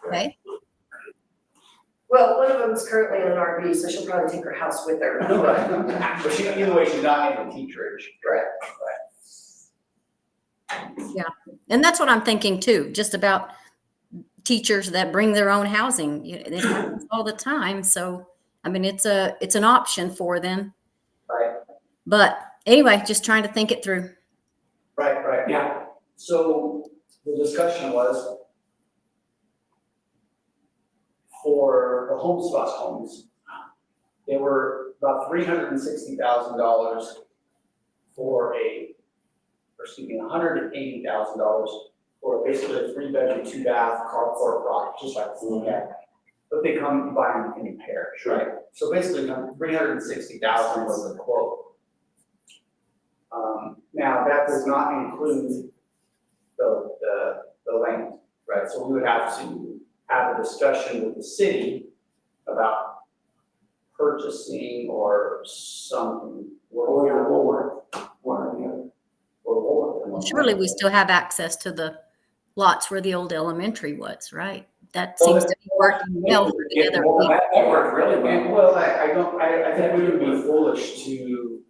Okay. Well, one of them's currently in an RV, so she'll probably take her house with her. Right. But either way, she's not in the teacherage. Correct. Yeah, and that's what I'm thinking too, just about teachers that bring their own housing. It happens all the time, so, I mean, it's an option for them. Right. But anyway, just trying to think it through. Right. Yeah. So the discussion was for the home spots homes, they were about $360,000 for $180,000 for basically a 3-bedroom, 2-bath, carport project, just like this one. But they come by in pairs, right? So basically, $360,000 was the quote. Now, that does not include the land, right? So we would have to have a discussion with the city about purchasing or something. Or your Woolworth, one or the other. Or Woolworth. Surely we still have access to the lots where the old elementary was, right? That seems to be working well together. That worked really well. Well, I think we would be foolish to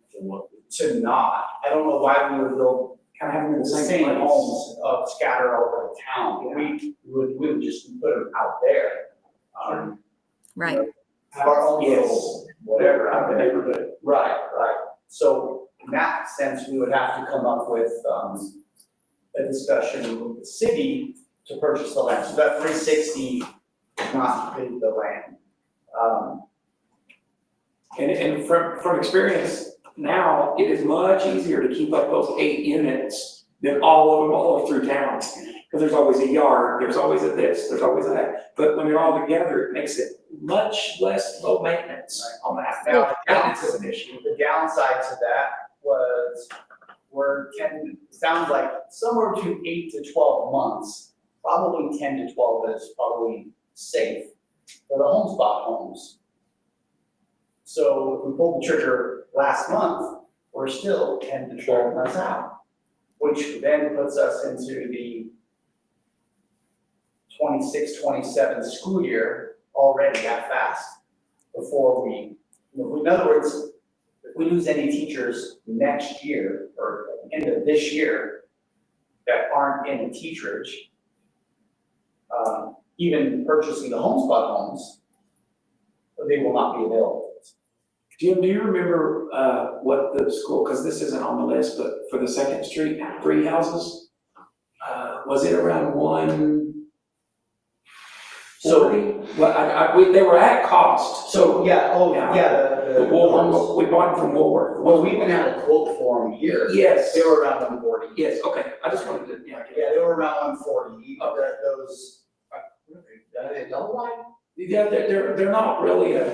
not. I don't know why we would build Kind of having the same homes scattered all over the town. We would just put them out there. Right. Have our own Yes. little whatever out Out the there. neighborhood. Right. So in that sense, we would have to come up with a discussion with the city to purchase the land. So that 360 is not the land. And from experience, now it is much easier to keep up those 8 units than all of them all through town. Because there's always a yard, there's always a this, there's always a that. But when they're all together, it makes it much less low maintenance on that. Now, Maintenance is an issue. the downside to that was sounds like somewhere between 8 to 12 months, probably 10 to 12 is probably safe for the home spot homes. So if we pulled the trigger last month, we're still 10 to 12 months out, which then puts us into the 26-27 school year already that fast before we, in other words, if we lose any teachers next year or end of this year that aren't in the teacherage, even purchasing the home spot homes, they will not be available. Jim, do you remember what the school, because this isn't on the list, but for the 2nd Street, 3 houses? Was it around 140? Well, they were at cost. So, the Woolworth, we bought them from Woolworth. Well, we even had a quote for them here. Yes. They were around 140. Yes, okay, I just wanted to, Yeah, they were around 140. Those, are they double wide? Yeah, they're not really they're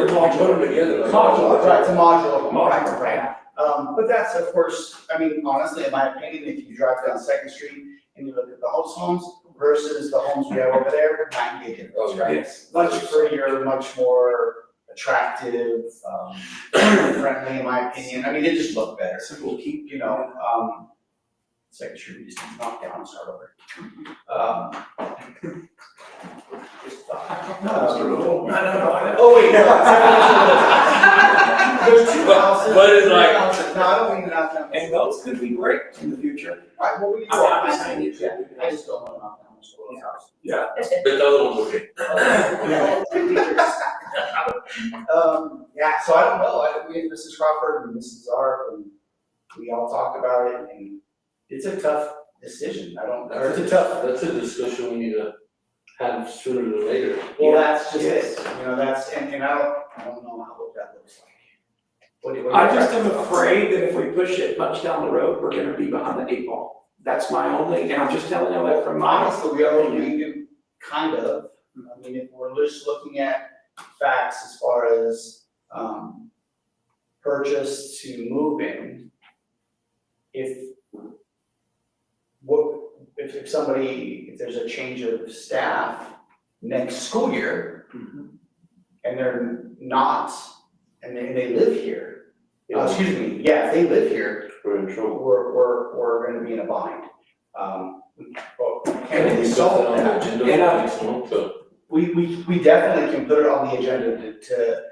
Put them together. modular. Right, it's a modular. Modular, right. But that's, of course, I mean, honestly, in my opinion, if you drive down Second Street and you look at the homes versus the homes we have over there, night and day difference, right? Yes. Much prettier, much more attractive, friendly, in my opinion. I mean, they just look better. So we'll keep, Second Street, we just knock down and start over. Oh, wait, no. There's two houses. But it's like- No, I don't mean to knock down. And those could be great in the future. Right, well, we can. I'm just saying, yeah. I just don't want to knock down the school's house. Yeah, but the other one's okay. Yeah, so I don't know, we and Mrs. Crawford and Mrs. Zark, and we all talked about it, and it's a tough decision, or it's a tough. That's a discussion we need to have sooner than later. Well, that's just it, that's, and I don't know what that looks like. What do you I just am guys- afraid that if we push it much down the road, we're gonna be behind the 8 ball. That's my only, and I'm just telling you that from my. Honestly, we are, kind of, I mean, if we're just looking at facts as far as, purchase to move in, if if there's a change of staff next school year, and they're not, and they live here, if they live here, We're in trouble. we're gonna be in a bind. And Can we solve that? We definitely can put it on the agenda to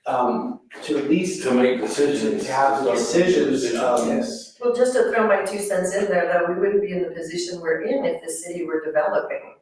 at least. To make decisions. To have the decisions, Yes. Well, just to throw my 2 cents in there, though, we wouldn't be in the position we're in if the city were developing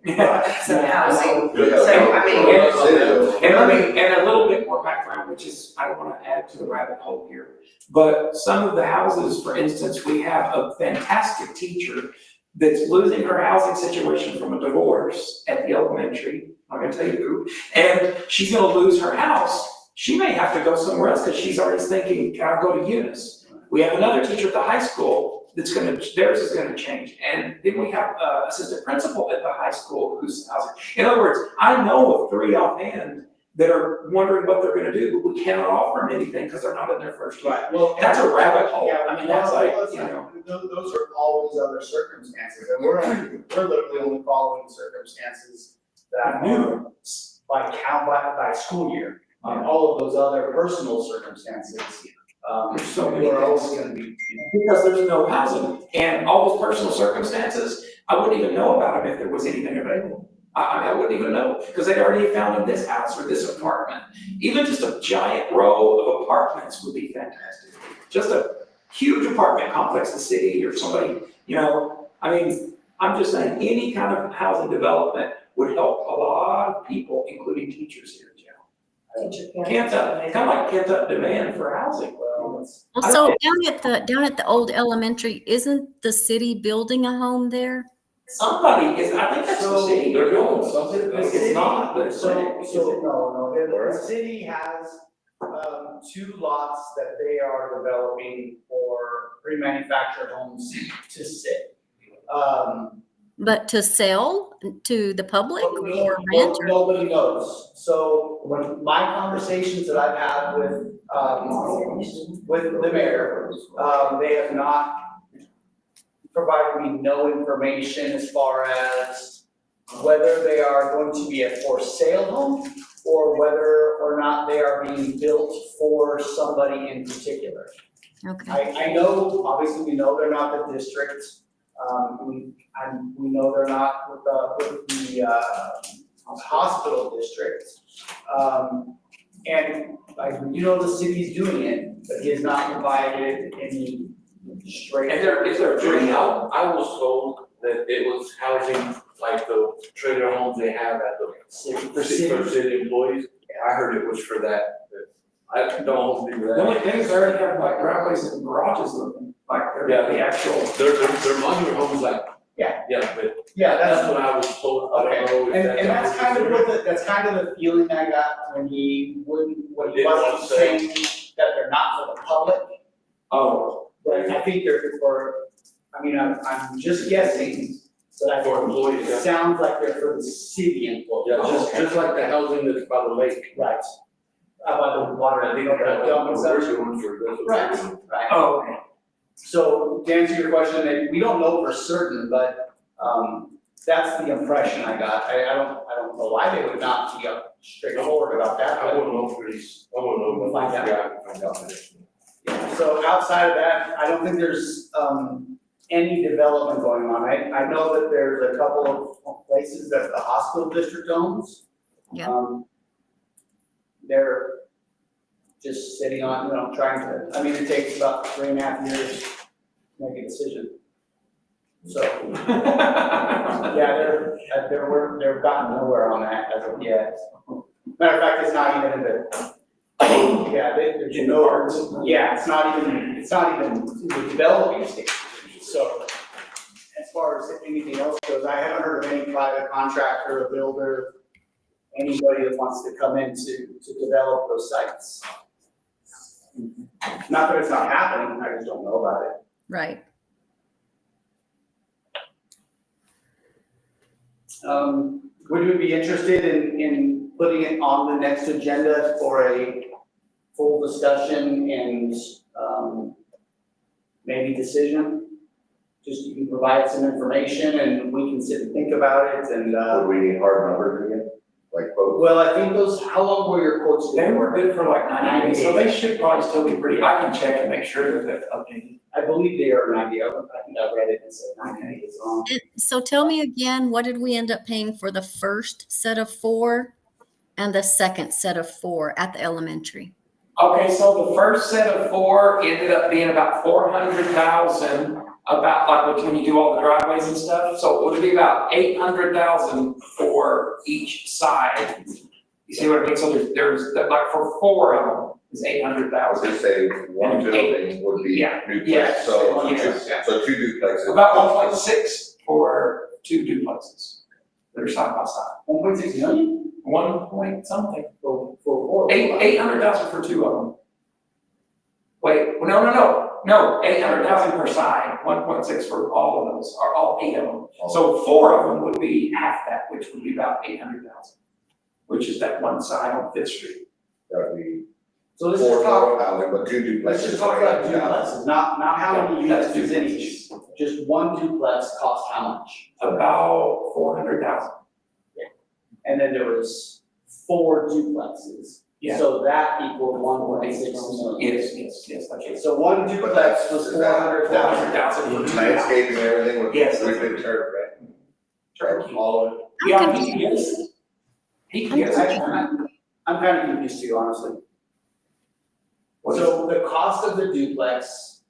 some housing. So, I mean, And a little bit more background, which is, I don't wanna add to the rabbit hole here. But some of the houses, for instance, we have a fantastic teacher that's losing her housing situation from a divorce at the elementary, I'm not gonna tell you who, and she's gonna lose her house. She may have to go somewhere else, because she's already thinking, can I go to Eunice? We have another teacher at the high school theirs is gonna change. And then we have assistant principal at the high school who's housing. In other words, I know of 3 offhand that are wondering what they're gonna do, but we cannot offer them anything because they're not in their first year. Right, well. That's a rabbit hole. Yeah, I mean, that's like, well, you know. Those are always other circumstances, and we're literally only following circumstances that are by school year. All of those other personal circumstances, There's so many we're always things. gonna be. Because there's no housing, and all those personal circumstances, I wouldn't even know about them if there was anything available. I wouldn't even know, because they'd already found in this house or this apartment. Even just a giant row of apartments would be fantastic. Just a huge apartment complex, the city or somebody, I mean, I'm just saying, any kind of housing development would help a lot of people, including teachers here in town. Kind of like pent up demand for housing. Well, so down at the old elementary, isn't the city building a home there? Somebody is, I think that's the city. They're doing something. It's not, but it's. No, the city has, 2 lots that they are developing for pre-manufactured homes to sit. But to sell to the public or rent? Or? Nobody knows. So when my conversations that I've had with the mayor, they have not provided me no information as far as whether they are going to be a for sale home or whether or not they are being built for somebody in particular. Okay. I know, obviously, we know they're not the district. We know they're not with the hospital district. And the city's doing it, but he has not provided any straight. And is there a training? I was told that it was housing like the trailer homes they have at the city employees. I heard it was for that, but I don't hold me with that. The only thing is they already have like driveways and garages looking like they're the actual. They're modular homes like. Yeah. Yeah, but. Yeah, That's what I was told. I don't know if And that's kind of the feeling I got when he wasn't saying that they're not for the public. Oh. But I think they're I'm just guessing, but I For employees, yeah. it sounds like they're for the city employees. Yeah, just like the housing that's by the lake. Right. about the water, I think, the dome and such. Right, right. Oh, okay. So to answer your question, we don't know for certain, but, that's the impression I got. I don't know why they would not be straightforward about that, I but. wouldn't know if it's, I wouldn't know. We'll find out. Yeah, find out. Yeah, so outside of that, I don't think there's, any development going on. I know that there's a couple of places that the hospital district owns. Yeah. They're just sitting on, trying to, I mean, it takes about 3.5 years to make a decision. So, yeah, they've gotten nowhere on that as of yet. Matter of fact, it's not even in the, there's no, it's not even in the developing stage. So, as far as anything else goes, I haven't heard of any private contractor or builder, anybody that wants to come in to develop those sites. Not that it's not happening, I just don't know about it. Right. Would you be interested in putting it on the next agenda for a full discussion and, maybe decision? Just you can provide some information and we can sit and think about it and, Would we need hard numbers again, like quotes? well, I think how long were your quotes? They were good for like 90 days, so they should probably still be pretty, I can check and make sure that they're updated. I believe they are 90, I think I read it and said 90 days long. So tell me again, what did we end up paying for the first set of 4 and the second set of 4 at the elementary? Okay, so the first set of 4 ended up being about 400,000, about like when you do all the driveways and stuff, so it would be about 800,000 for each side. You see what I mean? So there's like for 4 of them is 800,000. Let's say one building would be Yeah, duplex, yeah, so yeah. so 2 duplexes. About 1.6 for 2 duplexes that are side by side. 1.6 million? 1 point something. For 800,000 for 2 of them. Wait, no, 800,000 per side, 1.6 for all of those, or all 8 of them. So 4 of them would be half that, which would be about 800,000, which is that one side on Fifth Street. That would be So let's just talk, but 2 duplexes. let's just talk about duplexes, not how many units is in each. Just one duplex cost how much? About 400,000. And then there was 4 duplexes. Yeah. So that equaled 1.6 million. Yes, okay. So one duplex was 400,000. 400,000 for Landscaping and everything would Yes. would be turf, right? Turkey. All of it. Yeah, he can get it. He can get it. I'm kind of confused too, honestly. So the cost of the duplex,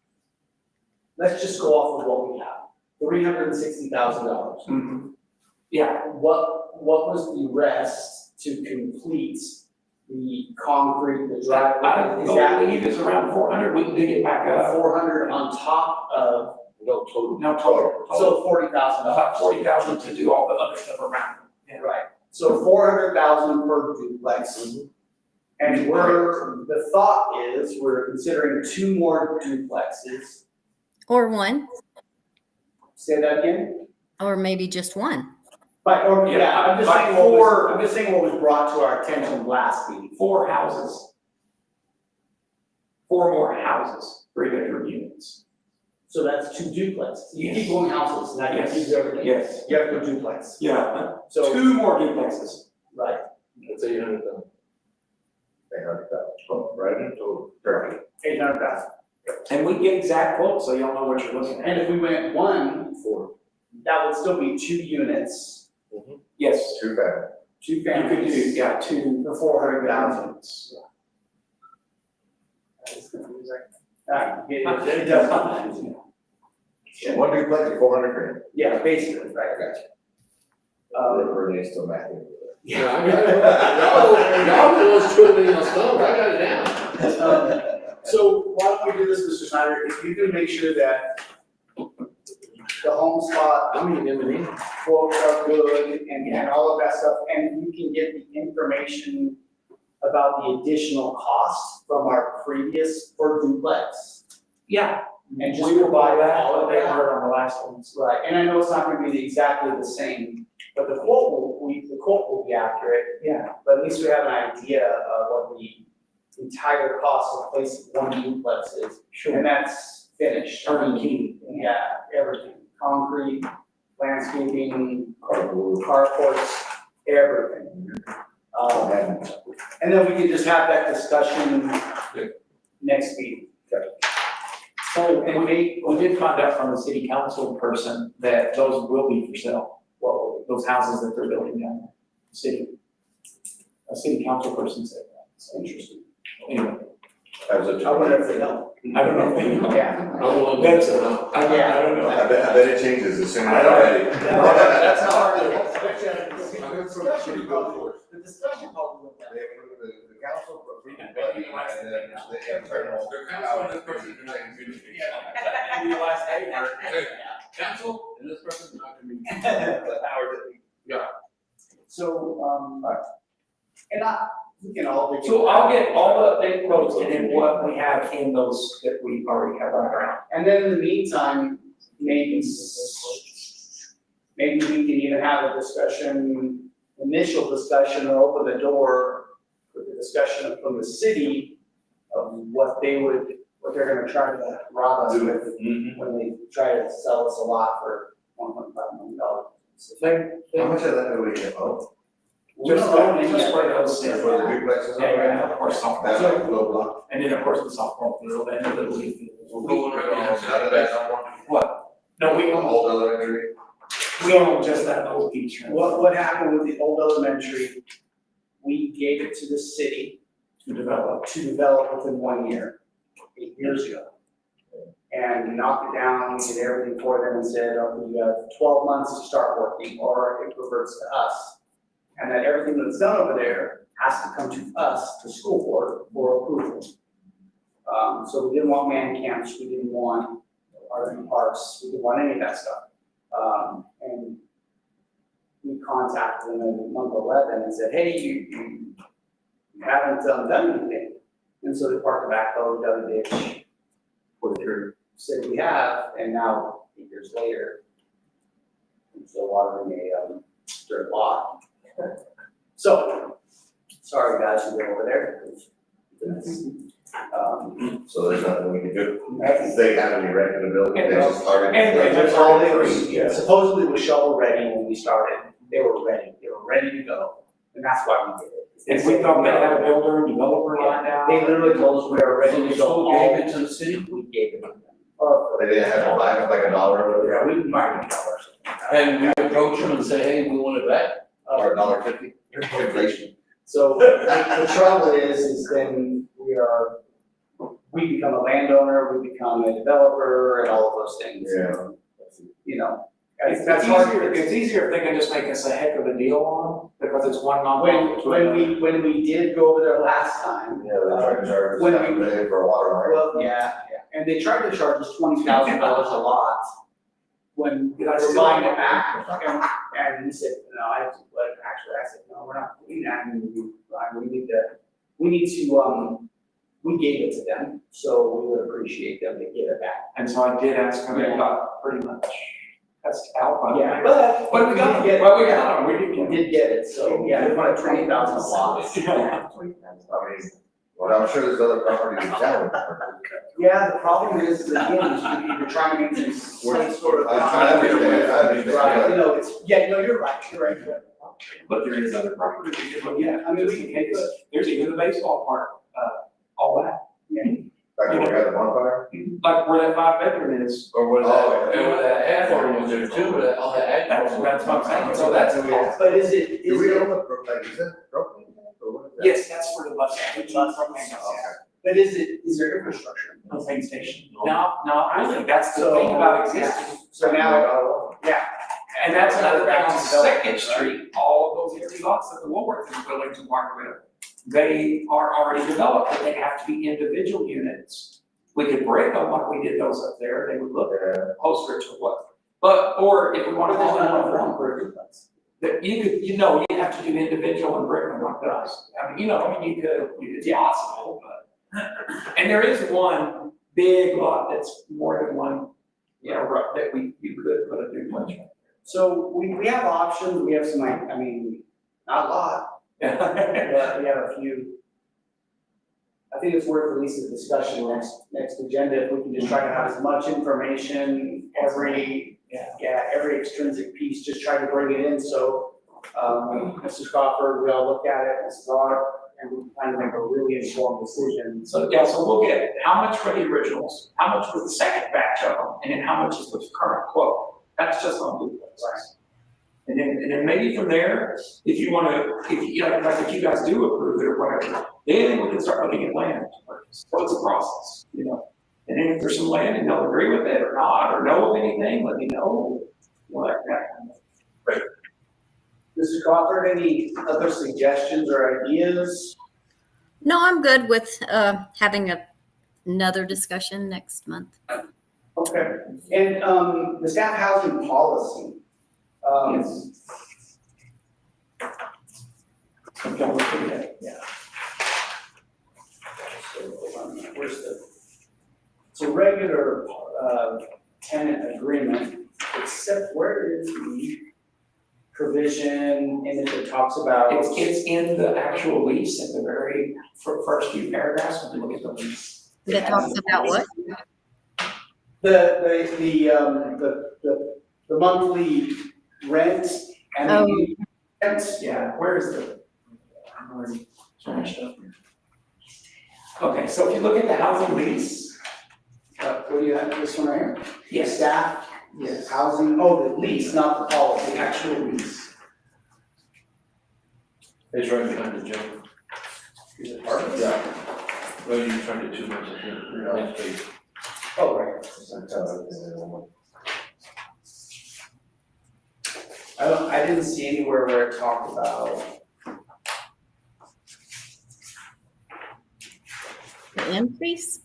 let's just go off of what we have, $360,000. Mhm. Yeah, What was the rest to complete the concrete, the driveway? I Is that believe it's around 400, we can dig it back up. 400 on top of, No, total. No, total. so $40,000? About 40,000 to do all the other stuff around it. Yeah. Right, so 400,000 per duplex. And the thought is, we're considering 2 more duplexes. Or 1, Say that again? or maybe just 1. But, I'm just like saying what was brought to our attention last week. 4 houses. 4 more houses, 3-bedroom units. So that's 2 duplexes. You Yes. keep going houses, now you Yes. keep everything. Yes. You have to go duplex. Yeah, So, 2 more duplexes. right, That's 800,000. 800,000, right in total, turkey. 800,000. And we get exact quotes, so y'all know what you're looking at. And if we went 1 for, that would still be 2 units, Yes, 2 family. 2 you could do, families. yeah, 2 For 400,000. It does sometimes, you know. 1 duplex is 400,000. Yeah, basically, right, I got you. Bernie is still math. Yeah, I got it. Y'all the ones twiddling on stones, I got it down. So why don't we do this, Mr. Snyder, if you can make sure that the home spot, I mean, quotes are good and all of that stuff, and you can get the information about the additional cost from our previous for duplex. yeah. And just We will buy provide that, all of what they that. heard on the last ones. Right, and I know it's not gonna be exactly the same, but the quote will be accurate, Yeah. but at least we have an idea of what the entire cost of placing one duplex is. And that's finished. Turnkey. Yeah, everything, concrete, landscaping, carports, everything. And then we can just have that discussion next meeting. So, and we did find out from the city council person that those will be for sale. Well, those houses that they're building down there, city. A city council person said that, so interesting. Anyway. I wonder if they know. I don't know if they know. Yeah. I don't know. That's, I don't know. I bet it changes as soon as I'm ready. That's how hard it is. The discussion probably went down. The council approved the budget and then the internal. Council, and this person's not gonna be. Yeah. So, and we can all. So I'll get all the updated quotes and then what we have in those that we already have on ground. And then in the meantime, maybe we can even have a discussion, initial discussion, or open the door with the discussion from the city of what they're gonna try to rob us with when they try to sell us a lot for $1.5 million. How much of that do we get? Oh. Just for those. For the duplexes? Yeah, of course, softball. That's like a little block. And then, of course, the softball field and the little league field. None of that, no more? What? No, we The own, whole elementary? we own just that little piece. right? What happened with the old elementary, we gave it to the city To develop. to develop within 1 year, 8 years ago. And knocked it down, we did everything for them and said, oh, you have 12 months to start working, or it reverts to us. And that everything that's done over there has to come to us, the school board, for approval. So we didn't want man camps, we didn't want RV parks, we didn't want any of that stuff. And we contacted them in month 11 and said, hey, you haven't done anything. And so they parked the backhoe, dug a ditch, said we have, and now 8 years later, we're still watering a dirt lot. So, sorry guys who go over there. So there's nothing we can do. They haven't erected a building, they just started. And that's all they were, supposedly it was shovel ready when we started, they were ready to go, and that's why we did it. And we thought they had a builder and developer lined out. They literally told us we are ready to go. So gave it to the city? We gave it to them. They didn't have to buy it like $1 or Yeah, we didn't buy it $1. And we approach them and say, hey, we want it back. or $1.50, inflation. So the trouble is then we become a landowner, we become a developer and all of those things. Yeah. You know, It's that's hard. easier if they can just make us a heck of a deal on, because it's one When we did go over there last time. Yeah, they tried to charge us When $7 we- million for a water line. Well, yeah, and they tried to charge us $20,000 a lot when we were Still- buying it back. And we said, no, I said, no, we're not doing that, and we gave it to them, so we would appreciate them to give it back. And so I did ask them, they got pretty much, that's Alpine. Yeah, but But we got did them, get- well, we got them, we did get We them. did get it, so, yeah, we wanted $20,000 a lot. Yeah. I mean, well, I'm sure there's other properties in town. Yeah, the problem is, again, you're trying to make these some sort of. I understand. Right, you know, you're right, But there is other property we could look Yeah, at. I mean, just in case. There's even the baseball park, all that. Like when we had the bonfire? Like where that 5-bedroom is. Or where Oh, that, and where that ag farm was there too, where that, all that ag farm. That's what I'm saying, so that's. But is it, Do we own the, like, is that broken? Or what is that? Yes, that's for the bus. but is there infrastructure? The train station. No, really, that's the thing about existing. So now, yeah, And that's another thing on Second Street, all of those empty lots that the Woolworth is willing to market with, they are already developed, but they have to be individual units. We could break them like we did those up there, they would look closer to what, or if we wanted to. That you could, you have to do individual and break them like those. I mean, it's possible, but. And there is one big lot that's more than one, that you could put a duplex in. so we have options, we have some, not a lot, but we have a few. I think it's worth at least a discussion next agenda, if we can just try to have as much information, every extrinsic piece, just try to bring it in, so, Mrs. Crawford, we all look at it, Mrs. Otter, and we can kind of make a really informed decision. So, yeah, so we'll get how much were the originals, how much was the second batch of them, and then how much is the current quote? That's just on Google. And then maybe from there, if you wanna, if you guys do approve it or whatever, then we can start looking at land. So it's a process, you know? And then if there's some land and they'll agree with it or not, or know of anything, let me know. Like that. Great. Mr. Crawford, any other suggestions or ideas? No, I'm good with having another discussion next month. Okay, and, the staff housing policy, Don't look at it. yeah. So, where's it's a regular, tenant agreement, except where is the provision in it that talks about? It's in the actual lease at the very first few paragraphs, when you look at the lease. That talks about what? The monthly rent and the rents, Yeah, where is the? I'm already finished up here. Okay, so if you look at the housing lease, what do you have, this one right here? yes, Staff, yes, housing, oh, the lease, not the policy. the actual lease. It's right behind the gym. Is it part of it? Yeah. Well, you turned it too much, I think, next page. Oh, right. I didn't see anywhere where it talked about, The increase?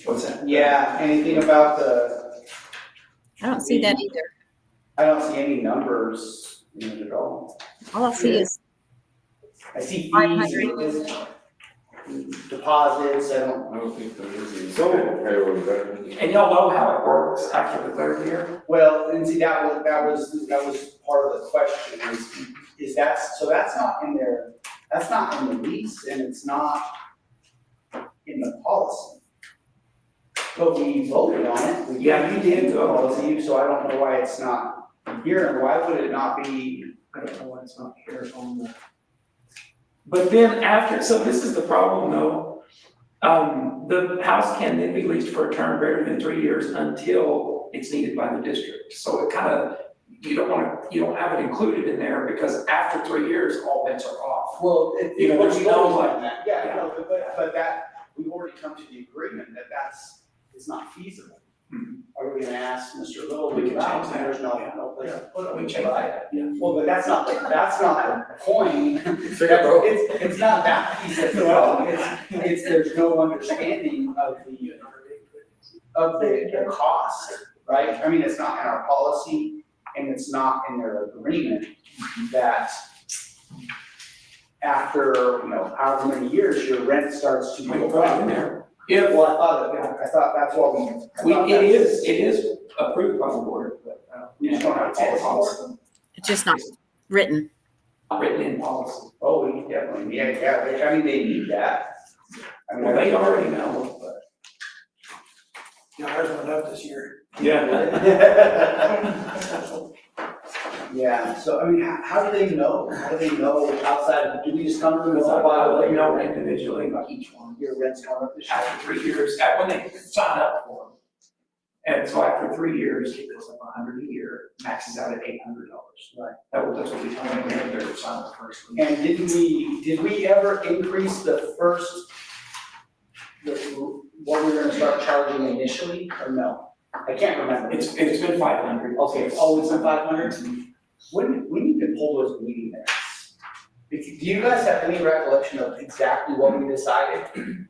What's that? yeah, anything about I don't see that either. I don't see any numbers in it at all. All I see is I see fees, 500. deposits, I don't, I don't think there is So- payroll veterans. And y'all know how it works after the third year? well, and see, that was part of the question, is that, so that's not in there, that's not in the lease, and it's not in the policy. But we voted on it. We Yeah, you did the vote. policy, so I don't know why it's not here, and why would it not be? I don't know why it's not here on the. But then after, so this is the problem though. The house can then be leased for a term greater than 3 years until it's needed by the district. So it kind of, you don't have it included in there because after 3 years, all bets are off. Well, You know, there's no like- that, yeah, no, but that, we've already come to the agreement that it's not feasible. Are we gonna ask Mr. Little? We can about change it? that. There's no place to put it. We change that, yeah. Well, but that's not the point. Figure it out. It's not that piece of the problem, it's there's no understanding of the cost, right? I mean, it's not in our policy and it's not in their agreement that after, however many years, your rent starts to We go can put it in up. there. Well, I thought that's what It is approved by the board, but, we just don't have a policy. It's just not written. not written in policy. Oh, we definitely, yeah, I mean, they need that. I mean, Well, they already know, but. Yeah, ours went up this year. Yeah, so I mean, how do they know? How do they know outside of, do we just come to them and say, by the way, They know individually about each one. your rent's coming up this year? After 3 years, when they sign up for them. And so after 3 years, it goes up $100 a year, maxes out at $800. Right. That's what we told them, they're signing up first. And did we ever increase the first, what we were gonna start charging initially, or no? I can't remember. It's been 500. Okay, it's always been 500? We need to pull those meeting minutes. Do you guys have any recollection of exactly what we decided?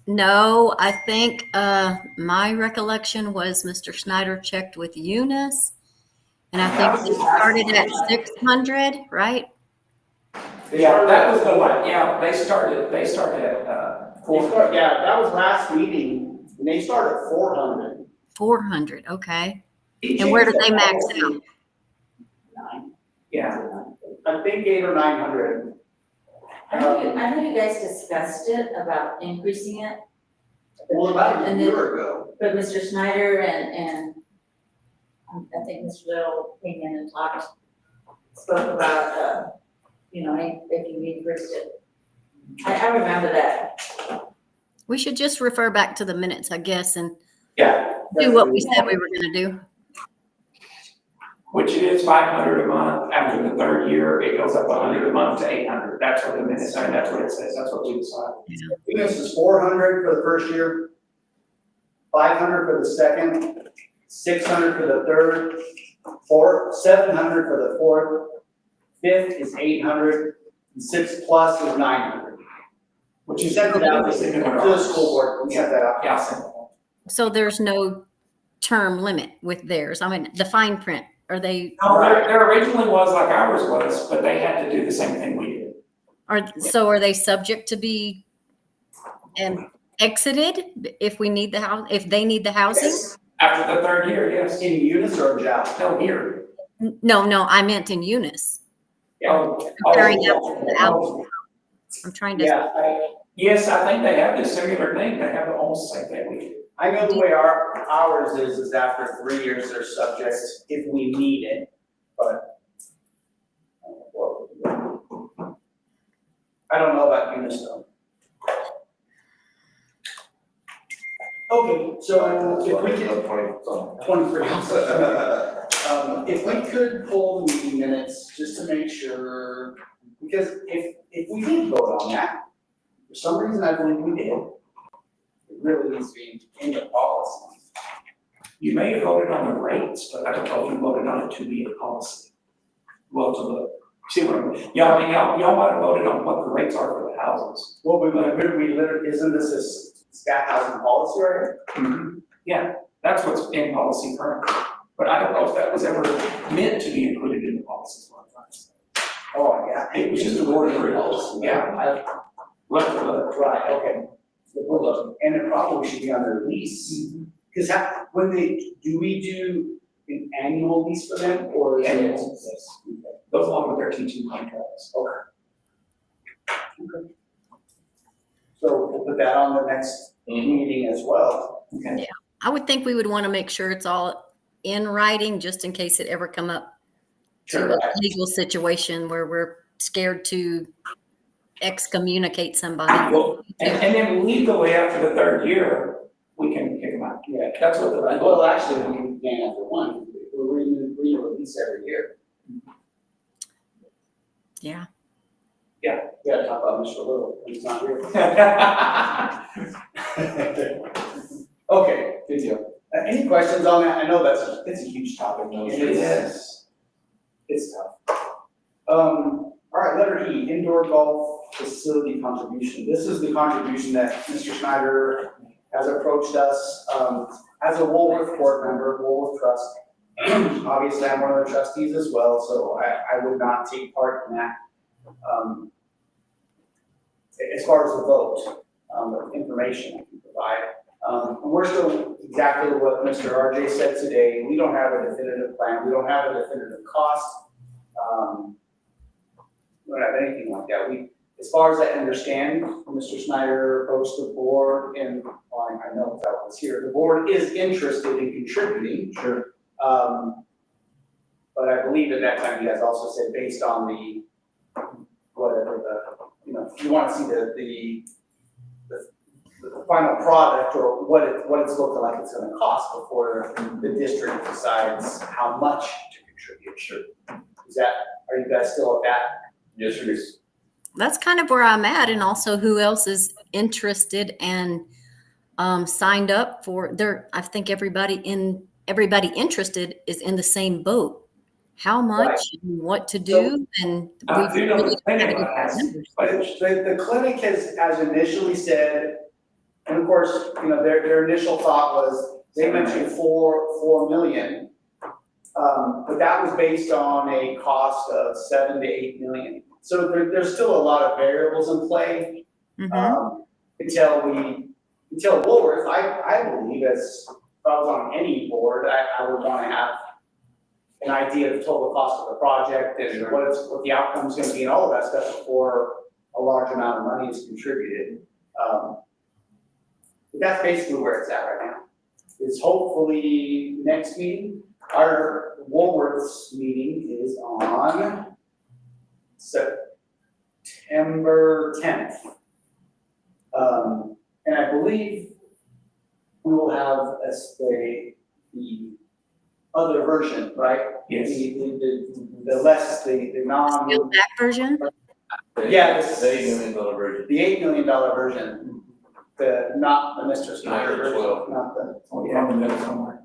No, I think my recollection was Mr. Schneider checked with Eunice. And I think they started at 600, right? Yeah, that was the one, yeah, they started at, Yeah, that was last meeting, and they started at 400. 400, okay. And where did they max out? 9. Yeah. I think 800 or 900. I know you guys discussed it about increasing it. Well, about a And then- year ago, But Mr. Snyder and I think Mr. Little came in and spoke about, if you increased it. I remember that. We should just refer back to the minutes, I guess, and Yeah, do what we said we were gonna do. which it is 500 a month. After the third year, it goes up 100 a month to 800. That's what the minutes, I mean, that's what it says. That's what we decided. This is 400 for the first year, 500 for the second, 600 for the third, 700 for the fourth, fifth is 800, and 6 plus is 900. Which is. Sent it out to the school board, we sent that out. Yeah, I'll send it. So there's no term limit with theirs. I mean, the fine print, are they, No, there originally was like ours was, but they had to do the same thing we did. are they subject to be exited if we need the house, if they need the housing? Yes. After the third year, yes. In Eunice or in Jal? No, here. No, I meant in Eunice. Comparing apples to apples. I'm trying to. Yes, I think they have this similar thing. They have almost the same thing we do. I know the way ours is after 3 years, they're subject if we need it, but. I don't know about Eunice though. Okay, so if we can. 23. If we could pull the meeting minutes, just to make sure, because if we did vote on that, for some reason I believe we did, it really needs to be in the policy. You may have voted on the rates, but I don't know if you voted on it to be a policy. Well, to look, see what I'm, y'all might have voted on what the rates are for the houses. Well, we literally, isn't this a stat housing policy right here? Yeah, that's what's in policy currently, but I don't know if that was ever meant to be included in the policy. Oh, yeah. It was just a word for it. Yeah. Right, okay. And it probably should be on their lease. Because when do we do an annual lease for them or is it? Annual. Goes along with their teaching contracts. Okay. So we'll put that on the next meeting as well. Okay. Yeah, I would think we would want to make sure it's all in writing, just in case it ever come up to a legal situation where we're scared to excommunicate somebody. Well, and then legally after the third year, we can kick them out. Yeah. That's what the. Well, actually, we can after one, we're renew a lease every year. Yeah. Yeah, we gotta talk about Mr. Little, he's not here. Okay, good deal. Any questions on that? I know it's a huge topic. It is. It's tough. All right, letter E, indoor golf facility contribution. This is the contribution that Mr. Schneider has approached us, as a Woolworth board member, Woolworth Trust. Obviously, I'm one of the trustees as well, so I would not take part in that. As far as the vote, the information I can provide. We're still exactly what Mr. RJ said today. We don't have a definitive plan. We don't have a definitive cost. We don't have anything like that. As far as I understand, Mr. Snyder approached the board and, well, I know that was here. The board is interested in contributing. Sure. But I believe at that time you guys also said based on the, whatever you want to see the final product or what it's looking like it's gonna cost before the district decides how much to contribute. Sure. Are you guys still at that? Yes, it is. That's kind of where I'm at, and also who else is interested and signed up for there. I think everybody interested is in the same boat. How much and what to do, and we've really the clinic has initially said, and of course, their initial thought was they mentioned 4 million. But that was based on a cost of 7 to 8 million. So there's still a lot of variables in play. Until Woolworth, I believe, as if I was on any board, I would want to have an idea of the total cost of the project and what the outcome's going to be and all of that stuff before a large amount of money is contributed. But that's basically where it's at right now. It's hopefully next meeting. Our Woolworths meeting is on September 10th. And I believe we will have the other version, right? Yes. The less, the non. Scaled back version? Yeah, The $8 million version. The $8 million version, not the Mr. Snyder version, 12. not the. From the middle somewhere.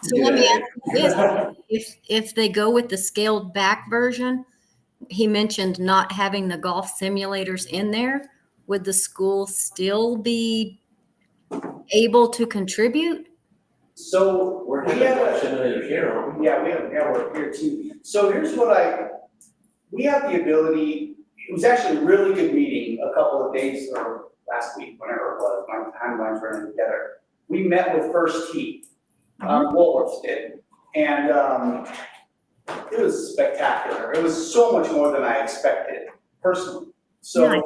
So let me ask you this, if they go with the scaled back version, he mentioned not having the golf simulators in there, would the school still be able to contribute? So. We're we having have a- golf simulators here, aren't we? Yeah, we have, we're here too. So here's what we have the ability, it was actually a really good meeting a couple of days or last week, whenever it was, my timelines running together. We met with First Tee, Woolworths did, and it was spectacular. It was so much more than I expected personally. So, Nice.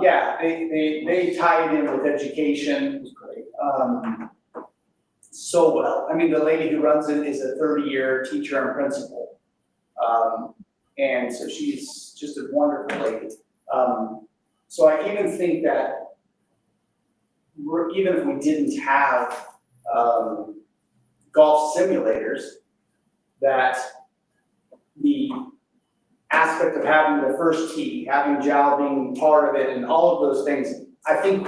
yeah, they tied in with education, so well. I mean, the lady who runs it is a 30-year teacher and principal. And so she's just a wonderful lady. So I even think that even if we didn't have golf simulators, that the aspect of having the First Tee, having JAL being part of it and all of those things, I think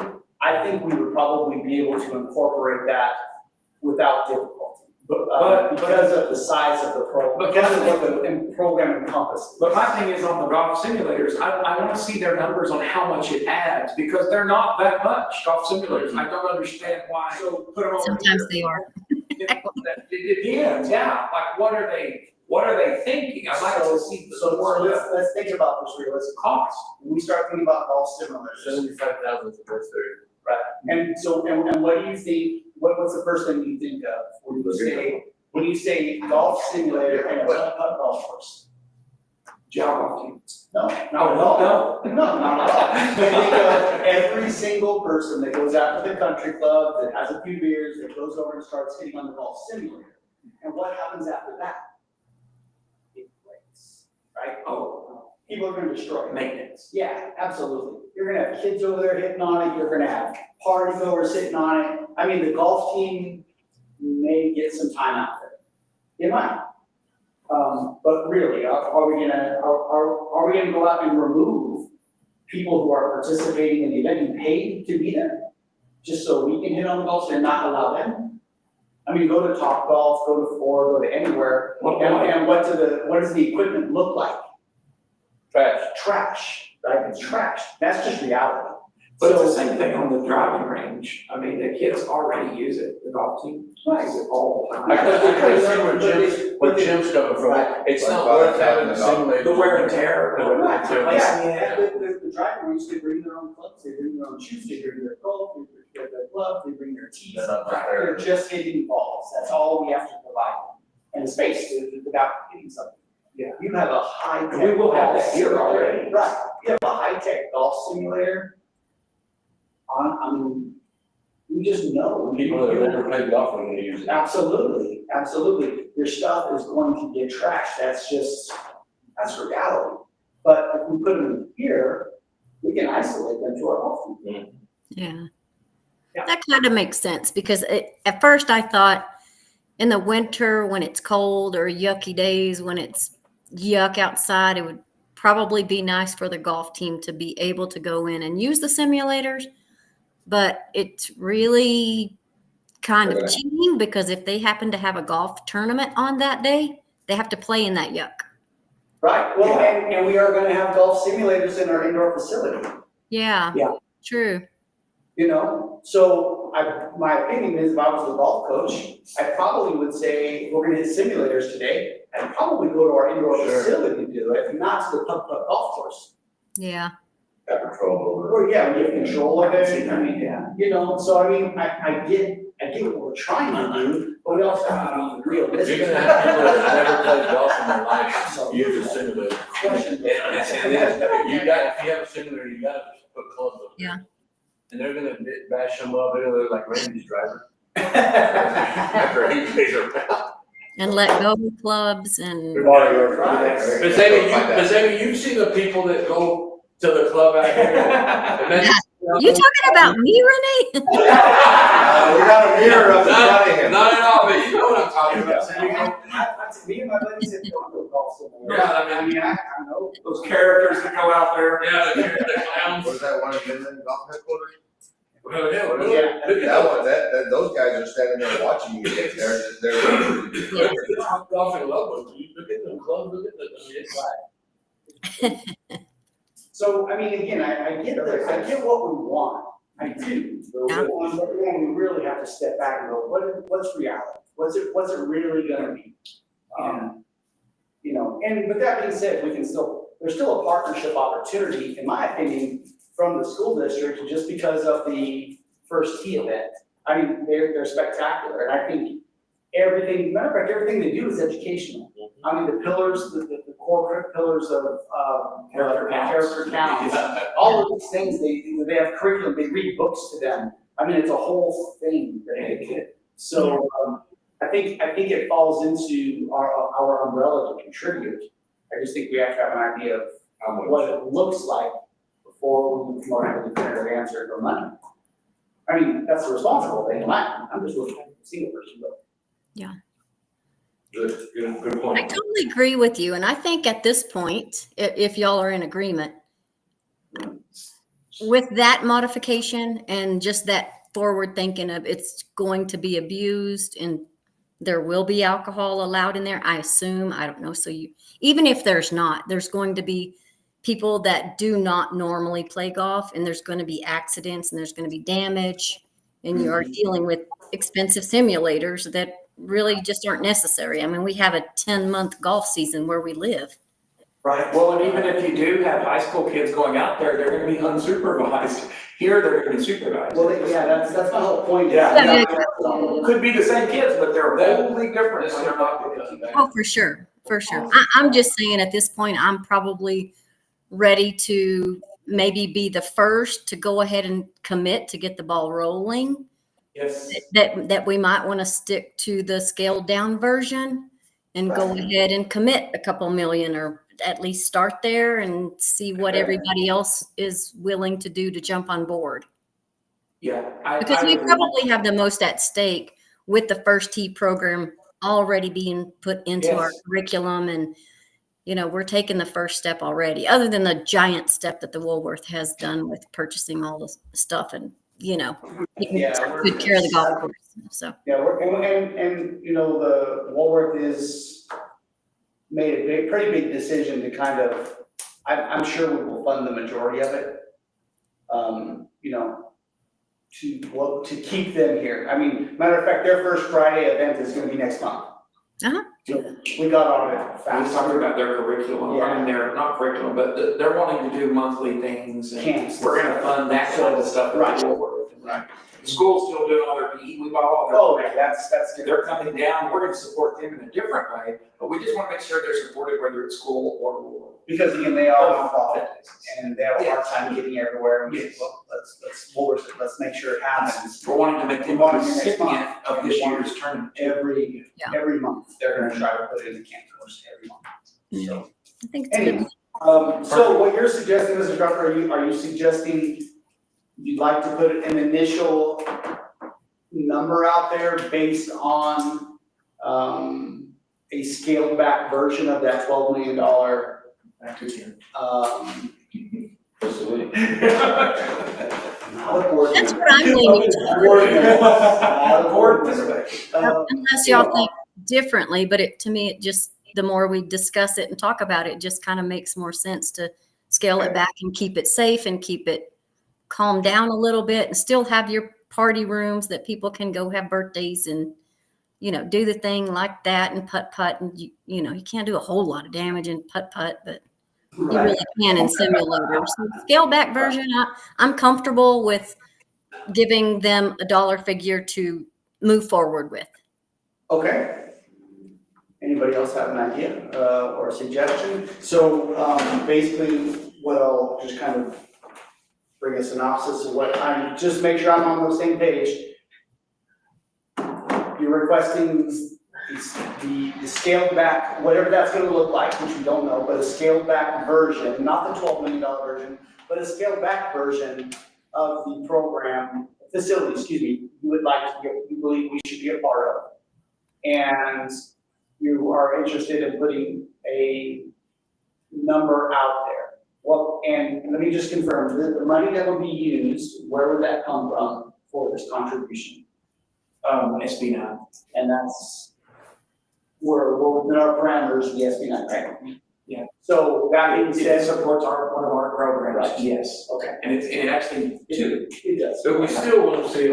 we would probably be able to incorporate that without difficulty. But because of the size of the program, because of what the program encompasses. But my thing is on the golf simulators, I wanna see their numbers on how much it adds, because they're not that much, golf simulators. I don't understand why. So put them over Sometimes here. they are. It depends, yeah, like what are they thinking? I'd like to see So more of the let's think about this realistic cost. When we start thinking about golf simulators. 75,000 is the first third. Right, and so, and what do you think, what's the first thing you think of when you say golf simulator and a putt golf course? job team. No, not at all. No, not at all. I think of every single person that goes out to the country club, that has a few beers, that goes over and starts hitting on the golf simulator. And what happens after that? It breaks, right? Oh, people are gonna destroy it. Maintenance. Yeah, absolutely. You're gonna have kids over there hitting on it, you're gonna have party goers sitting on it. I mean, the golf team may get some time out there. It might. But really, are we gonna go out and remove people who are participating in the event and paid to be there? Just so we can hit on the golf and not allow them? I mean, go to Topgolf, go to Ford, go to anywhere, and what does the equipment look like? Trash, right? It's trash. That's just reality. But it's the same thing on the driving range. I mean, the kids already use it, the golf team uses it all the time. I can see where Jim's coming from. It's not worth having a simulator. The wear and tear. Yeah, the driving range, they bring their own clubs, they bring their own shoes, they bring their golf, they bring their gloves, they bring their tees. They're just hitting balls. That's all we have to provide them. And the space without hitting something. Yeah. You have a high-tech. We will have that golf here simulator. already. Right. You have a high-tech golf simulator. I mean, we just know. People that have never played golf are gonna use it. Absolutely, absolutely. Your stuff is going to get trashed. That's reality. But if we put them here, we can isolate them to our golf team. Yeah. That kind of makes sense because at first I thought in the winter when it's cold or yucky days when it's yuck outside, it would probably be nice for the golf team to be able to go in and use the simulators. But it's really kind of cheating because if they happen to have a golf tournament on that day, they have to play in that yuck. Right, well, and we are gonna have golf simulators in our indoor facility. Yeah. Yeah. True. You know, so my opinion is if I was the golf coach, I probably would say, we're gonna hit simulators today. I'd probably go to our indoor facility to do it, not to the golf course. Yeah. Have control over it. Or, yeah, we have control of it, I mean, you know, so I mean, I get I get what we're trying to do, but we also have to be realistic. You're gonna have people that have never played golf in their life, use a simulator. Question. And you got, if you have a simulator, you gotta put clubs up. Yeah. And they're gonna bash them up, they're like Randy's driver. After he pays her back. And let go of clubs and. But Sammy, you see the people that go to the club out here. And then, You talking about me, Renee? We got a mirror up in front of him. Not at all, but you know what I'm talking about. Me and my buddies have gone to golf somewhere. Yeah, I mean, I know. Those characters that go out there. Yeah, the clowns. Was that one of them in golf headquarters? Well, yeah, look That at one, those guys are standing there watching you get there, they're. golf in love with you. Look at them clubs, look at the, it's like. So, I mean, again, I get this, I get what we want, I do. But we really have to step back and go, what's reality? What's it really gonna be? You know, and with that being said, there's still a partnership opportunity, in my opinion, from the school district, just because of the first tee event. I mean, they're spectacular, and I think matter of fact, everything they do is educational. I mean, the pillars, the core pillars of, character counts, all of these things, they have curriculum, they read books to them. I mean, it's a whole thing that they get. So, I think it falls into our umbrella to contribute. I just think we have to have an idea of what it looks like before we come up with a definitive answer for money. I mean, that's the responsible thing, I'm just looking at a single person, but. Yeah. Good point. I totally agree with you. And I think at this point, if y'all are in agreement with that modification and just that forward thinking of it's going to be abused and there will be alcohol allowed in there, I assume, I don't know. So even if there's not, there's going to be people that do not normally play golf and there's going to be accidents and there's going to be damage and you are dealing with expensive simulators that really just aren't necessary. I mean, we have a 10-month golf season where we live. Right, well, and even if you do have high school kids going out there, they're gonna be unsupervised. Here, they're gonna be supervised. Well, yeah, that's my whole point. Yeah. Could be the same kids, but they're wholly different when they're not. Oh, for sure, for sure. I'm just saying at this point, I'm probably ready to maybe be the first to go ahead and commit to get the ball rolling. Yes. That we might want to stick to the scaled down version and go ahead and commit a couple million or at least start there and see what everybody else is willing to do to jump on board. Yeah. Because we probably have the most at stake with the first tee program already being put into our curriculum. And, you know, we're taking the first step already, other than the giant step that the Woolworth has done with purchasing all the stuff and, you know, taking good care of the golf course. So. Yeah, and you know, the Woolworth is made a pretty big decision to kind of, I'm sure we will fund the majority of it. You know, to keep them here. I mean, matter of fact, their first Friday event is gonna be next month. Uh-huh. So we got on it I was fast. talking about their curriculum, I mean, they're not curriculum, but they're wanting to do monthly things. And Camps. we're gonna fund that kind of stuff. Right. Right. The school's still doing all their PE, we bought all their. Oh, yeah, that's They're coming down, we're gonna support them in a different way, but we just wanna make sure they're supported whether it's school or. because again, they are nonprofit and they have a hard time getting everywhere. And let's make sure it happens. We're wanting to make them a recipient of this year's tournament. Every month, they're gonna try to put it in the camp course every month. So. I think it's Anyway, so what you're suggesting, Mr. Crawford, are you suggesting you'd like to put an initial number out there based on a scaled back version of that $12 million? That's what I'm leaning unless y'all think differently, but to me, it just, the more we discuss it and talk about it, it just kind of makes more sense to scale it back and keep it safe and keep it calm down a little bit and still have your party rooms that people can go have birthdays and, you know, do the thing like that and putt and you know, you can't do a whole lot of damage in putt, but you really can in simulators. So scale back version, I'm comfortable with giving them a dollar figure to move forward with. Okay. Anybody else have an idea, or a suggestion? So, basically, what I'll just kind of bring a synopsis of what I'm, just make sure I'm on the same page. You're requesting the scaled back, whatever that's gonna look like, which we don't know, but a scaled back version, not the $12 million version, but a scaled back version of the program, facility, excuse me, you would like to get, you believe we should be a part of. And you are interested in putting a number out there. Well, and let me just confirm, the money that will be used, where would that come from for this contribution? SB9. And that's, we're within our parameters of the SB9, right? Yeah. So that being It said, supports one of our programs, Right. yes. okay, And it actually, too. it does. But we still want to see,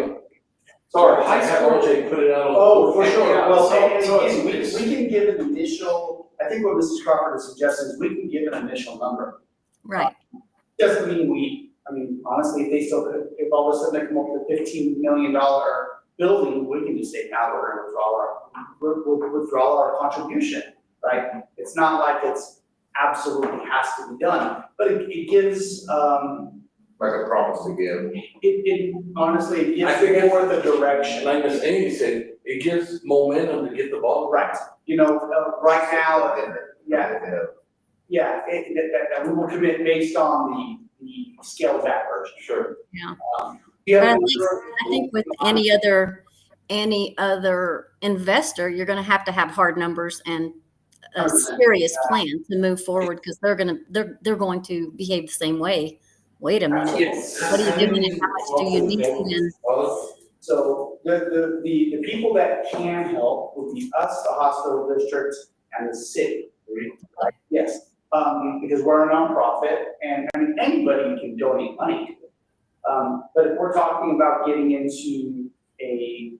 So high school, RJ put it out on. the Oh, board. for sure, Yeah, well, so- and so again, it's- we can give an initial, I think what Mrs. Crawford is suggesting is we can give an initial number. Right. Doesn't mean I mean, honestly, if they still could, if all of a sudden they come up with a $15 million building, we can just say, now we're gonna withdraw our contribution, right? It's not like it's absolutely has to be done, but it gives, Like a promise to give. it honestly, it I gives think it's- more the direction. Like Ms. Amy said, it gives momentum to get the ball. Right, you know, right now, yeah, that we will commit based on the scaled back version. Sure. Yeah. Yeah. But I think with any other investor, you're gonna have to have hard numbers and a 100%. serious plan to move forward, because they're going to behave the same way. Wait a minute, Yes. what are you doing and how much do you need? And So the people that can help would be us, the hospital district, and the city. Yes, because we're a nonprofit, and I mean, anybody can donate money to it. But if we're talking about getting into a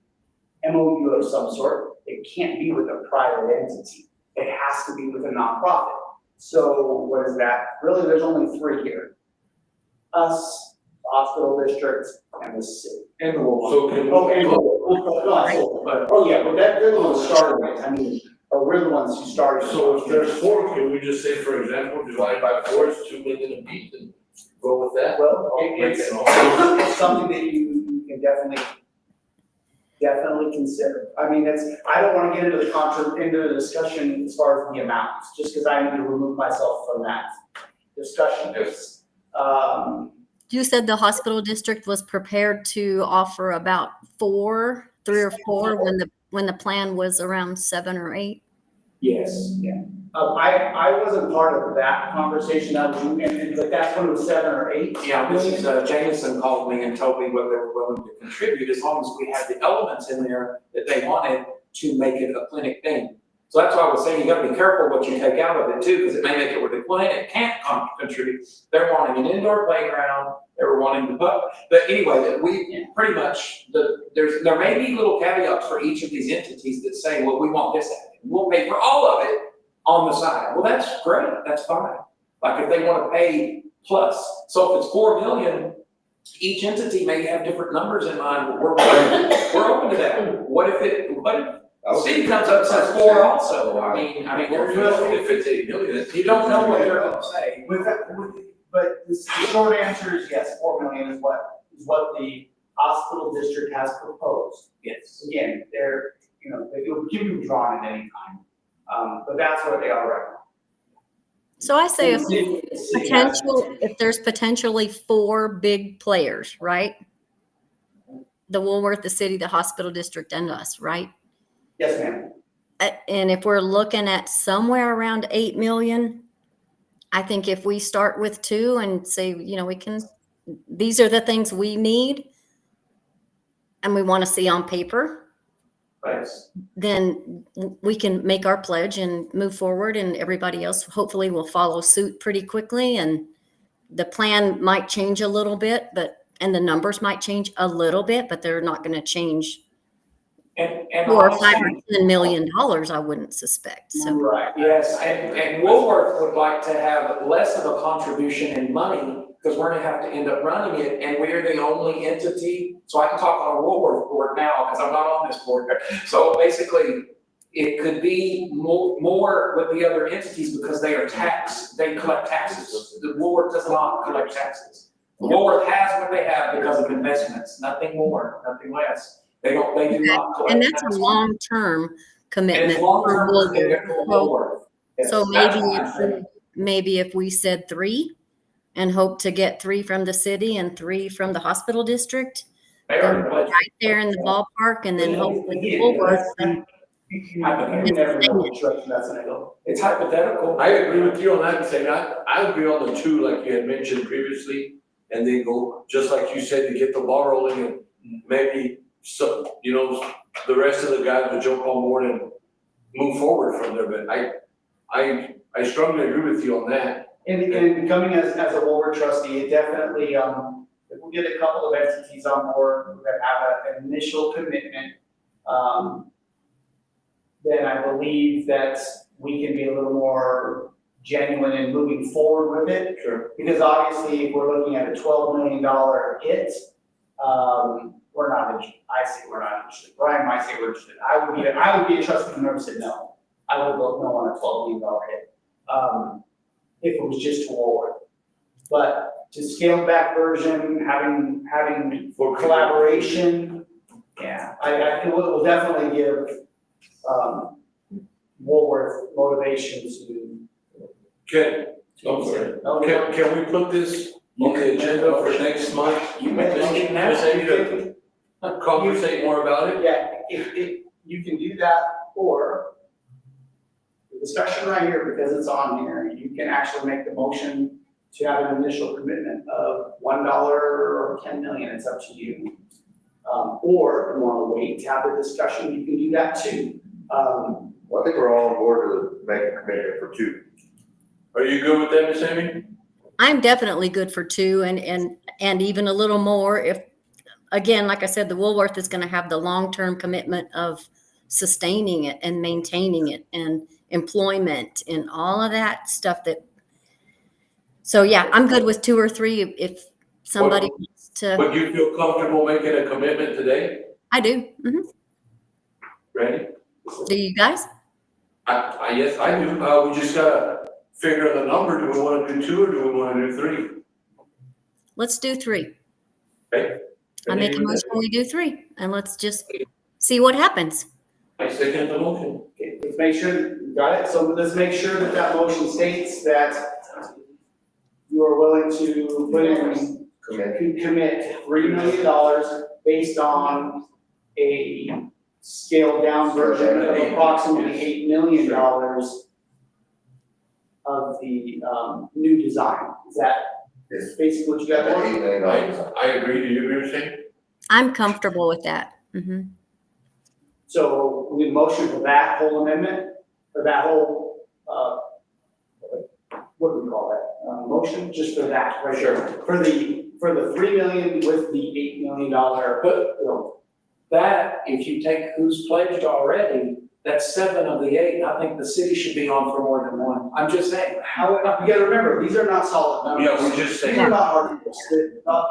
MOU of some sort, it can't be with a private entity. It has to be with a nonprofit. So what is that? Really, there's only three here. Us, the hospital district, and the city. And the wall. So can we? Oh, and, yeah, but they're the ones starting it, I mean, or we're the ones who started. So if there's four, can we just say, for example, divide by four is 2 million a piece and go with that? Well, Break it all. it's something that you can definitely consider. I mean, I don't wanna get into the discussion as far as the amounts, just because I need to remove myself from that discussion. Yes. you said the hospital district was prepared to offer about 3 or 4 when the plan was around 7 or 8. Yes, yeah. I wasn't part of that conversation, but that's when it was 7 or 8. Yeah, Mrs. Jameson called me and told me what they were willing to contribute, as long as we had the elements in there that they wanted to make it a clinic thing. So that's why I was saying, you gotta be careful what you take out of it too, because it may make it where the clinic can't contribute. They're wanting an indoor playground, they were wanting the but anyway, we pretty much, there may be little caveats for each of these entities that say, well, we want this, added. We'll pay for all of it on the side. Well, that's great, that's fine. Like if they wanna pay plus, so if it's 4 million, each entity may have different numbers in mind, but we're open to that. What if the city comes up and says 4 also? I mean, If it's 8 million, you don't know what they're gonna say. But the short answer is yes, 4 million is what the hospital district has proposed. Yes. Again, they'll give you a drawing at any time, but that's where they are right now. So I say And the city has- if there's potentially 4 big players, right? The Woolworth, the city, the hospital district, and us, right? Yes, ma'am. And if we're looking at somewhere around 8 million, I think if we start with 2 and say, these are the things we need and we want to see on paper, Right. then we can make our pledge and move forward, and everybody else hopefully will follow suit pretty quickly. And the plan might change a little bit, and the numbers might change a little bit, but they're not going to change And 4 or also- 5 or $10 million, I wouldn't suspect. So Right. Yes, and Woolworth would like to have less of a contribution in money because we're gonna have to end up running it, and we're the only entity. So I can talk on a Woolworth board now, because I'm not on this board. So basically, it could be more with the other entities because they collect taxes. The Woolworth does not collect taxes. Woolworth has what they have because of investments, nothing more, nothing less. They do not collect. And that's a taxes. long-term commitment. And it's long-term for commitment for Woolworth. Woolworth. So Yes, maybe if we said 3 and hope to get 3 from the city and 3 from the hospital district, They then already we're pledged. right there in the ballpark, and then hopefully Yeah, Woolworth. It's hypothetical. I agree with you on that, saying I agree on the 2, like you had mentioned previously, and then go, just like you said, to get the ball rolling, and maybe some, the rest of the guys would jump on board and move forward from there, but I strongly agree with you on that. And coming as a Woolworth trustee, it definitely, if we get a couple of entities on board that have an initial commitment, then I believe that we can be a little more genuine in moving forward with it. Sure. Because obviously, if we're looking at a $12 million hit, we're not interested. I say we're not interested. Brian might say we're interested. I would be a trustee who never said no. I would vote no on a $12 million hit. If it was just to Woolworth. But to scale back version, having for collaboration, yeah, I think it will definitely give Woolworth motivation to. Can we put this on the agenda for next month? You mentioned that. Just maybe to conversate more about it? Yeah, if you can do that, or the discussion right here, because it's on here, you can actually make the motion to have an initial commitment of $1 or 10 million, it's up to you. Or if you want to wait to have the discussion, you can do that too. Well, I think we're all on board to make a commitment for 2. Are you good with that, Ms. Amy? I'm definitely good for 2 and even a little more if, again, like I said, the Woolworth is going to have the long-term commitment of sustaining it and maintaining it and employment and all of that stuff so yeah, I'm good with 2 or 3 if somebody wants to. Would you feel comfortable making a commitment today? I do. Ready? Do you guys? Yes, I do. We just gotta figure out the number. Do we wanna do 2 or do we wanna do 3? Let's do 3. Okay. I make a motion, we do 3, and let's just see what happens. I second the motion. Okay, let's make sure, got it? So let's make sure that motion states that you are willing to put in, commit $3 million based on a scaled down version of approximately $8 million of the new design. Is that basically what you got there? I agree. Do you agree with me? I'm comfortable with that. So we motion for that whole amendment, for that whole, what do we call that? Motion, just for that, right? Sure. For the $3 million with the $8 million, But that, if you take who's pledged already, that's 7 of the 8. I think the city should be on for more than 1. I'm just saying. how, you gotta remember, these are not solid numbers. Yeah, we're just saying. These are not hard to say.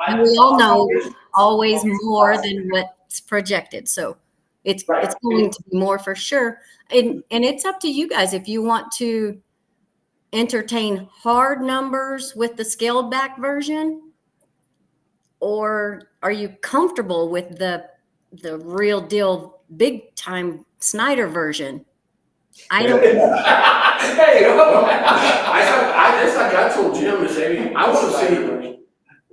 And we all know always more than what's projected, so it's going to be more for sure. And it's up to you guys if you want to entertain hard numbers with the scaled back version, or are you comfortable with the real deal big time Snyder version? I don't. Hey, that's like I told Jim, Miss Amy, I want to see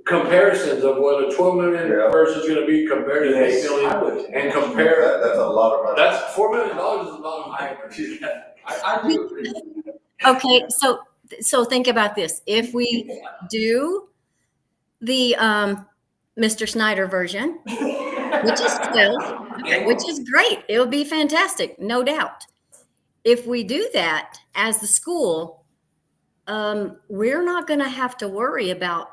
comparisons of what a 12 million versus going to be compared to 8 million, and compare. That's a lot of money. That's $4 million is a lot of money. I do agree. Okay, so think about this. If we do the Mr. Snyder version, which is 12, which is great, it'll be fantastic, no doubt. If we do that as the school, we're not going to have to worry about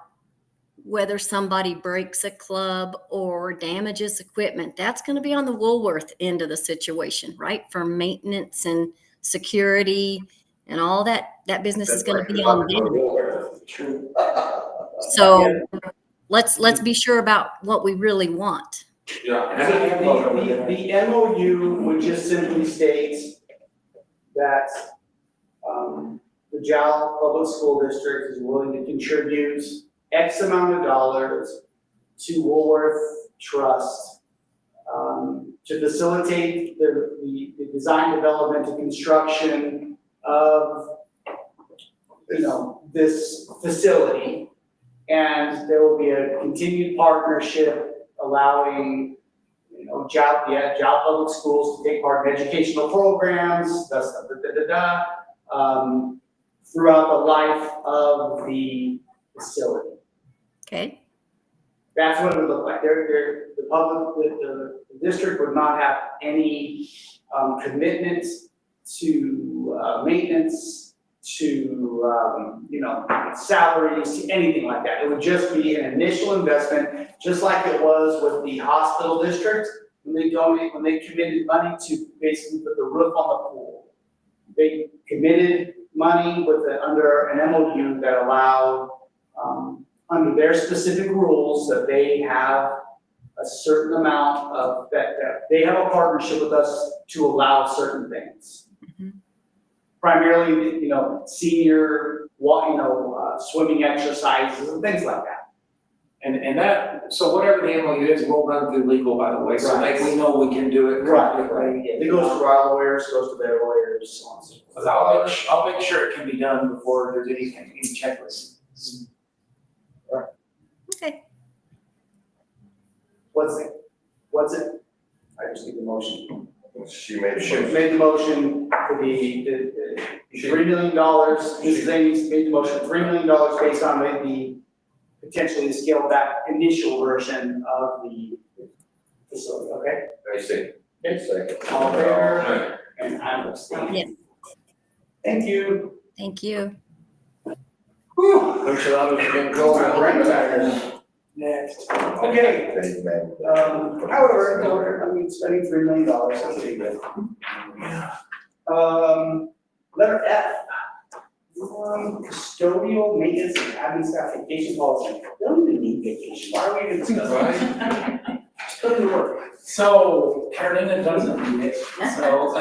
whether somebody breaks a club or damages equipment. That's going to be on the Woolworth end of the situation, right? For maintenance and security and all that business is going to be on them. True. So let's be sure about what we really want. Yeah. The MOU would just simply state that, the Jal Public School District is willing to contribute X amount of dollars to Woolworth Trust, to facilitate the design, development, and construction of, this facility. And there will be a continued partnership allowing, Jal Public Schools to take part in educational programs, throughout the life of the facility. Okay. That's what it would look like. The district would not have any, commitment to, maintenance, to, salaries, to anything like that. It would just be an initial investment, just like it was with the hospital district, when they committed money to basically put the roof on the pool. They committed money under an MOU that allowed, under their specific rules, that they have a certain amount of, that they have a partnership with us to allow certain things. Primarily, senior, swimming exercises and things like that. And that, so whatever the MOU is, we'll run through legal, by the way, so Right. we know we can do it correctly. It goes to our lawyers, goes to their lawyers, so on and so forth. But I'll make sure it can be done before there's any checklist. Okay. What's it? I just need the motion. She made a She motion. made the motion for the $3 million, Mrs. Amy's made the motion, $3 million based on the potentially scale back initial version of the facility, okay? I see. Second. All in favor? And I'm abstaining. Yes. Thank you. Thank you. Whew. Thanks a lot, Mr. Gonzalez. Brain tired. Next. Okay. However, spending $3 million, that's pretty good. Letter F. Custodial maintenance and admin staff vacation policy. We don't even need vacation. Why are we even discussing this? Just put it to work. So Carolina doesn't need it, so.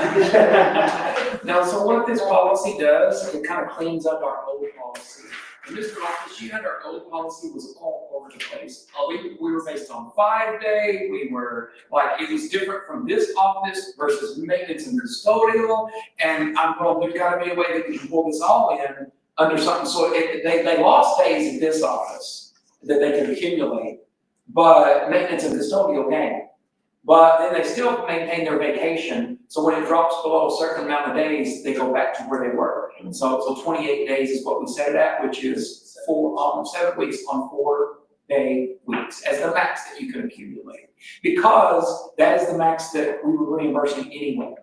Now, so what this policy does, it kind of cleans up our old policy. And Mr. Office, you had our old policy was all over the place. We were based on 5-day, we were, like, it was different from this office versus maintenance and custodial. And there's gotta be a way that we can pull this all in under something, so they lost days in this office that they could accumulate, but maintenance and custodial gain. But then they still maintain their vacation, so when it drops below a certain amount of days, they go back to where they were. So 28 days is what we set it at, which is 7 weeks on 4-day weeks as the max that you can accumulate. Because that is the max that we were reimbursing anyway.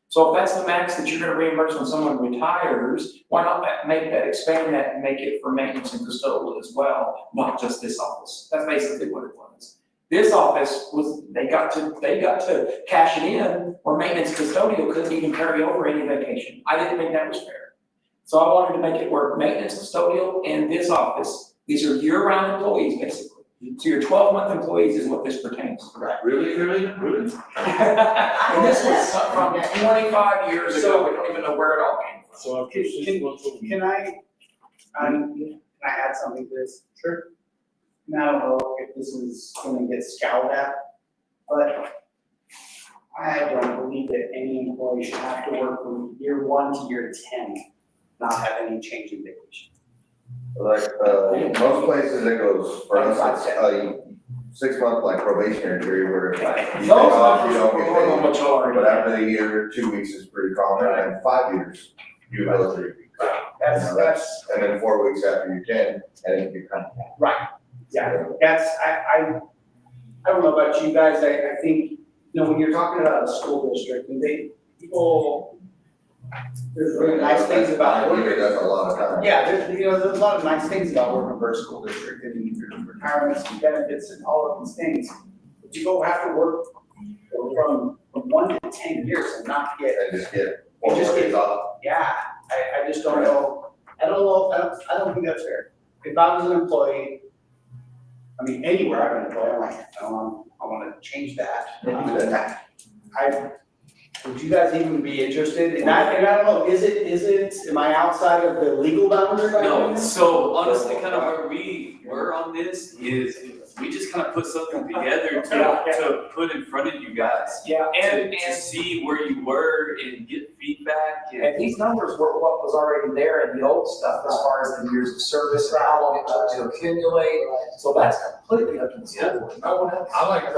So if that's the max that you're gonna reimburse when someone retires, why not expand that and make it for maintenance and custodial as well, not just this office? That's basically what it was. This office they got to cash it in, where maintenance custodial couldn't even carry over any vacation. I didn't think that was fair. So I wanted to make it work, maintenance custodial and this office, these are year-round employees, basically. So your 12-month employees is what this pertains to, right? Really? And this was from 25 years ago, we don't even know where it all came from. So can I add something to this? Sure. Now, I don't know if this is gonna get scowled at, but I don't believe that any employee should have to work from year 1 to year 10, not have any change in vacation. Like, most places it goes, for instance, 6-month like probationary period where if you take off, you don't get paid. But after the year, 2 weeks is pretty common, and 5 years, you go 3 weeks. That's, and then 4 weeks after you 10, and then you come back. Right, yeah, I don't know about you guys, I think, when you're talking about a school district, and there's really nice things about working. That's a lot of time. Yeah, there's a lot of nice things about working for a school district, and there's retirements and benefits and all of these things. But you go have to work from 1 to 10 years and not get. And just get off. Yeah, I just don't know. I don't think that's fair. If I was an employee I mean, anywhere I can employ, I'm like, I wanna change that. Would you guys even be interested? And I don't know, is it, am I outside of the legal boundary by doing No, this? so honestly, kind of where we were on this is, we just kind of put something together to put in front of you guys. Yeah, To see where you were and get feedback and. And these numbers were what was already there in the old stuff as far as the years of service, and how long it took to accumulate. So that's completely up to the school board. No one else. I like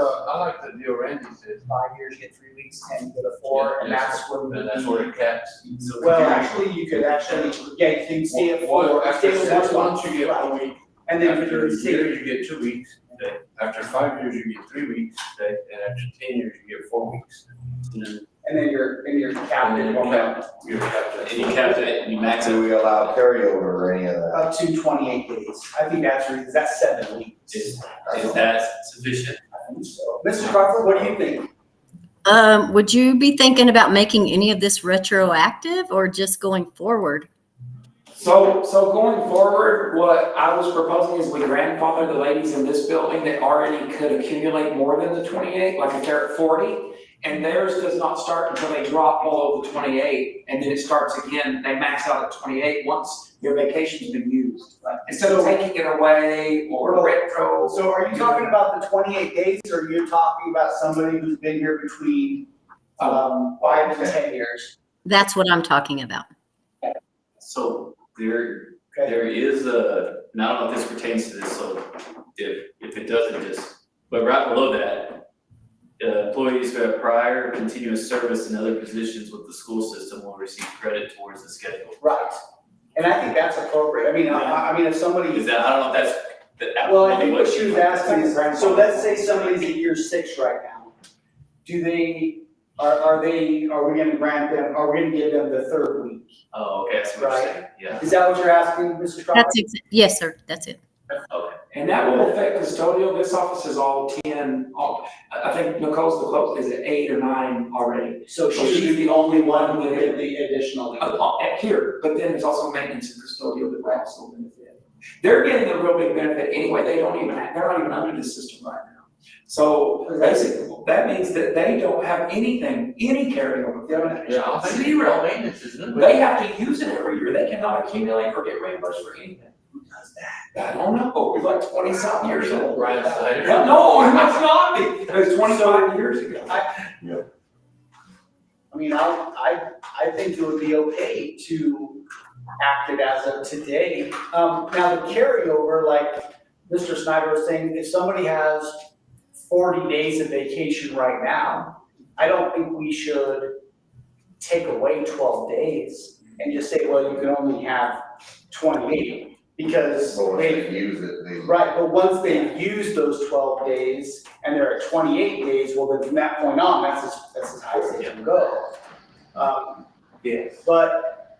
the deal Randy said. 5 years, you get 3 weeks, 10, you get a 4, and that's when. And that's where it caps. So Well, actually, you could actually, yeah, you can stay at 4, After stay at 6 1 months, you get 1 week. And then After for a the year, state, you get 2 weeks. After 5 years, you get 3 weeks. And after 10 years, you get 4 weeks. and then you're capped And then at you're 1 capped, you're capped at. And you cap it and you max it. Do we allow carryover or any of that? up to 28 days. I think that's 7 weeks. Is that sufficient? I think so. Mr. Crawford, what do you think? Would you be thinking about making any of this retroactive or just going forward? So going forward, what I was proposing is we grandfather the ladies in this building that already could accumulate more than the 28, like if they're at 40, and theirs does not start until they drop below the 28, and then it starts again, they max out at 28 once your vacation's been used. Instead of taking it away or retro. So are you talking about the 28 days, or are you talking about somebody who's been here between 5 and 10 years? That's what I'm talking about. So there is a, and I don't know if this pertains to this, so if it doesn't, just, but right below that, employees who have prior continuous service in other positions with the school system will receive credit towards the schedule. Right. And I think that's appropriate. I mean, if somebody. Is that, I don't know if that's. Well, I think what she was asking is, so let's say somebody's at year 6 right now. Do they, are we gonna grant them, are we gonna give them the 3rd week? Oh, okay, that's what you're saying, yeah. Is that what you're asking, Mr. Crawford? Yes, sir, that's it. Okay. And that will affect custodial, this office is all 10, I think Nicole's the closest, is it 8 or 9 already? So she's the only one who get the additional. Here, but then there's also maintenance and custodial that will also benefit. They're getting a real big benefit anyway, they're not even under the system right now. So basically, that means that they don't have anything, any carryover. Yeah, Zero. maintenance, isn't it? They have to use it every year, they cannot accumulate or get reimbursed for anything. Who does that? I don't know, we're like 20-something years old. Brian Snyder. No, it must not be, it was 25 years ago. I mean, I think it would be okay to act it as of today. Now the carryover, like Mr. Snyder was saying, if somebody has 40 days of vacation right now, I don't think we should take away 12 days and just say, well, you can only have 28, because But once they use it, they. right, but once they've used those 12 days and they're at 28 days, well, then from that point on, that's as high as they can go. Yes. But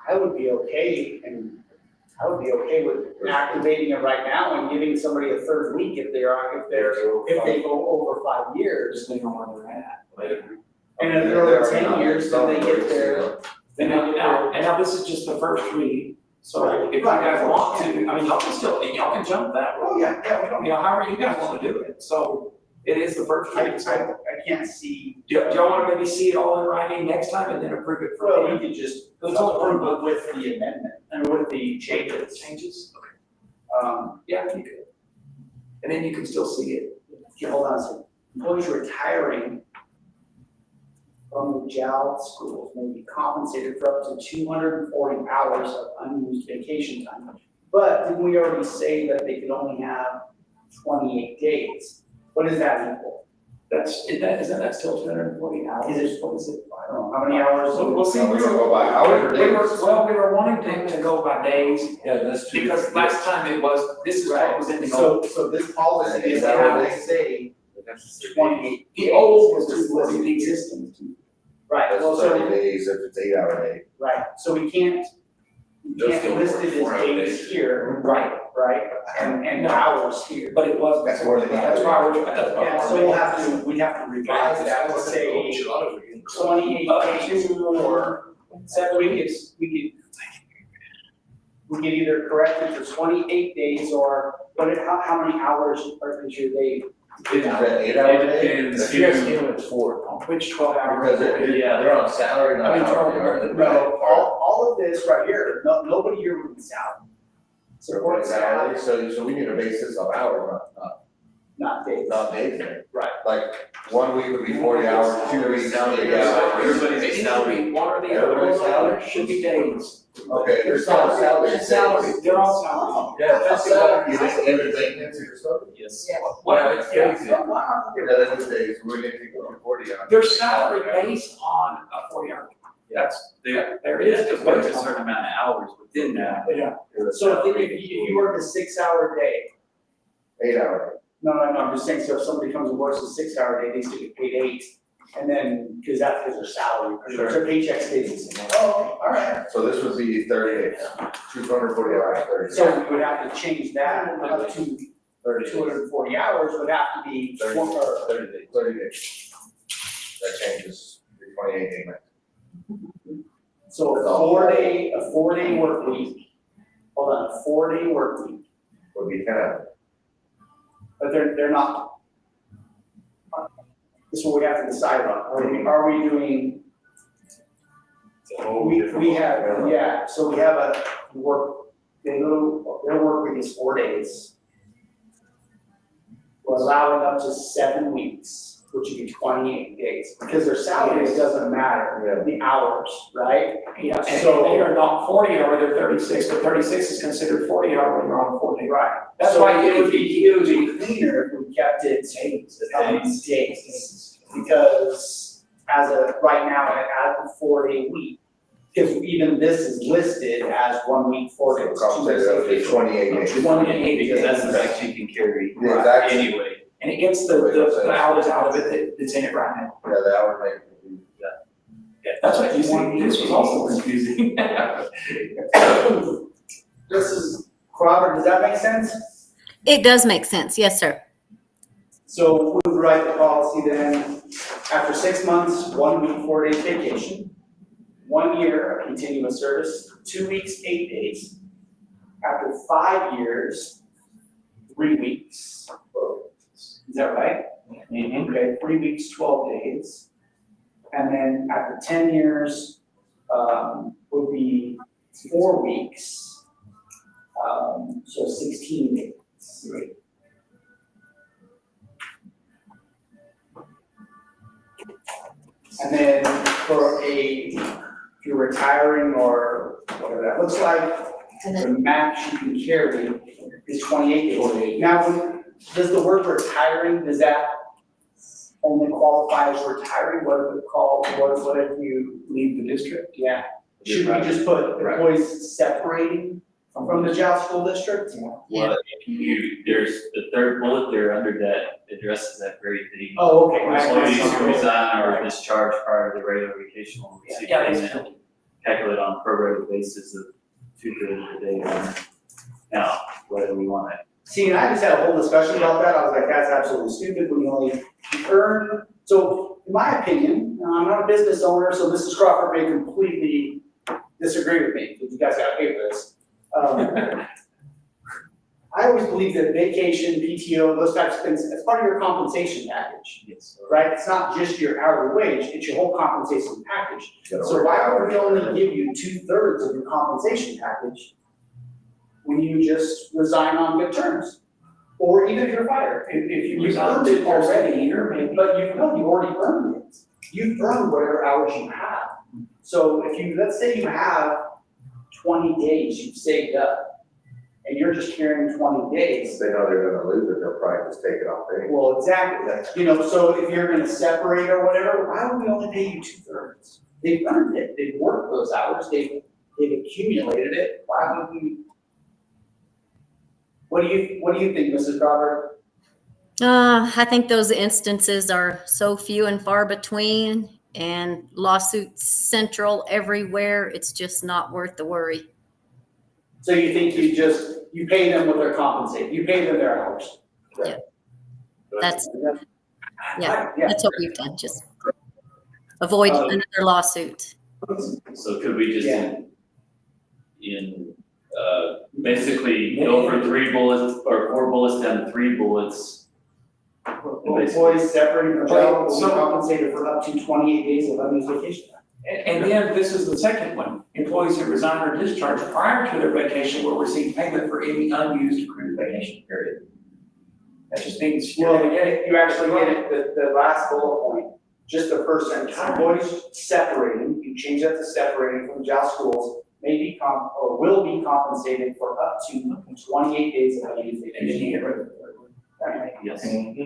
I would be okay, and I would be okay with activating it right now and giving somebody a 3rd week if they go over 5 years. Depending on where they're at. And if they're over 10 years, then they get their. And now this is just the first read, so if you guys want to, I mean, y'all can jump that road. Oh, yeah, we don't. However you guys wanna do it, so it is the first read, so. I can't see. Do y'all wanna maybe see it all in writing next time and then approve it for? Well, we could just approve it with the amendment and with the changes. Changes? Yeah, you could. And then you can still see it. Okay, hold on a second. Employees retiring from the JAL schools may be compensated for up to 240 hours of unused vacation time. But didn't we already say that they could only have 28 days? What does that equal? Isn't that still 240 hours? Is it, What is it? I don't know, how many hours? Well, see, we Go by hours or days? were wanting them to go by days, Yeah, that's true. because last time it was, this is what was in the old. So this policy is that how what they say That's 28. The old was 240, the existing was 240. Right, That's well, 30 so, days if it's 8-hour day. right, so we can't list it as 4 days days. here, Right, right, and hours here. but it was. That's more than That's why we're. Yeah, so we'd have to revise that to say 28 days or 7, we could we can either correct it for 28 days or how many hours is your day? Is that 8 hour day? depends. You guys give it 4. Which 12 hours? Because they're on salary, not hourly, aren't they? No, all of this right here, nobody here would be salary. Support salary, so we need to base this on hours, Not days. not days. Right. Like, 1 week would be 40 hours, 2 weeks, 8 hours. Everybody's salary. One or the Everybody's other, salary? should be days. Okay, there's not salary. Salary, they're all salary. Yeah, that's salary. You just everything into your stuff? Yes. Well, it's yeah. crazy. Yeah, that's days, we're gonna take over 40 hours. Their salary based on a 40-hour. That's, there It is. has to work a certain amount of hours within that. Yeah. So if you work a 6-hour day, 8 hours. no, I'm just saying, so if somebody comes and works a 6-hour day, they still get paid 8. And then, because that's their salary, their paycheck stays the same. Oh, okay, all right. So this would be 30 days, 240 hours, 30. So we would have to change that up to 240 hours would have to be 30 days. 30 days. That changes the 28 day max. So a 4-day work week, hold on, a 4-day work week, Would be 10 hours. but they're not. This is what we have to decide on, are we doing? We have, yeah, so we have a work, their work week is 4 days. We're allowing up to 7 weeks, which would be 28 days, because their salary doesn't matter, the hours, right? Yeah, and So- they are not 40 hour, they're 36, but 36 is considered 40 hour when you're on a 4-day. Right. That's So why it would be cleaner if we kept it days, because right now, as a 4-day week, because even this is listed as 1 week, 4 days. So it's 28 days. 28 Because that's the days. max you can carry The exact- anyway. And it gets the hours out of it that's in it right now. Yeah, the hour make. Yeah, that's what you see, this was also confusing. This is, Robert, does that make sense? It does make sense. Yes, sir. So we would write the policy then, after 6 months, 1 week, 4 days vacation, 1 year of continuous service, 2 weeks, 8 days. After 5 years, 3 weeks. Is that right? Okay, 3 weeks, 12 days. And then after 10 years, would be 4 weeks. So 16 days. And then if you're retiring or whatever that looks like, the max you can carry is 28 days. Now, does the word retiring, does that only qualify as retiring? What if it called, what if you leave the district? Yeah. Should we just put employees separating from the Giles School District? Well, there's the third bullet there under that addresses that very thing. Oh, okay. Employees who resign or discharge prior to the regular vacation will receive payment calculated on a prorated basis of 2/3 of the day. Now, whether we want it. See, and I just had a whole discussion about that, I was like, that's absolutely stupid, when you only earn, so, in my opinion, I'm not a business owner, so Mrs. Crawford may completely disagree with me, because you guys gotta pay for this. I always believe that vacation, PTO, those types of things, it's part of your compensation package. Yes. Right, it's not just your hourly wage, it's your whole compensation package. So why would we only give you 2/3 of your compensation package when you just resign on good terms? Or even if you're fired, if you've earned it already, but you've already earned it. You've earned whatever hours you have. So if let's say you have 20 days you've saved up, and you're just carrying 20 days. If they know they're gonna lose it, they'll probably just take it off anyway. Well, exactly, so if you're gonna separate or whatever, why would we only pay you 2/3? They've earned it, they've worked those hours, they've accumulated it, why would we? What do you think, Mrs. Crawford? I think those instances are so few and far between, and lawsuits central everywhere. It's just not worth the worry. So you think you pay them what they're compensated, you pay them their hours? Yeah. That's what we've done, just avoid another lawsuit. So could we just in basically go for 3 bullets or 4 bullets down to 3 bullets. Will employees separated from jail will be compensated for up to 28 days of unused vacation time. And then this is the second one, employees who resign or discharge prior to their vacation will receive payment for any unused accrued vacation period. That just means you're Well, gonna get it. you actually get it, the last bullet point, just the first sentence, employees separating, you change that to separating from jail schools, may be or will be compensated for up to 28 days of unused And then you vacation. get rid of the third one. Right? Yes. And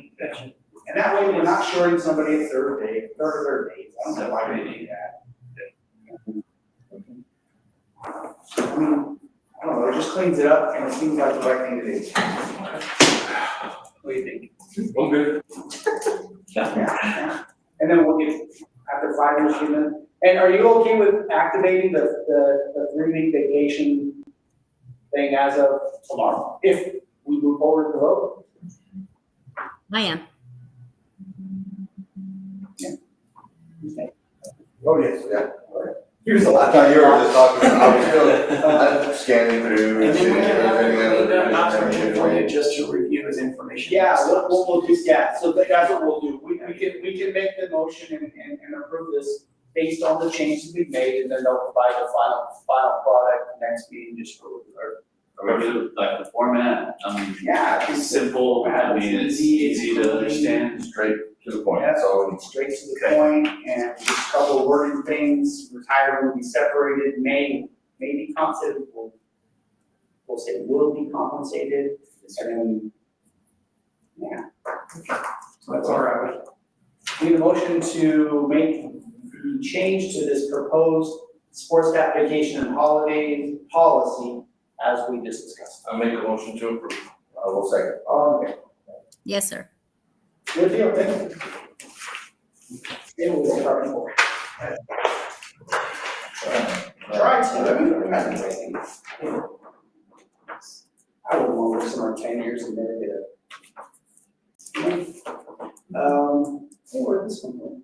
that way, we're not shorting somebody a third day, third days, I don't know why we do that. I mean, I don't know, it just cleans it up and it seems like the right thing to do. What do you think? I'm good. Yeah. And then we'll get, after 5 years, you know, and are you okay with activating the 3-week vacation thing as of tomorrow? If we move forward to vote? I am. Oh, yes, yeah. Here's a I lot. thought you were just talking, I was still scanning through. And then we can have seeing if it there's cleaned up, not anything something for you just to review as information. Yeah, we'll do, yeah, so that's what we'll do. We can make the motion and approve this based on the changes we've made, and then they'll provide the final product next meeting just for, Or like the format, I mean, yeah, it's simple, I mean, it's easy to understand. Straight to the point, Yeah. so. straight to the point, and just a couple of wording things, retired will be separated, may be compensated, we'll say will be compensated, and then, yeah. So that's all right. Need a motion to make the change to this proposed sports staff vacation and holiday policy as we just discussed. I make a motion to approve. I will second. Okay, Yes, sir. good deal, thank you. Yeah, we'll start before. Try to. I would want to work 10 years and then get it. Hey, where'd this one go?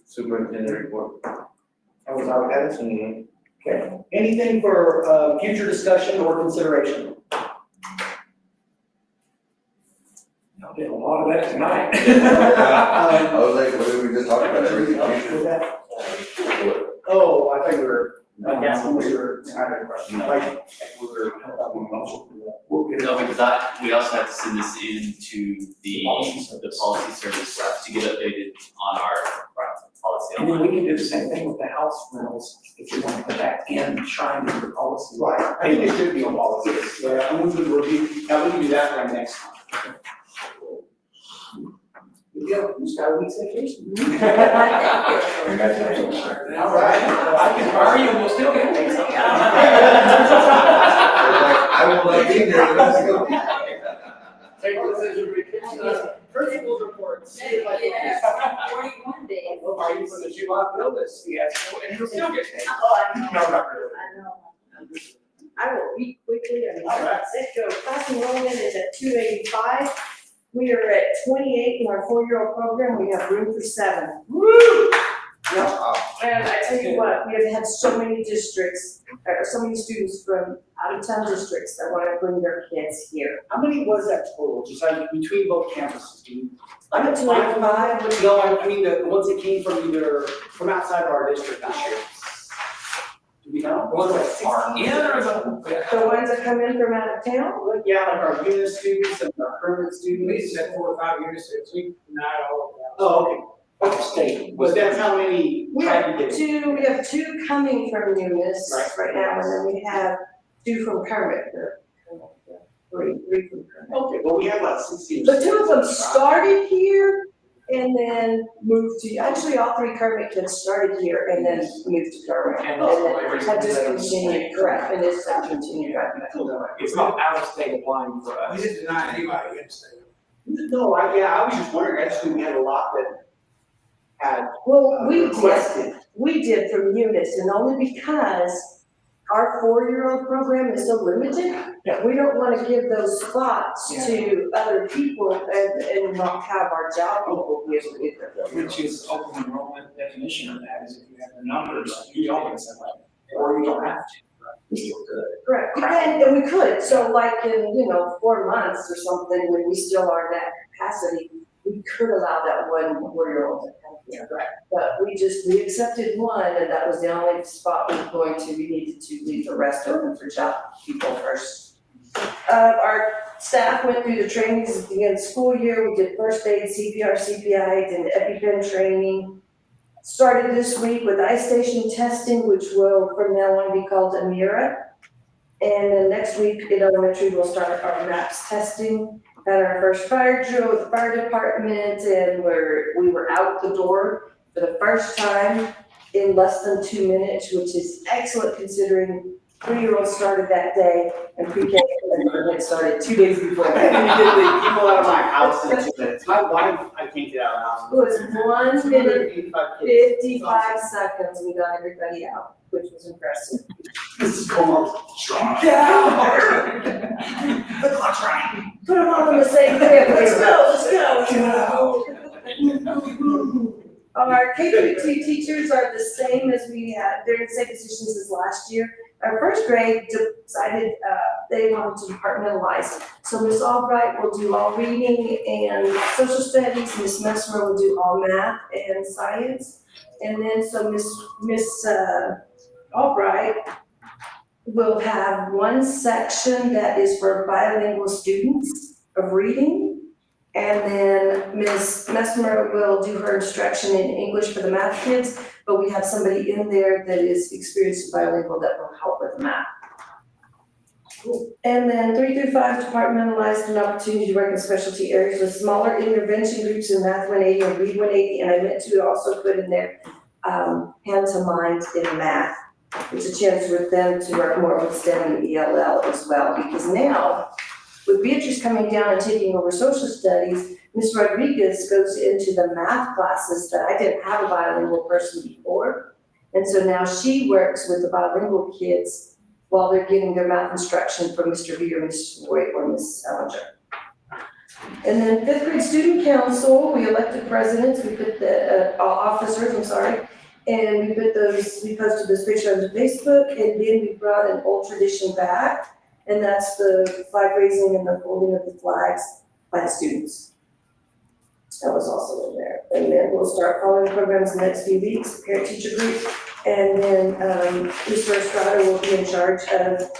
Superintendent report. That was how we had it? Okay, anything for, future discussion or consideration? I did a lot of that tonight. I was like, what did we just talk about, everything? Was that? Oh, I think we were, I guess we were, like, we were. We'll get it. No, because we also have to send this in to the policy service to get updated on our policy. And then we can do the same thing with the house rentals, if you want to put that in, shine in the policy. Right, I think it should be on policy, yeah, and we can review, now we can do that one next time. Yeah, you just got a week's vacation. All right, I can fire you and we'll still get paid. I will not be there, let's go. Take this as your vacation. Principals reports. 41 days. Are you for the July notice? Yes, and you'll still get paid. Oh, I know. No, not really. I know. I will read quickly and All right. let's go. Class enrollment is at 285. We are at 28 in our 4-year-old program. We have room for 7. Woo! And I tell you what, we have had so many districts, so many students from out-of-town districts that want to bring their kids here. How many was that total, just like between both campuses? Do you- I'm at 285. No, I mean the ones that came from from outside of our district this year. Do we know? The ones that are in or The ones that come in from out of town? Yeah, like our unit students and our permanent students. We said 4 or 5 years, so we not all of that. Oh, okay. Okay, state, but that's how many We tried to have get. 2, we have 2 coming from Eunice Right. right now, and then we have 2 from Kermit. 3 from Kermit. Okay, well, we have like 16. But 2 of them started here and then moved to, actually all 3 Kermit kids started here and then moved to Kermit. And then had just continued, correct, and it's continued right back. It's not out of state applying for We us. didn't deny anybody in state. No, I was just wondering, I just knew we had a lot that had Well, requested. we did from Eunice, and only because our 4-year-old program is so limited, we don't want to give those spots to other people and not have our job people be able to get their. Which is open enrollment definition of that, is if you have the numbers, you don't get somebody, or you don't have to. We still could. Correct, and we could, so like in, 4 months or something, when we still are at that capacity, we could allow that one 4-year-old to come here. Right. But we accepted one, and that was the only spot we were going to, we needed to leave the rest open for job people first. Our staff went through the trainings at the end of the school year. We did first aid, CPR, CPI, did EpiPen training. Started this week with ice station testing, which will from now on be called Amira. And then next week in elementary, we'll start our MAPS testing. Had our first fire drill with the fire department, and we were out the door for the first time in less than 2 minutes, which is excellent considering 3-year-olds started that day and pre-K and started 2 days before that. You did the people out of my house in 2 minutes. My wife, I can't get out of the house. It was 1 minute, 55 seconds, we got everybody out, which was impressive. This is going on strong. Yeah. The clock's running. Put them all in the same crib, let's go. Our K-2 teachers are the same as we had, they're in the same positions as last year. Our first grade decided they wanted to departmentalize. So Ms. Albright will do all reading and social studies, Ms. Mesmer will do all math and science. And then so Ms. Albright will have one section that is for bilingual students of reading. And then Ms. Mesmer will do her instruction in English for the math kids, but we have somebody in there that is experienced in bilingual that will help with the math. And then 3 through 5 departmentalized an opportunity to work in specialty areas with smaller intervention groups in Math 180 and Read 180, and I meant to also put in there hand to mind in math. It's a chance for them to work more with STEM and ELL as well, because now, with Beatrice coming down and taking over social studies, Ms. Rodriguez goes into the math classes that I didn't have a bilingual person before. And so now she works with the bilingual kids while they're getting their math instruction from Mr. B or Mr. Roy or Ms. Salinger. And then 5th grade student council, we elected presidents, we put the officers, and we posted this picture on Facebook, and then we brought an old tradition back. And that's the flag raising and the holding of the flags by the students. That was also in there. And then we'll start following programs in the next few weeks, parent-teacher group. And then Mr. Estrada will be in charge of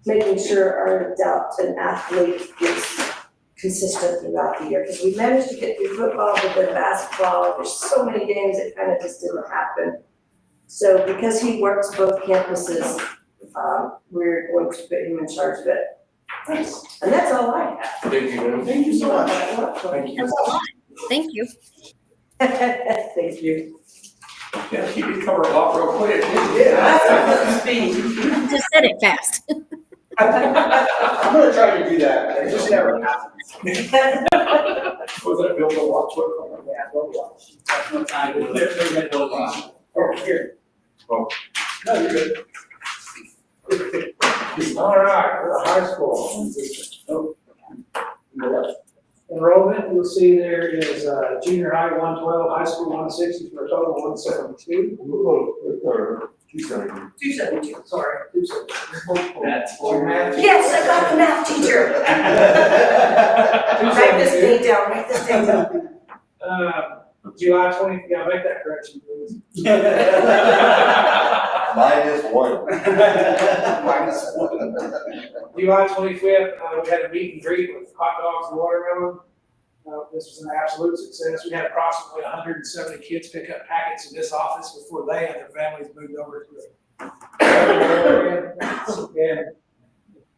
making sure our adopt an athlete is consistent throughout the year. Because we managed to get through football, but then basketball, there's so many games, it kind of just didn't happen. So because he works both campuses, we're going to put him in charge of it. And that's all I have. Thank you. Thank you so much. Thank you. Thank you. Thank you. Yeah, you can cover a lot real quick. Just said it fast. I'm gonna try to do that, it just never happens. Was that Bill to watch what? Yeah, don't watch. That's no time. Oh, here. Oh. No, you're good. All right, for the high school. Enrollment, you'll see there is junior high 112, high school 160 for a total of 172. 272, sorry, 272. That's Yes, I got the math teacher. Write this date down, write this date down. July 20th, yeah, make that correction, please. -1. July 25th, we had a meet and greet with hot dogs and watermelon. This was an absolute success. We had approximately 170 kids pick up packets in this office before they and their families moved over to it. And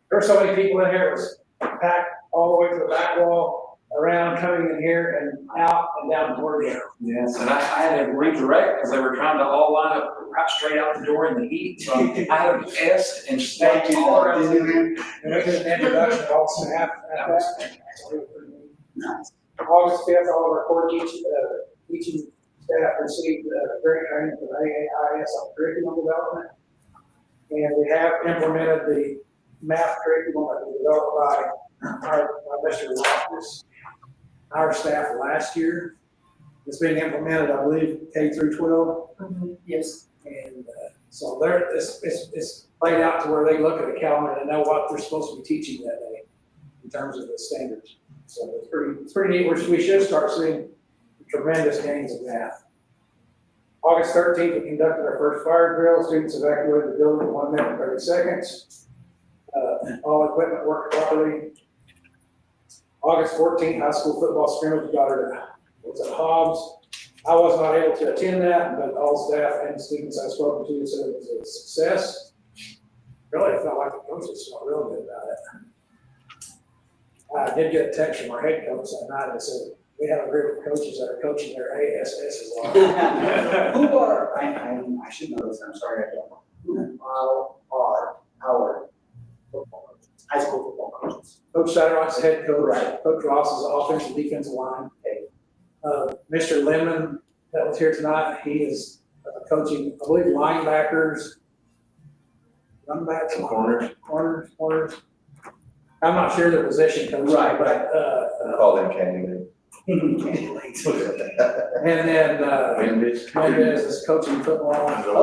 there were so many people in here, it was packed all the way to the back wall, around, coming in here and out and down the corridor. Yes, and I had to redirect because they were trying to all line up right straight out the door in the heat. So I had to test and stay all around. And we did an introduction of all staff. Nice. August 5th, all of our core teaching staff received great training from AAIS on curriculum development. And we have implemented the math curriculum that was developed by Mr. Loftus, our staff last year. It's being implemented, I believe, K through 12. Yes. And so there, it's laid out to where they look at the calendar and know what they're supposed to be teaching that day in terms of the standards. So it's pretty neat. We should start seeing tremendous gains in math. August 13th, we conducted our first fire drill. Students evacuated the building in 1 minute and 30 seconds. All equipment worked properly. August 14th, high school football scrimmage got was at Hobbs. I was not able to attend that, but all staff and students I've spoken to said it was a success. Really, I felt like the coaches felt real good about it. I did get a text from our head coach that night that said, we have a group of coaches that are coaching their ASSs on. Who are, I should know this, I'm sorry, I don't know. Who are our football coaches, high school football coaches? Coach Satterrock's the head coach. Right. Coach Ross is the offensive defensive line. Mr. Lemon that was here tonight, he is coaching, I believe, linebackers, running backs, corners. I'm not sure the position coach. Right. But, Call them Candyman. and then, Mendez is coaching football.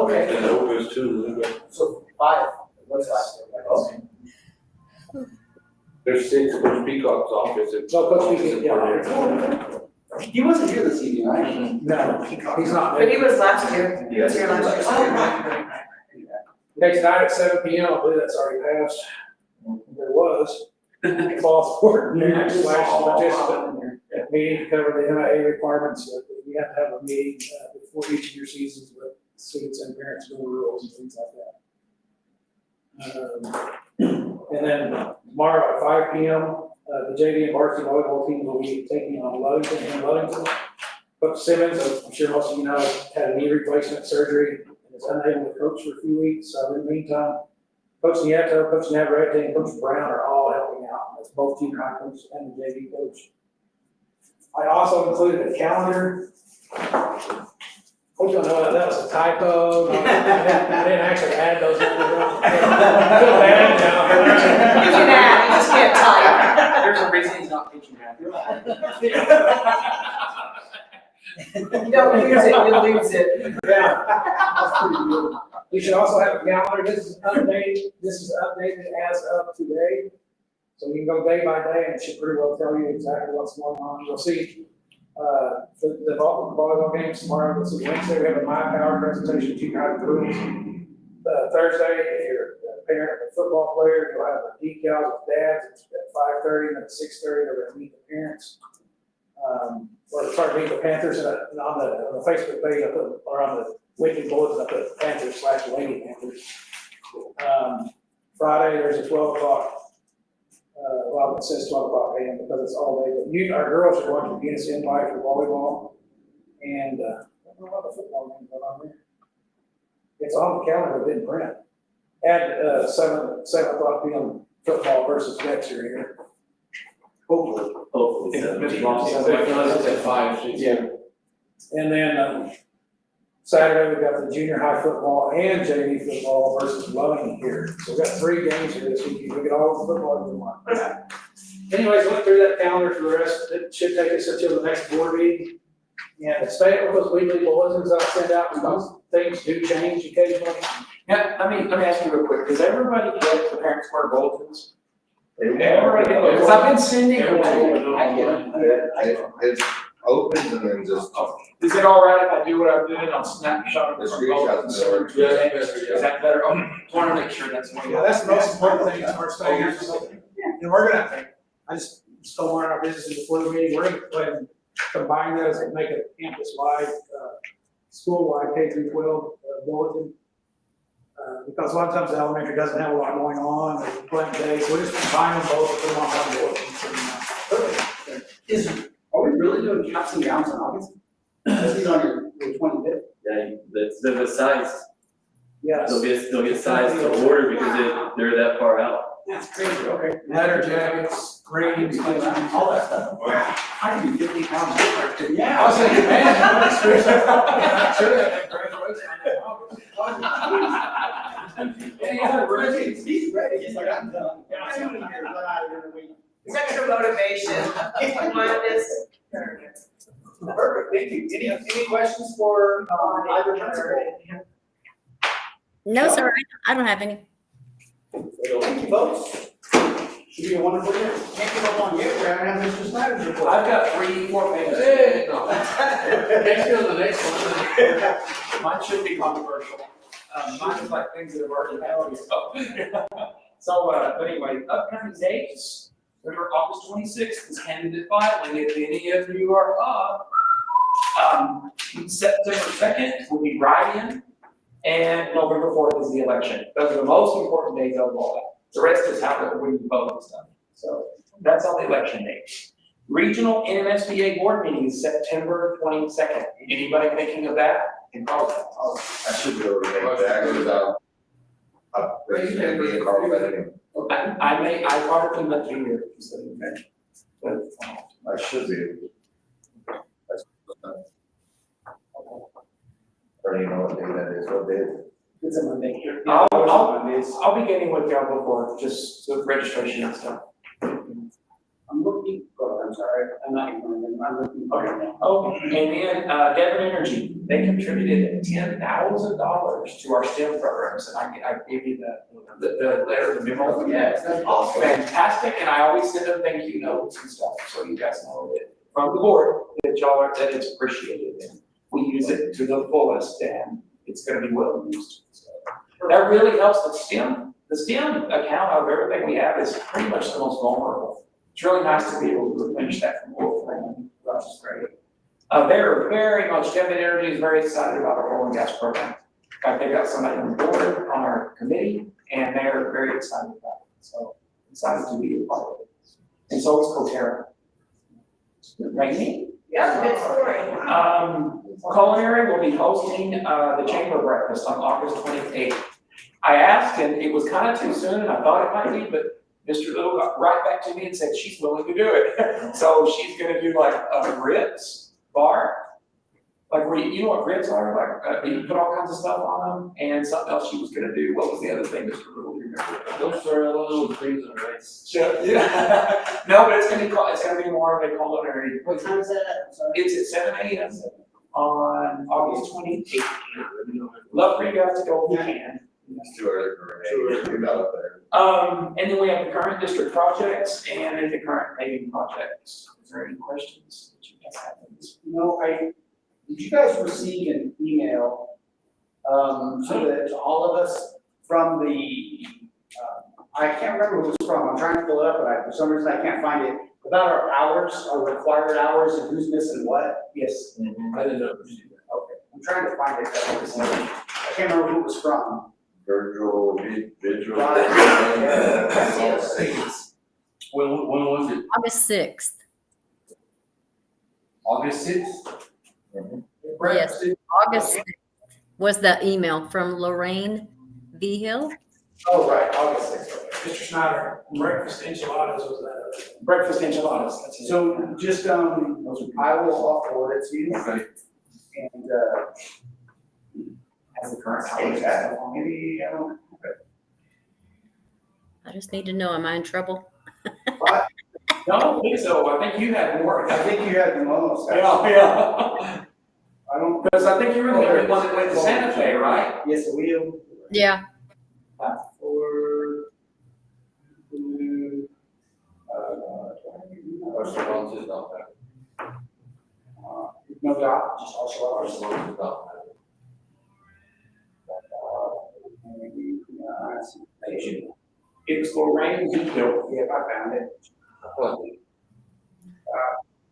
Okay. And Opus too. So 5, what's last year? Okay. There's 6, Coach Peacock's office. So Coach Peacock, yeah. He wasn't here this evening, right? No, he's not. But he was last year. He was here last year. Next night at 7 p.m., I believe that's already passed. There was. Fall sport / participant meeting to cover the MIA requirements. We have to have a meeting before each of your seasons with students and parents, know the rules and things like that. And then tomorrow at 5 p.m., the JV and varsity volleyball team will be taking on Ludington. Coach Simmons, I'm sure most of you know, had a knee replacement surgery and is unable to coach for a few weeks. So in the meantime, Coach Nieto, Coach Navarrete, and Coach Brown are all helping out. That's both junior high coaches and the JV coach. I also included a calendar. Hope you know that was a typo. I didn't actually add those. I feel bad now. You can add, you just can't type. There's a reason he's not teaching math. You don't use it, you lose it. Yeah, that's pretty good. You should also have a calendar. This is updated as of today. So you can go day by day and it should pretty well tell you exactly what's going on. You'll see the volleyball games tomorrow. This is Wednesday. We have a My Power presentation, junior high girls. Thursday, if you're a parent of a football player, you'll have a decals with dads at 5:30 and at 6:30. They're going to meet the parents. Or start meeting the Panthers and on the Facebook page, or on the weekly bulletin, I put Panthers / Lady Panthers. Friday, there's a 12 o'clock. Well, it says 12 o'clock a.m. because it's all day. But our girls are going to the Venus Invite for volleyball. And I don't know what the football games are on there. It's on the calendar, but didn't print. At 7 o'clock p.m. football versus Dexter here. Hopefully. At 5. Yeah. And then Saturday, we've got the junior high football and JV football versus Loving here. So we've got 3 games here this week. We get all the football we want. Anyways, look through that calendar for the rest. It should take us until the next board meeting. And stay with those weekly bulletins that I send out because things do change occasionally. Yeah, let me ask you real quick, does everybody get the parent square bulletins? Everybody get it, because I've been sending them. I get them. It's open and then just. Is it all right if I do what I'm doing on Snapshot of The the screenshots bulletin? better. Is that better? I want to make sure that's one. Yeah, that's the most important thing as far as staying. And we're gonna, I just don't want our business before the meeting, we're gonna go ahead and combine those and make a campus-wide, school-wide K-12 bulletin. Because a lot of times the elementary doesn't have a lot going on, there's plenty of days, so we're just combine them both, put them on one bulletin. Are we really doing caps and gowns in August? This is on your 25th. Yeah, the size, Yes. they'll get sized to order because they're that far out. That's crazy, okay. Letter jackets, rings, All that stuff. Wow. I can be 50 pounds different. Yeah. I was thinking, man, I'm sure that graduation on that. Any other questions? He's ready, he's like, I'm done. Extra motivation. Perfect, thank you. Any questions for either principal? No, sir, I don't have any. Thank you, folks. Should be a wonderful year. Can't give up on yet, we're having Mr. Snyder's report. I've got 3-4 pages. Hey, no. Next to the next one. Mine should be controversial. Mine is like things that have already happened, so. But anyway, upcoming dates, remember August 26th is candidate filing, if any of you are up. September 2nd will be write-in, and November 4th is the election. Those are the most important days of all that. The rest is how when you vote and stuff. So that's all the election dates. Regional NMSBA board meeting is September 22nd. Anybody thinking of that? Can call that. I should be able to make that, because I'm basically being called that. I probably met you here, so you mentioned. But, I should be. Or you know what day that is, what day is it? It's a Monday. I'll be getting with y'all before, just the registration and stuff. I'm looking, I'm sorry, I'm not even, I'm looking. Okay. Oh, and then, Devon Energy, they contributed $10,000 to our STEM programs, and I gave you the letter, the memo. Yes, that's awesome. Fantastic, and I always send them thank you notes and stuff, so you guys know that from the board, that y'all are, that it's appreciated, and we use it to the fullest, and it's gonna be well used. So that really helps the STEM account of everything we have is pretty much the most vulnerable. It's really nice to be able to replenish that from oil frame, which is great. They're very much, Devon Energy is very excited about our oil and gas program. In fact, they got somebody on the board on our committee, and they're very excited about it. So excited to be a part of it. And so is Coterra. Rainy? Yeah, good story. Culinary will be hosting, the chamber breakfast on August 28th. I asked, and it was kind of too soon, and I thought it might be, but Mr. Little got right back to me and said she's willing to do it. So she's gonna do like a grits bar, like where you know what grits are, like you put all kinds of stuff on them, and something else she was gonna do. What was the other thing, Mr. Little? Do you remember? Those are little things and rice. Yeah. No, but it's gonna be more of a culinary. What time is that? I'm sorry. It's at 7 a.m. on August 28th. Love for you guys to go if you can. It's too early for me, you're not up there. And then we have the current district projects and the current paving projects. Is there any questions that you guys have? No, did you guys receive an email, to all of us from the, I can't remember who it was from, I'm trying to pull it up, but for some reason I can't find it, about our hours, our required hours, and who's missing what? Yes. I didn't know. Okay, I'm trying to find it, I can't remember who it was from. Virtual. When was it? August 6th. August 6th? Yes, August 6th was the email from Lorraine V. Hill. Oh, right, August 6th. Mr. Snyder, breakfast enchiladas was that? Breakfast enchiladas, that's it. So just, I will forward it to you. Okay. And, Has the current hours at, maybe, I don't know. I just need to know, am I in trouble? No, I don't think so. I think you had more. I think you had the most. Yeah. I don't. Because I think you were the only one that went to Santa Fe, right? Yes, we do. Yeah. No doubt, just also ours. It's Lorraine V. Hill. Yeah, I found it.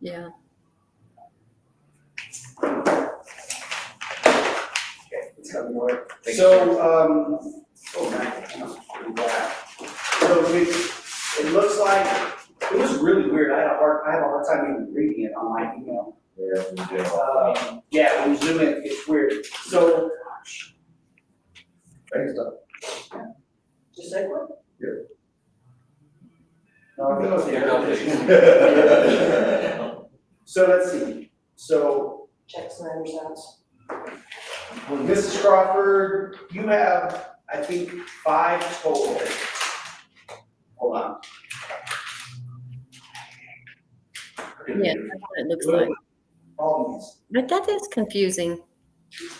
Yeah. It's coming away. So, oh man, so it looks like, it was really weird. I have a hard time even reading it on my email. Yeah, when you zoom in, it's weird. So. Thanks, Doug. Just say what? Yeah. No, it goes So let's see, so. Check Snyder's house. Well, Mrs. Crawford, you have, I think, 5 total. Hold on. Yeah, that's what it looks like. All these. But that is confusing.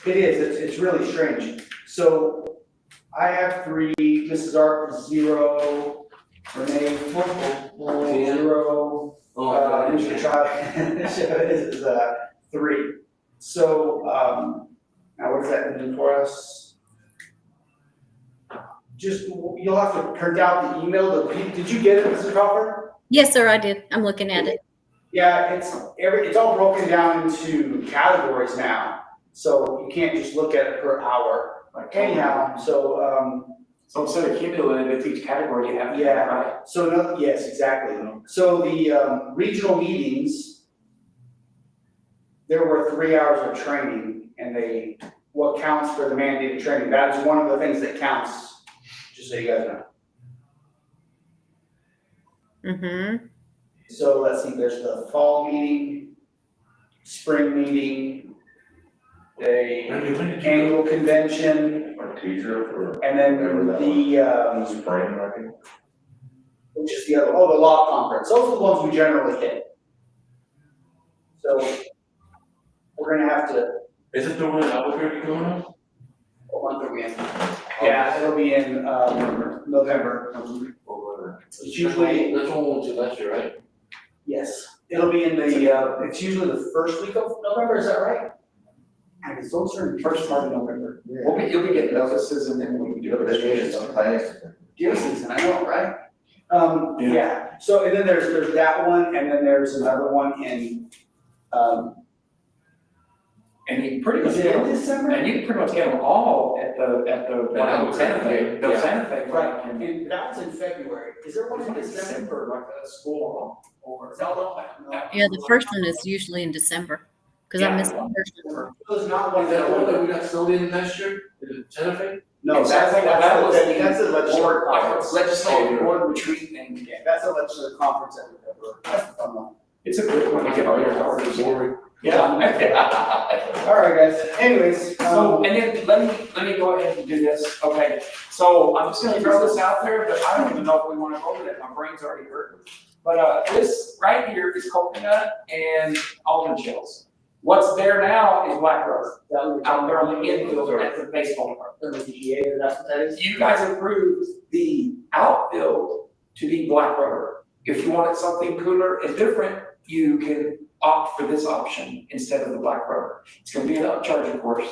It is, it's really strange. So I have 3, Mrs. Art is 0, Renee, 0, Mr. Trout is 3. So, now what does that mean for us? Just, you'll have to print out the email, did you get it, Mrs. Crawford? Yes, sir, I did. I'm looking at it. Yeah, it's all broken down into categories now, so you can't just look at it per hour. Anyhow, so, So instead of cumulative, each category you have. yeah, Right. so, yes, exactly. So the, regional meetings, there were 3 hours of training, and what counts for the mandated training, that is one of the things that counts, just so you guys know. Mm-hmm. So let's see, there's the fall meeting, spring meeting, the annual convention, Our teacher for. and then the, Spring, I think. which is the other, the law conference, those are the ones we generally hit. So we're gonna have to. Isn't the one in Albuquerque going on? What month are we in? Yeah, it'll be in, November. It's usually, That's one we went to last year, right? yes, it'll be in the, it's usually the first week of November, is that right? I guess those are in the first part of November. You'll be getting notices and then we can do it. Deer season, I know, right? Yeah, so, and then there's that one, and then there's another one in, And you pretty much is it get in them, December? and you can pretty much get them all at the Santa Fe, the Yeah. Santa Fe. Right, and and that was in February, is there one in December? December, like a school or. No. Yeah, the first one is usually in December, because I missed the first one. There's not one Is that one that that, we got snowed in last year? Is it Santa Fe? no, That's that's the legislative board, conference. legislative board retreat thing. Yeah, that's a legislative conference every February, that's the fun one. It's a good one to get all your cards. Boring. Yeah. All right, guys, anyways, So, and then let me go ahead and do this, okay, so I'm just gonna throw this out there, but I don't even know if we wanna go over that, my brain's already hurting. But, this right here is coconut and almond shells. What's there now is black rubber, out there on the infield at the baseball park. that's what that is? You guys approved the outfield to be black rubber. If you wanted something cooler and different, you can opt for this option instead of the black rubber. It's gonna be an upcharge, of course.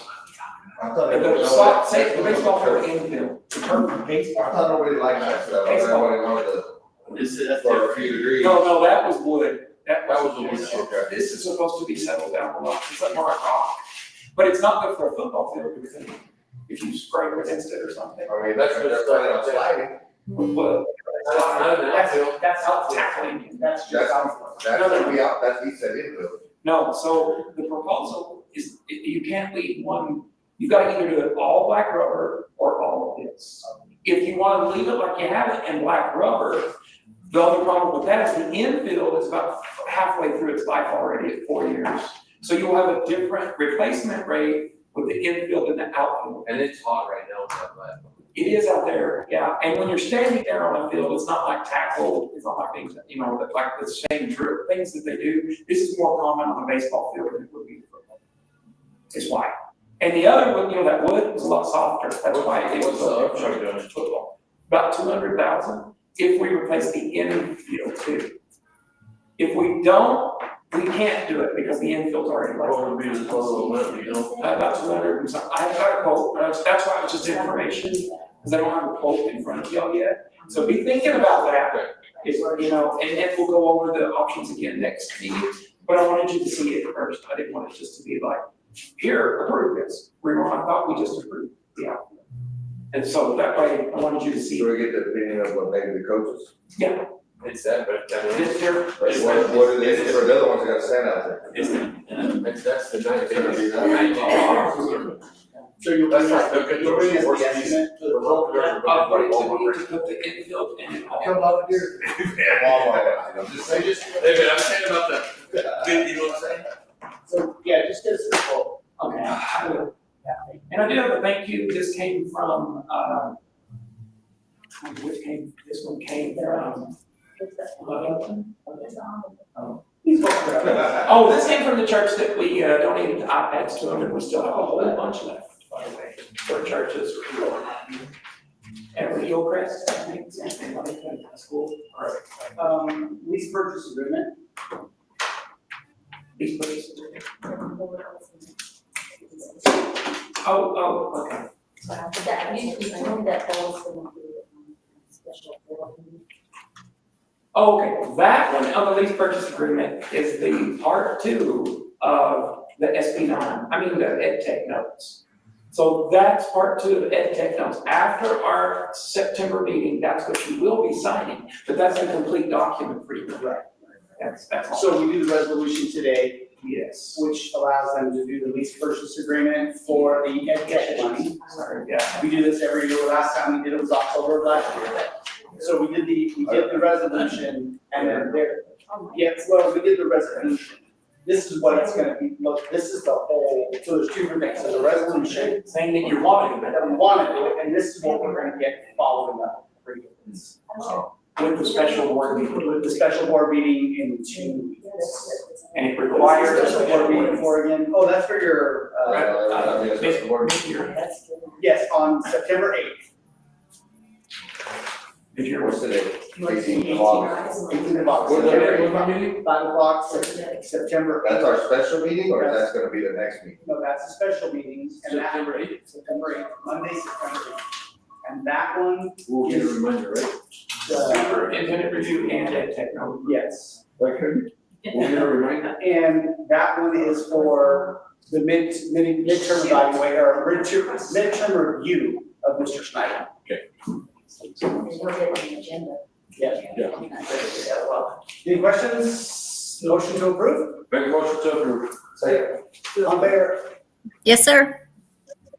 I thought it The was. slot, say, the baseball field infield. The term for baseball. I thought nobody liked that stuff, I thought everybody wanted to, for a few degrees. No, that was wood. That That was was the wood. wood, okay. This is supposed to be settled down a lot, it's like more like rock. But it's not good for a football field, because if you spray against it or something. I mean, that's planning on sliding. Well, that's how tackling, that's just outfield. That's gonna be out, that's, he said infield. No, so the proposal is, you can't leave one, you've got to either do it all black rubber or all of this. If you want to leave it like you have it in black rubber, the only problem with that is the infield is about halfway through its life already at 4 years. So you'll have a different replacement rate with the infield and the outfield. And it's hot right now, it's not bad. It is out there, yeah, and when you're standing there on a field, it's not like tackle, it's not like things, that, you know, that like the same drill, things that they do. This is more common on a baseball field than it would be for football. It's why. And the other one, you know, that wood was a lot softer, that's why it was so different in football. About 200,000 if we replace the infield too. If we don't, we can't do it because the infield's already like. What would be the total amount, you know? About 200 and something. I haven't got a quote, that's why it's just information, because I don't have a quote in front of y'all yet. So be thinking about that, if, you know, and then we'll go over the options again next meeting. But I wanted you to see it first, I didn't want it just to be like, here, approve this. Remember, I thought we just approved the outfit. And so that way, I wanted you to see. So we get the opinion of what maybe the coaches. Yeah. It's that, but It's there. What are they, for the other ones that gotta stand out there? that's the nice It's gonna be thing. that. So you'll That's bring right, us, you'll bring us the estimate to the vote, yeah? What it to me to put the infield and all. Come up here. I'm just saying, Hey, man, I'm saying about the, you know what I'm saying? So, yeah, just get us the quote. Okay, I will. Yeah. And I do have a thank you, this came from, this one came from. Oh, this came from the church that we donated the iPads to, and we still have a whole bunch left, by the way, for churches. At Hillcrest, I think, school, Lease purchase agreement. lease purchase agreement. Oh, okay. So after that, you told me that was gonna be special board meeting. Oh, okay, that one on the lease purchase agreement is the part 2 of the SB9, the Ed Tech notes. So that's part 2 of Ed Tech notes. After our September meeting, that's what you will be signing, but that's the complete document for you. Right. That's all. So we do the resolution today, Yes. which allows them to do the lease purchase agreement for the ed tech money. Sorry, yeah. We do this every year. Last time we did it was October of last year. So we did the resolution and then we did the resolution. This is what it's gonna be, look, this is the whole, so there's 2 different things. There's a resolution Saying that you want to, that we want to do, and this is what we're gonna get following up. with the special board meeting. With the special board meeting in 2 weeks. And it requires a Special board meeting for again, oh, that's for your, yes, on September 8th. If you're. What's today? 18th of August. 18th of August. September 8th, 5 o'clock, September. That's our special meeting, or that's gonna be the next meeting? No, that's a special meeting, and that. September 8th? September 8th, Monday, September 8th. And that one We'll get a reminder, right? Superintendent review and Ed Tech note. yes. We'll get a reminder. And that one is for the midterm evaluate, or midterm review of Mr. Schneider. We'll get on the agenda. Any questions? Motion to approve? Make a motion to approve. On there. Yes, sir.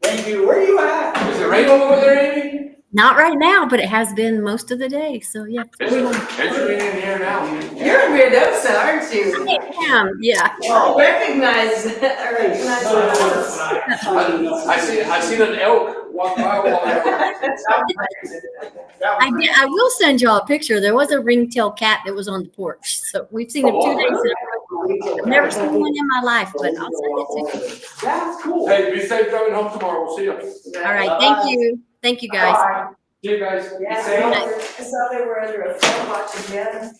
Thank you. Where are you at? Is it raining over there, Amy? Not right now, but it has been most of the day. So yeah. It's raining in here now. You're in Ruidosa, aren't you? I am, yeah. Oh, recognize. I seen an elk walk by while I will send y'all a picture. There was a ringtail cat that was on the porch. So we've seen him 2 days in a row. I've never seen one in my life, but I'll send it to you. That's cool. Hey, be safe driving home tomorrow. We'll see you. All right, thank you. Thank you, guys. See you guys. Yeah, I saw they were under a flood watch again.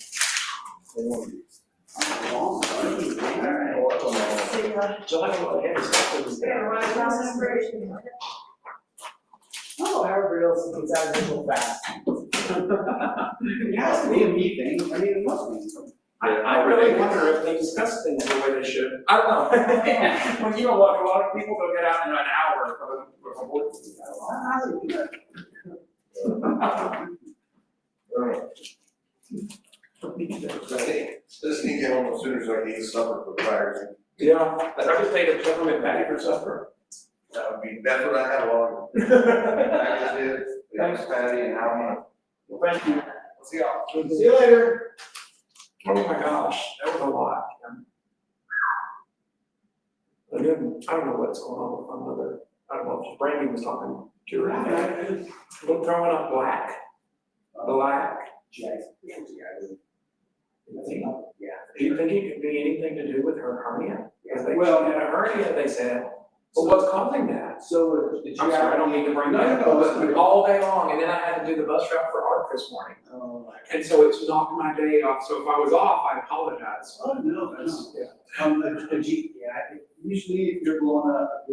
Oh, everybody else thinks I'm so fast. It has to be a me thing, it must be. I really wonder if they discuss things the way they should. I don't know. When you know what, a lot of people go get out in an hour for a board meeting. This thing came home as soon as I eat supper for Friday. Yeah, I just made a peppermint patty for supper. That's what I had along. That is it. Thanks, Patty, and how Well, thank you. See y'all. See you later. Oh my gosh, that was a lot. Again, I don't know what's going on with my mother. I don't know if Brandy was talking to her. I'm throwing up black. Do you think it could be anything to do with her hernia? Because they Well- had a hernia, they said. But what's causing that? So did you I'm sorry, I don't mean to bring that up, but all day long, and then I had to do the bus route for ARC this morning. And so it's knocked my day off, so if I was off, I apologize. Oh, no, that's, Yeah. usually if you're blowing up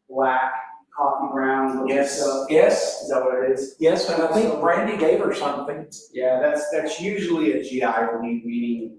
black, coffee ground. Yes, stuff, yes, is that what it is? yes, and I think Brandy gave her something. Yeah, that's usually a GI bleed, meaning